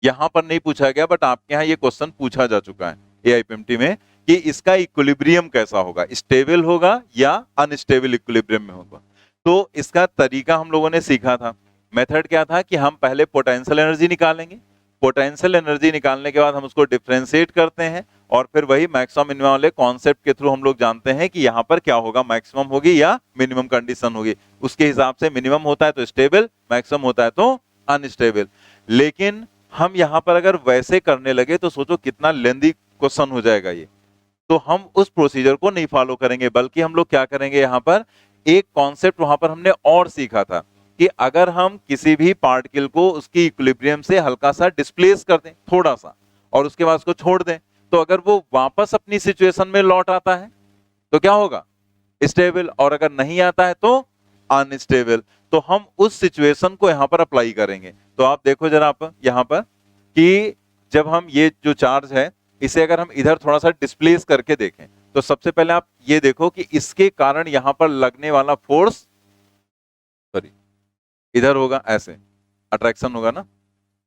यहां पर नहीं पूछा गया बट आपके यहां ये क्वेश्चन पूछा जा चुका है एआईपीएमटी में, कि इसका इक्विलिब्रियम कैसा होगा, स्टेबल होगा या अनस्टेबल इक्विलिब्रियम में होगा। तो इसका तरीका हम लोगों ने सीखा था। मेथड क्या था कि हम पहले पोटेंशियल एनर्जी निकालेंगे, पोटेंशियल एनर्जी निकालने के बाद हम उसको डिफरेंशिएट करते हैं, और फिर वही मैक्सिमम मिनिमम वाले कॉन्सेप्ट के थ्रू हम लोग जानते हैं कि यहाँ पर क्या होगा, मैक्सिमम होगी या मिनिमम कंडीशन होगी। उसके हिसाब से मिनिमम होता है तो स्टेबल, मैक्सिमम होता है तो अनस्टेबल। लेकिन हम यहां पर अगर वैसे करने लगे तो सोचो कितना लेंदी क्वेश्चन हो जाएगा ये। तो हम उस प्रोसीजर को नहीं फॉलो करेंगे, बल्कि हम लोग क्या करेंगे, यहां पर एक कॉन्सेप्ट वहां पर हमने और सीखा था कि अगर हम किसी भी पार्टिकल को उसकी इक्विलिब्रियम से हल्का सा डिस्प्लेस कर दें थोड़ा सा और उसके बाद उसको छोड़ दें, तो अगर वो वापस अपनी सिचुएशन में लौट आता है तो क्या होगा? स्टेबल। और अगर नहीं आता है तो अनस्टेबल। तो हम उस सिचुएशन को यहां पर अप्लाई करेंगे। तो आप देखो जरा आप यहां पर कि जब हम ये जो चार्ज है इसे अगर हम इधर थोड़ा सा डिस्प्लेस करके देखें, तो सबसे पहले आप ये देखो कि इसके कारण यहां पर लगने वाला फोर्स, सॉरी, इधर होगा, ऐसे अट्रैक्शन होगा ना,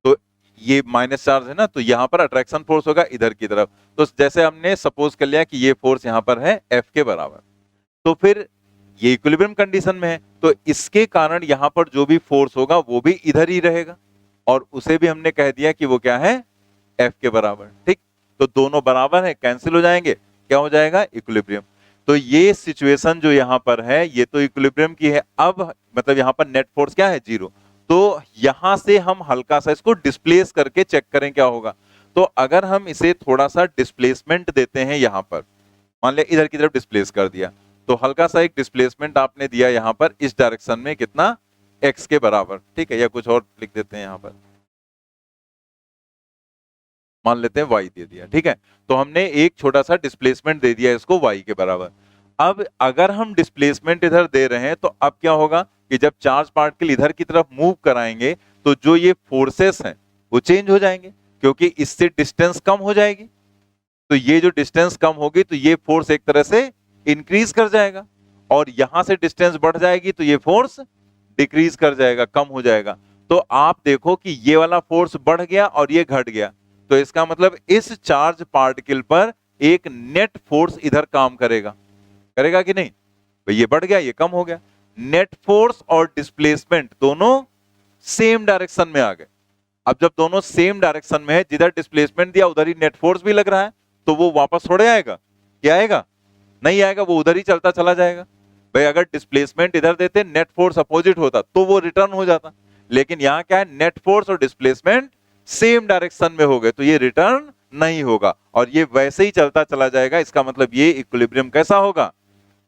तो ये माइनस चार्ज है ना, तो यहां पर अट्रैक्शन फोर्स होगा इधर की तरफ। तो जैसे हमने सपोज कर लिया कि ये फोर्स यहां पर है F के बराबर, तो फिर ये इक्विलिब्रियम कंडीशन में है, तो इसके कारण यहां पर जो भी फोर्स होगा वो भी इधर ही रहेगा, और उसे भी हमने कह दिया कि वो क्या है? F के बराबर। ठीक, तो दोनों बराबर है, कैंसिल हो जाएंगे, क्या हो जाएगा? इक्विलिब्रियम। तो ये सिचुएशन जो यहां पर है ये तो इक्विलिब्रियम की है। अब मतलब यहां पर नेट फोर्स क्या है? 0। तो यहां से हम हल्का सा इसको डिस्प्लेस करके चेक करें क्या होगा। तो अगर हम इसे थोड़ा सा डिस्प्लेसमेंट देते हैं यहां पर, मान लिया इधर की तरफ डिस्प्लेस कर दिया, तो हल्का सा एक डिस्प्लेसमेंट आपने दिया यहां पर इस डायरेक्शन में, कितना? x के बराबर। ठीक है, या कुछ और लिख देते हैं यहां पर, मान लेते हैं y दे दिया। ठीक है, तो हमने एक छोटा सा डिस्प्लेसमेंट दे दिया इसको y के बराबर। अब अगर हम डिस्प्लेसमेंट इधर दे रहे हैं तो अब क्या होगा कि जब चार्ज पार्टिकल इधर की तरफ मूव कराएंगे तो जो ये फोर्सेस हैं वो चेंज हो जाएंगे, क्योंकि इससे डिस्टेंस कम हो जाएगी। तो ये जो डिस्टेंस कम होगी तो ये फोर्स एक तरह से इंक्रीज कर जाएगा, और यहां से डिस्टेंस बढ़ जाएगी तो ये फोर्स डिक्रीज कर जाएगा, कम हो जाएगा। तो आप देखो कि ये वाला फोर्स बढ़ गया और ये घट गया, तो इसका मतलब इस चार्ज पार्टिकल पर एक नेट फोर्स इधर काम करेगा, करेगा कि नहीं भाई? ये बढ़ गया, ये कम हो गया। नेट फोर्स और डिस्प्लेसमेंट दोनों सेम डायरेक्शन में आ गए। अब जब दोनों सेम डायरेक्शन में है, जिधर डिस्प्लेसमेंट दिया उधर ही नेट फोर्स भी लग रहा है, तो वो वापस थोड़े आएगा? क्या आएगा? नहीं आएगा, वो उधर ही चलता चला जाएगा। भाई अगर डिस्प्लेसमेंट इधर देते, नेट फोर्स अपोजिट होता, तो वो रिटर्न हो जाता। लेकिन यहां क्या है? नेट फोर्स और डिस्प्लेसमेंट सेम डायरेक्शन में हो गए, तो ये रिटर्न नहीं होगा और ये वैसे ही चलता चला जाएगा। इसका मतलब ये इक्विलिब्रियम कैसा होगा?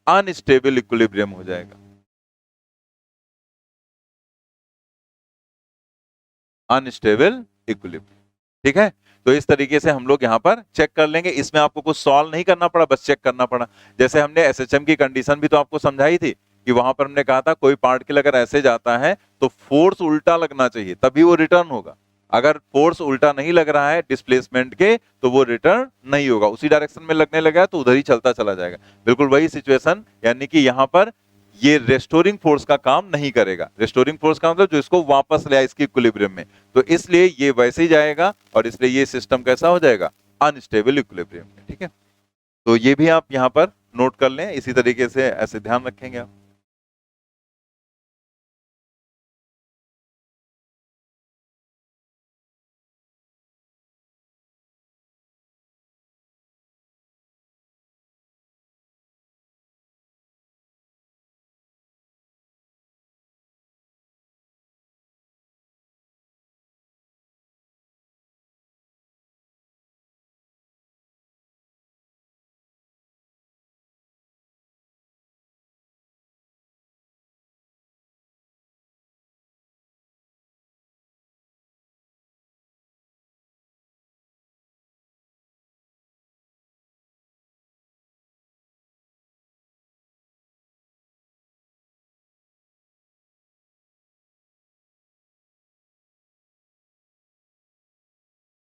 अनस्टेबल इक्विलिब्रियम हो जाएगा। Unstable equilibrium. ठीक है, तो इस तरीके से हम लोग यहां पर चेक कर लेंगे। इसमें आपको कुछ सॉल्व नहीं करना पड़ा, बस चेक करना पड़ा। जैसे हमने एसएचएम की कंडीशन भी तो आपको समझाई थी कि वहां पर हमने कहा था कोई पार्टिकल अगर ऐसे जाता है तो फोर्स उल्टा लगना चाहिए, तभी वो रिटर्न होगा। अगर फोर्स उल्टा नहीं लग रहा है डिस्प्लेसमेंट के, तो वो रिटर्न नहीं होगा, उसी डायरेक्शन में लगने लगा तो उधर ही चलता चला जाएगा। बिल्कुल वही सिचुएशन, यानी कि यहां पर ये रेस्टोरिंग फोर्स का काम नहीं करेगा। रेस्टोरिंग फोर्स का मतलब जो इसको वापस ले आए इसकी इक्विलिब्रियम में, तो इसलिए ये वैसे ही जाएगा और इसलिए ये सिस्टम कैसा हो जाएगा? अनस्टेबल इक्विलिब्रियम में। ठीक है, तो ये भी आप यहां पर नोट कर लें, इसी तरीके से ऐसे ध्यान रखेंगे आप।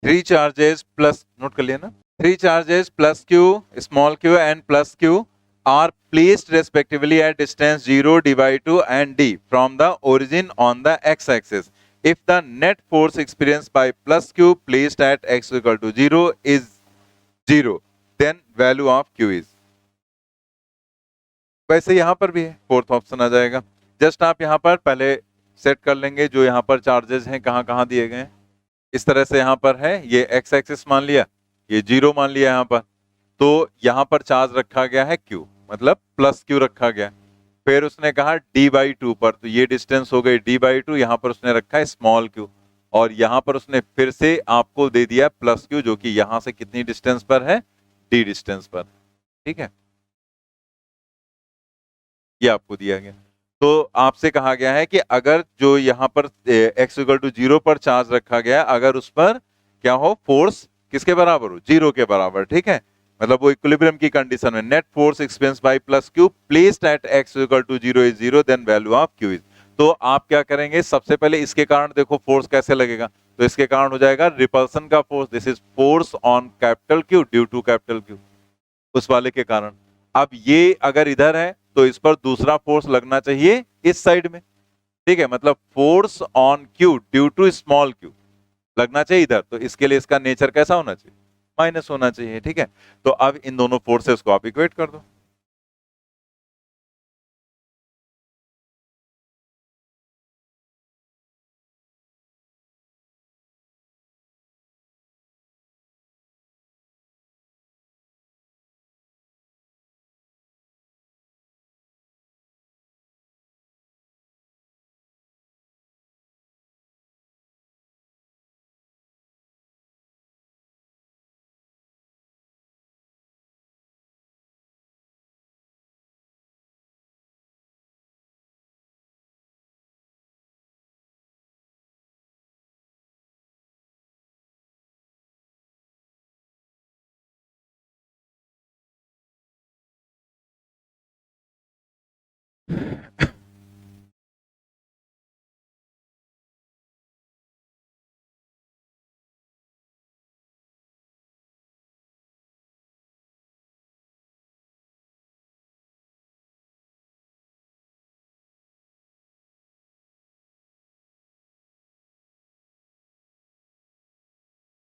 थ्री चार्जेस प्लस, नोट कर लिया ना? Three charges plus Q, small Q and plus Q are placed respectively at distance 0, d by 2 and d from the origin on the x-axis. If the net force experienced by plus q placed at x equal to 0 is 0, then value of q is. वैसे यहां पर भी है, fourth option आ जाएगा। Just आप यहां पर पहले सेट कर लेंगे जो यहां पर चार्जेस हैं कहां कहां दिए गए हैं। इस तरह से यहां पर है, ये एक्स एक्सिस मान लिया, ये 0 मान लिया यहां पर, तो यहां पर चार्ज रखा गया है q, मतलब प्लस q रखा गया। फिर उसने कहा d बाई 2 पर, तो ये डिस्टेंस हो गई d बाई 2, यहां पर उसने रखा है स्मॉल q, और यहां पर उसने फिर से आपको दे दिया प्लस q, जो कि यहां से कितनी डिस्टेंस पर है? d डिस्टेंस पर। ठीक है, ये आपको दिया गया। तो आपसे कहा गया है कि अगर जो यहाँ पर x इक्वल टू 0 पर चार्ज रखा गया है, अगर उस पर क्या हो, फोर्स किसके बराबर हो, 0 के बराबर, ठीक है, मतलब वो इक्विलिब्रियम की कंडीशन में, net force experienced by plus Q placed at x equal to 0 is 0, then value of q is. तो आप क्या करेंगे, सबसे पहले इसके कारण देखो फोर्स कैसे लगेगा, तो इसके कारण हो जाएगा रिपल्सन का force, this is force on capital Q due to capital Q, उस वाले के कारण। अब ये अगर इधर है तो इस पर दूसरा फोर्स लगना चाहिए इस साइड में, ठीक है, मतलब force on Q due to small Q लगना चाहिए इधर, तो इसके लिए इसका नेचर कैसा होना चाहिए, माइनस होना चाहिए, ठीक है। तो अब इन दोनों फोर्सेस को आप इक्वेट कर दो।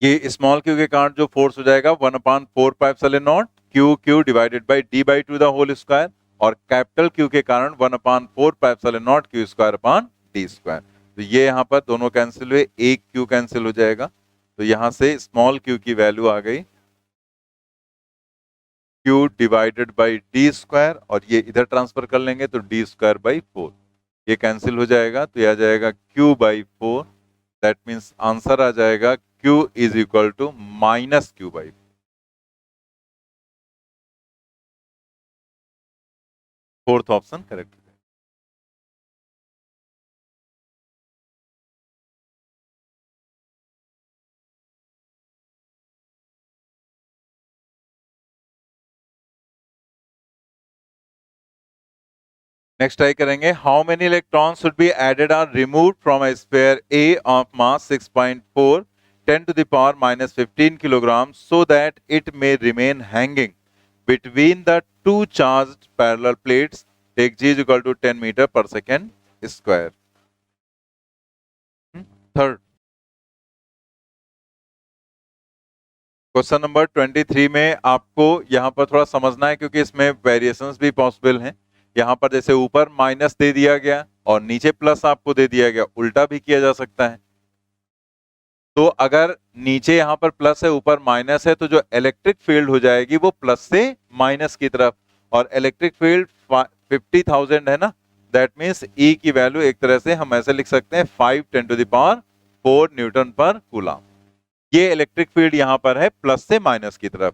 ये स्मॉल क्यू के कारण जो फोर्स हो जाएगा 1/4 Q Q divided by D by two the whole square, और कैपिटल क्यू के कारण 1/4 Q square upon D square. तो ये यहाँ पर दोनों कैंसिल हुए, एक क्यू कैंसिल हो जाएगा, तो यहाँ से स्मॉल क्यू की वैल्यू आ गई Q divided by D square, और ये इधर ट्रांसफर कर लेंगे तो डी स्क्वायर बाई 4, ये कैंसिल हो जाएगा, तो यह आ जाएगा Q by 4, that means answer आ जाएगा Q is equal to minus Q by. Fourth option correct है। नेक्स्ट ट्राई करेंगे, how many electrons should be added or removed from a sphere a of mass 6.4 10 to the power minus 15 kilogram so that it may remain hanging between the two charged parallel plates, take g is equal to 10 meter per second square। Third question number 23 में आपको यहाँ पर थोड़ा समझना है, क्योंकि इसमें variations भी पॉसिबल हैं। यहाँ पर जैसे ऊपर माइनस दे दिया गया और नीचे प्लस आपको दे दिया गया, उल्टा भी किया जा सकता है। तो अगर नीचे यहाँ पर प्लस है ऊपर माइनस है, तो जो इलेक्ट्रिक फील्ड हो जाएगी वो प्लस से माइनस की तरफ, और इलेक्ट्रिक फील्ड 50,000 है ना, दैट मीन्स E की वैल्यू एक तरह से हम ऐसे लिख सकते हैं 5 10 to the power 4 न्यूटन पर कूलम। ये इलेक्ट्रिक फील्ड यहाँ पर है प्लस से माइनस की तरफ।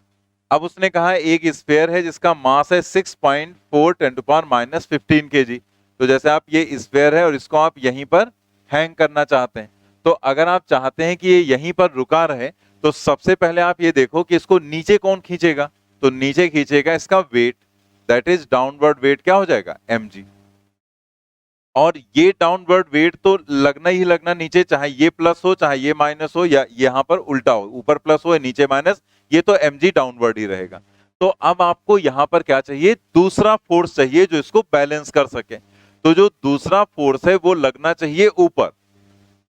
अब उसने कहा है एक स्फीयर है जिसका मास है 6.4 10 to power minus 15 kg। तो जैसे आप ये स्फीयर है और इसको आप यहीं पर हैंग करना चाहते हैं, तो अगर आप चाहते हैं कि ये यहीं पर रुका रहे, तो सबसे पहले आप ये देखो कि इसको नीचे कौन खींचेगा, तो नीचे खींचेगा इसका weight, that is downward weight क्या हो जाएगा mg। और ये डाउनवर्ड वेट तो लगना ही लगना नीचे, चाहे ये प्लस हो चाहे ये माइनस हो, या यहाँ पर उल्टा हो, ऊपर प्लस हो नीचे माइनस, ये तो mg डाउनवर्ड ही रहेगा। तो अब आपको यहाँ पर क्या चाहिए, दूसरा फोर्स चाहिए जो इसको बैलेंस कर सके। तो जो दूसरा फोर्स है वो लगना चाहिए ऊपर,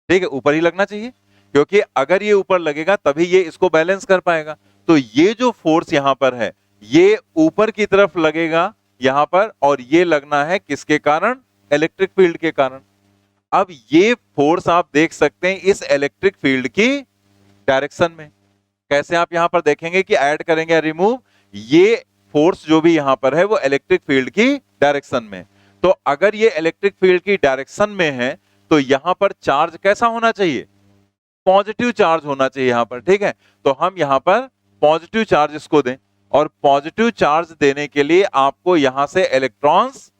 ठीक है, ऊपर ही लगना चाहिए, क्योंकि अगर ये ऊपर लगेगा तभी ये इसको बैलेंस कर पाएगा। तो ये जो फोर्स यहाँ पर है ये ऊपर की तरफ लगेगा यहाँ पर, और ये लगना है किसके कारण, इलेक्ट्रिक फील्ड के कारण। अब ये फोर्स आप देख सकते हैं इस इलेक्ट्रिक फील्ड की डायरेक्शन में। कैसे आप यहां पर देखेंगे कि ऐड करेंगे या रिमूव, ये फोर्स जो भी यहां पर है वो इलेक्ट्रिक फील्ड की डायरेक्शन में। तो अगर ये इलेक्ट्रिक फील्ड की डायरेक्शन में है तो यहां पर चार्ज कैसा होना चाहिए, पॉजिटिव चार्ज होना चाहिए यहां पर, ठीक है। तो हम यहां पर पॉजिटिव चार्ज इसको दें, और पॉजिटिव चार्ज देने के लिए आपको यहां से इलेक्ट्रॉन्स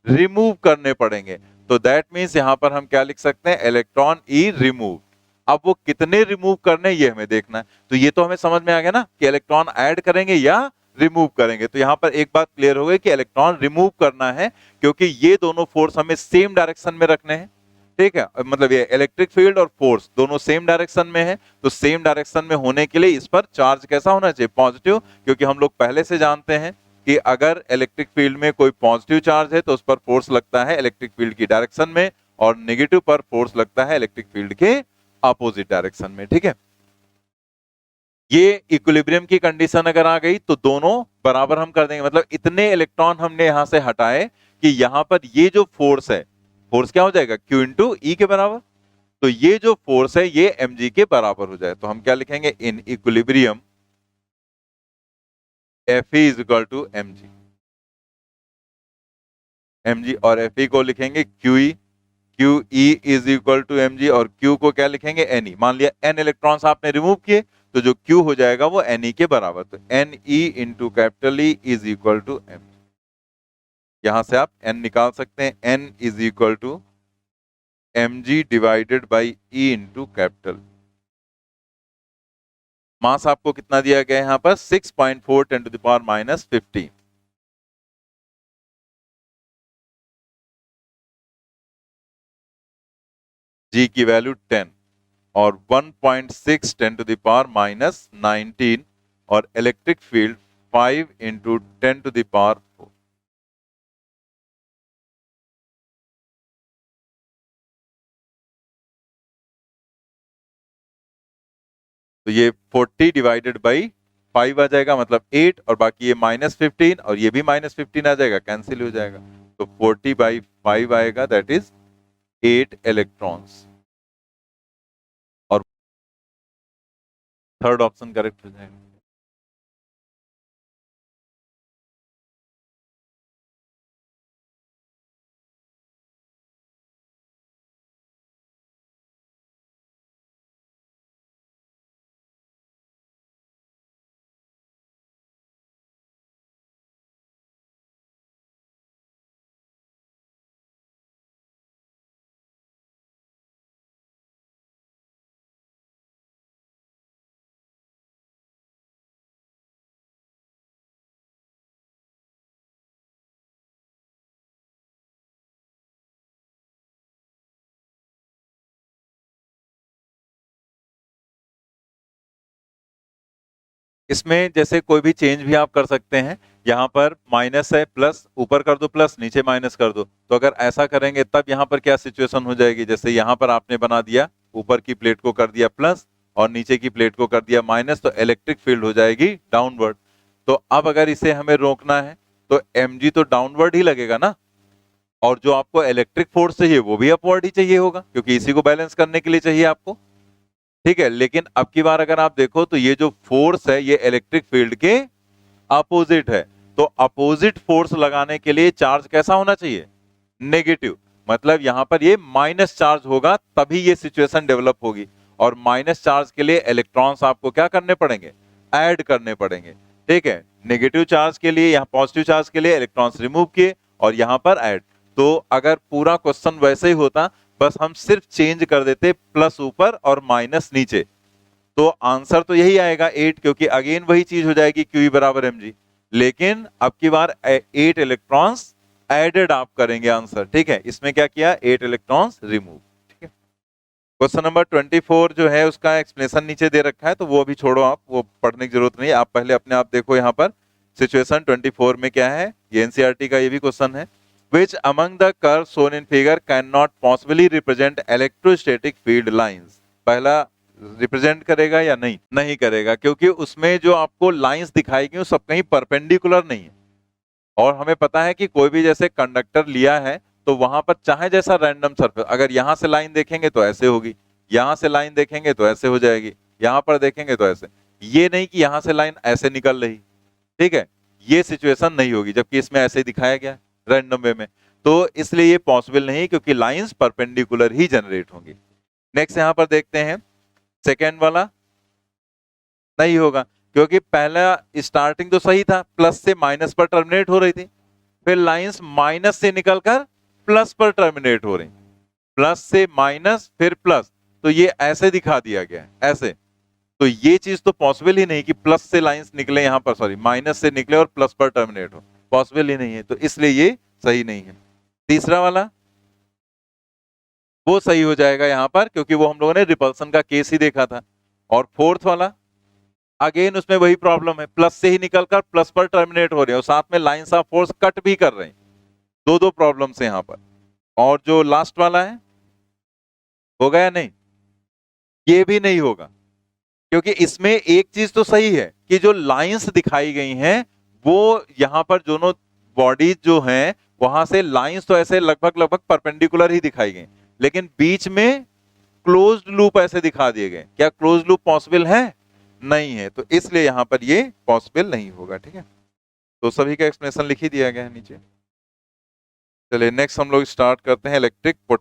रिमूव करने पड़ेंगे। तो दैट मीन्स यहां पर हम क्या लिख सकते हैं, इलेक्ट्रॉन ई रिमूव। अब वो कितने रिमूव करने ये हमें देखना है। तो ये तो हमें समझ में आ गया ना कि इलेक्ट्रॉन ऐड करेंगे या रिमूव करेंगे। तो यहां पर एक बात क्लियर हो गई कि इलेक्ट्रॉन रिमूव करना है, क्योंकि ये दोनों फोर्स हमें सेम डायरेक्शन में रखने हैं। ठीक है, मतलब ये इलेक्ट्रिक फील्ड और फोर्स दोनों सेम डायरेक्शन में है। तो सेम डायरेक्शन में होने के लिए इस पर चार्ज कैसा होना चाहिए, पॉजिटिव, क्योंकि हम लोग पहले से जानते हैं कि अगर इलेक्ट्रिक फील्ड में कोई पॉजिटिव चार्ज है तो उस पर फोर्स लगता है इलेक्ट्रिक फील्ड की डायरेक्शन में, और नेगेटिव पर फोर्स लगता है इलेक्ट्रिक फील्ड के अपोजिट डायरेक्शन में। ठीक है, ये इक्विलिब्रियम की कंडीशन अगर आ गई तो दोनों बराबर हम कर देंगे। मतलब इतने इलेक्ट्रॉन हमने यहां से हटाए कि यहां पर ये जो फोर्स है, फोर्स क्या हो जाएगा, Q इंटू ई के बराबर। तो ये जो फोर्स है ये mg के बराबर हो जाए। तो हम क्या लिखेंगे, in equilibrium Fe is equal to mg, और Fe को लिखेंगे QE, QE is equal to mg, और Q को क्या लिखेंगे, Ne। मान लिया n इलेक्ट्रॉन्स आपने रिमूव किए तो जो Q हो जाएगा वो Ne के बराबर। तो Ne into capital E is equal to mg। यहां से आप n निकाल सकते हैं, n is equal to mg divided by E into capital. Mass आपको कितना दिया गया है यहां पर, 6.4 10 to the power minus 15। G की वैल्यू 10 और 1.6 10 टू द पावर माइनस 19, और electric field 5 into 10 to the power 4। तो ये 40 डिवाइडेड बाई 5 आ जाएगा, मतलब 8, और बाकी ये माइनस 15 और ये भी माइनस 15 आ जाएगा, कैंसिल हो जाएगा। तो 40 बाई 5 आएगा, दैट इज 8 इलेक्ट्रॉन्स, और थर्ड ऑप्शन करेक्ट हो जाएगा। इसमें जैसे कोई भी चेंज भी आप कर सकते हैं। यहाँ पर माइनस है, प्लस ऊपर कर दो प्लस, नीचे माइनस कर दो। तो अगर ऐसा करेंगे तब यहाँ पर क्या सिचुएशन हो जाएगी, जैसे यहाँ पर आपने बना दिया, ऊपर की प्लेट को कर दिया प्लस और नीचे की प्लेट को कर दिया माइनस, तो इलेक्ट्रिक फील्ड हो जाएगी डाउनवर्ड। तो अब अगर इसे हमें रोकना है तो mg तो डाउनवर्ड ही लगेगा ना, और जो आपको इलेक्ट्रिक फोर्स चाहिए वो भी अपवर्ड ही चाहिए होगा, क्योंकि इसी को बैलेंस करने के लिए चाहिए आपको। ठीक है, लेकिन अब की बार अगर आप देखो तो ये जो फोर्स है ये इलेक्ट्रिक फील्ड के अपोजिट है। तो अपोजिट फोर्स लगाने के लिए चार्ज कैसा होना चाहिए, नेगेटिव। मतलब यहां पर ये माइनस चार्ज होगा तभी ये सिचुएशन डेवलप होगी, और माइनस चार्ज के लिए इलेक्ट्रॉन्स आपको क्या करने पड़ेंगे, ऐड करने पड़ेंगे। ठीक है, नेगेटिव चार्ज के लिए, यहाँ पॉजिटिव चार्ज के लिए इलेक्ट्रॉन्स रिमूव किए और यहां पर ऐड। तो अगर पूरा क्वेश्चन वैसे ही होता, बस हम सिर्फ चेंज कर देते प्लस ऊपर और माइनस नीचे, तो आंसर तो यही आएगा 8, क्योंकि अगेन वही चीज हो जाएगी QE बराबर mg। लेकिन अब की बार 8 इलेक्ट्रॉन्स एडेड आप करेंगे आंसर। ठीक है, इसमें क्या किया, 8 इलेक्ट्रॉन्स रिमूव। ठीक है, क्वेश्चन नंबर 24 जो है उसका एक्सप्लेनेशन नीचे दे रखा है, तो वो अभी छोड़ो, आप वो पढ़ने की जरूरत नहीं है। आप पहले अपने आप देखो यहाँ पर सिचुएशन 24 में क्या है। ये एनसीईआरटी का ये भी क्वेश्चन है। Which among the curves shown in figure cannot possibly represent electrostatic field lines? पहला रिप्रेजेंट करेगा या नहीं, नहीं करेगा, क्योंकि उसमें जो आपको लाइंस दिखाई गई वो सब कहीं परपेंडिकुलर नहीं है। और हमें पता है कि कोई भी जैसे कंडक्टर लिया है तो वहां पर चाहे जैसा रैंडम सरफेस, अगर यहां से लाइन देखेंगे तो ऐसे होगी, यहां से लाइन देखेंगे तो ऐसे हो जाएगी, यहां पर देखेंगे तो ऐसे। ये नहीं कि यहां से लाइन ऐसे निकल रही। ठीक है, ये सिचुएशन नहीं होगी, जबकि इसमें ऐसे दिखाया गया रैंडम वे में। तो इसलिए ये पॉसिबल नहीं, क्योंकि लाइंस परपेंडिकुलर ही जनरेट होंगी। नेक्स्ट यहां पर देखते हैं सेकेंड वाला, नहीं होगा, क्योंकि पहला स्टार्टिंग तो सही था, प्लस से माइनस पर टर्मिनेट हो रही थी, फिर लाइंस माइनस से निकलकर प्लस पर टर्मिनेट हो रही, प्लस से माइनस फिर प्लस, तो ये ऐसे दिखा दिया गया है, ऐसे। तो ये चीज तो पॉसिबल ही नहीं कि प्लस से लाइंस निकले यहां पर, सॉरी माइनस से निकले और प्लस पर टर्मिनेट हो, पॉसिबल ही नहीं है, तो इसलिए ये सही नहीं है। तीसरा वाला वो सही हो जाएगा यहां पर, क्योंकि वो हम लोगों ने रिपल्सन का केस ही देखा था। और फोर्थ वाला अगेन उसमें वही प्रॉब्लम है, प्लस से ही निकलकर प्लस पर टर्मिनेट हो रहे हैं और साथ में लाइंस ऑफ फोर्स कट भी कर रहे हैं, दो प्रॉब्लम्स है यहां पर। और जो लास्ट वाला है होगा या नहीं, ये भी नहीं होगा, क्योंकि इसमें एक चीज तो सही है कि जो लाइंस दिखाई गई हैं वो यहां पर दोनों बॉडीज जो हैं वहां से लाइंस तो ऐसे लगभग परपेंडिकुलर ही दिखाई गई, लेकिन बीच में क्लोज्ड लूप ऐसे दिखा दिए गए। क्या क्लोज्ड लूप पॉसिबल है? नहीं है, तो इसलिए यहां पर ये पॉसिबल नहीं होगा। ठीक है, तो सभी का एक्सप्लेनेशन लिख ही दिया गया है नीचे। चलिए नेक्स्ट हम लोग स्टार्ट करते हैं इलेक्ट्रिक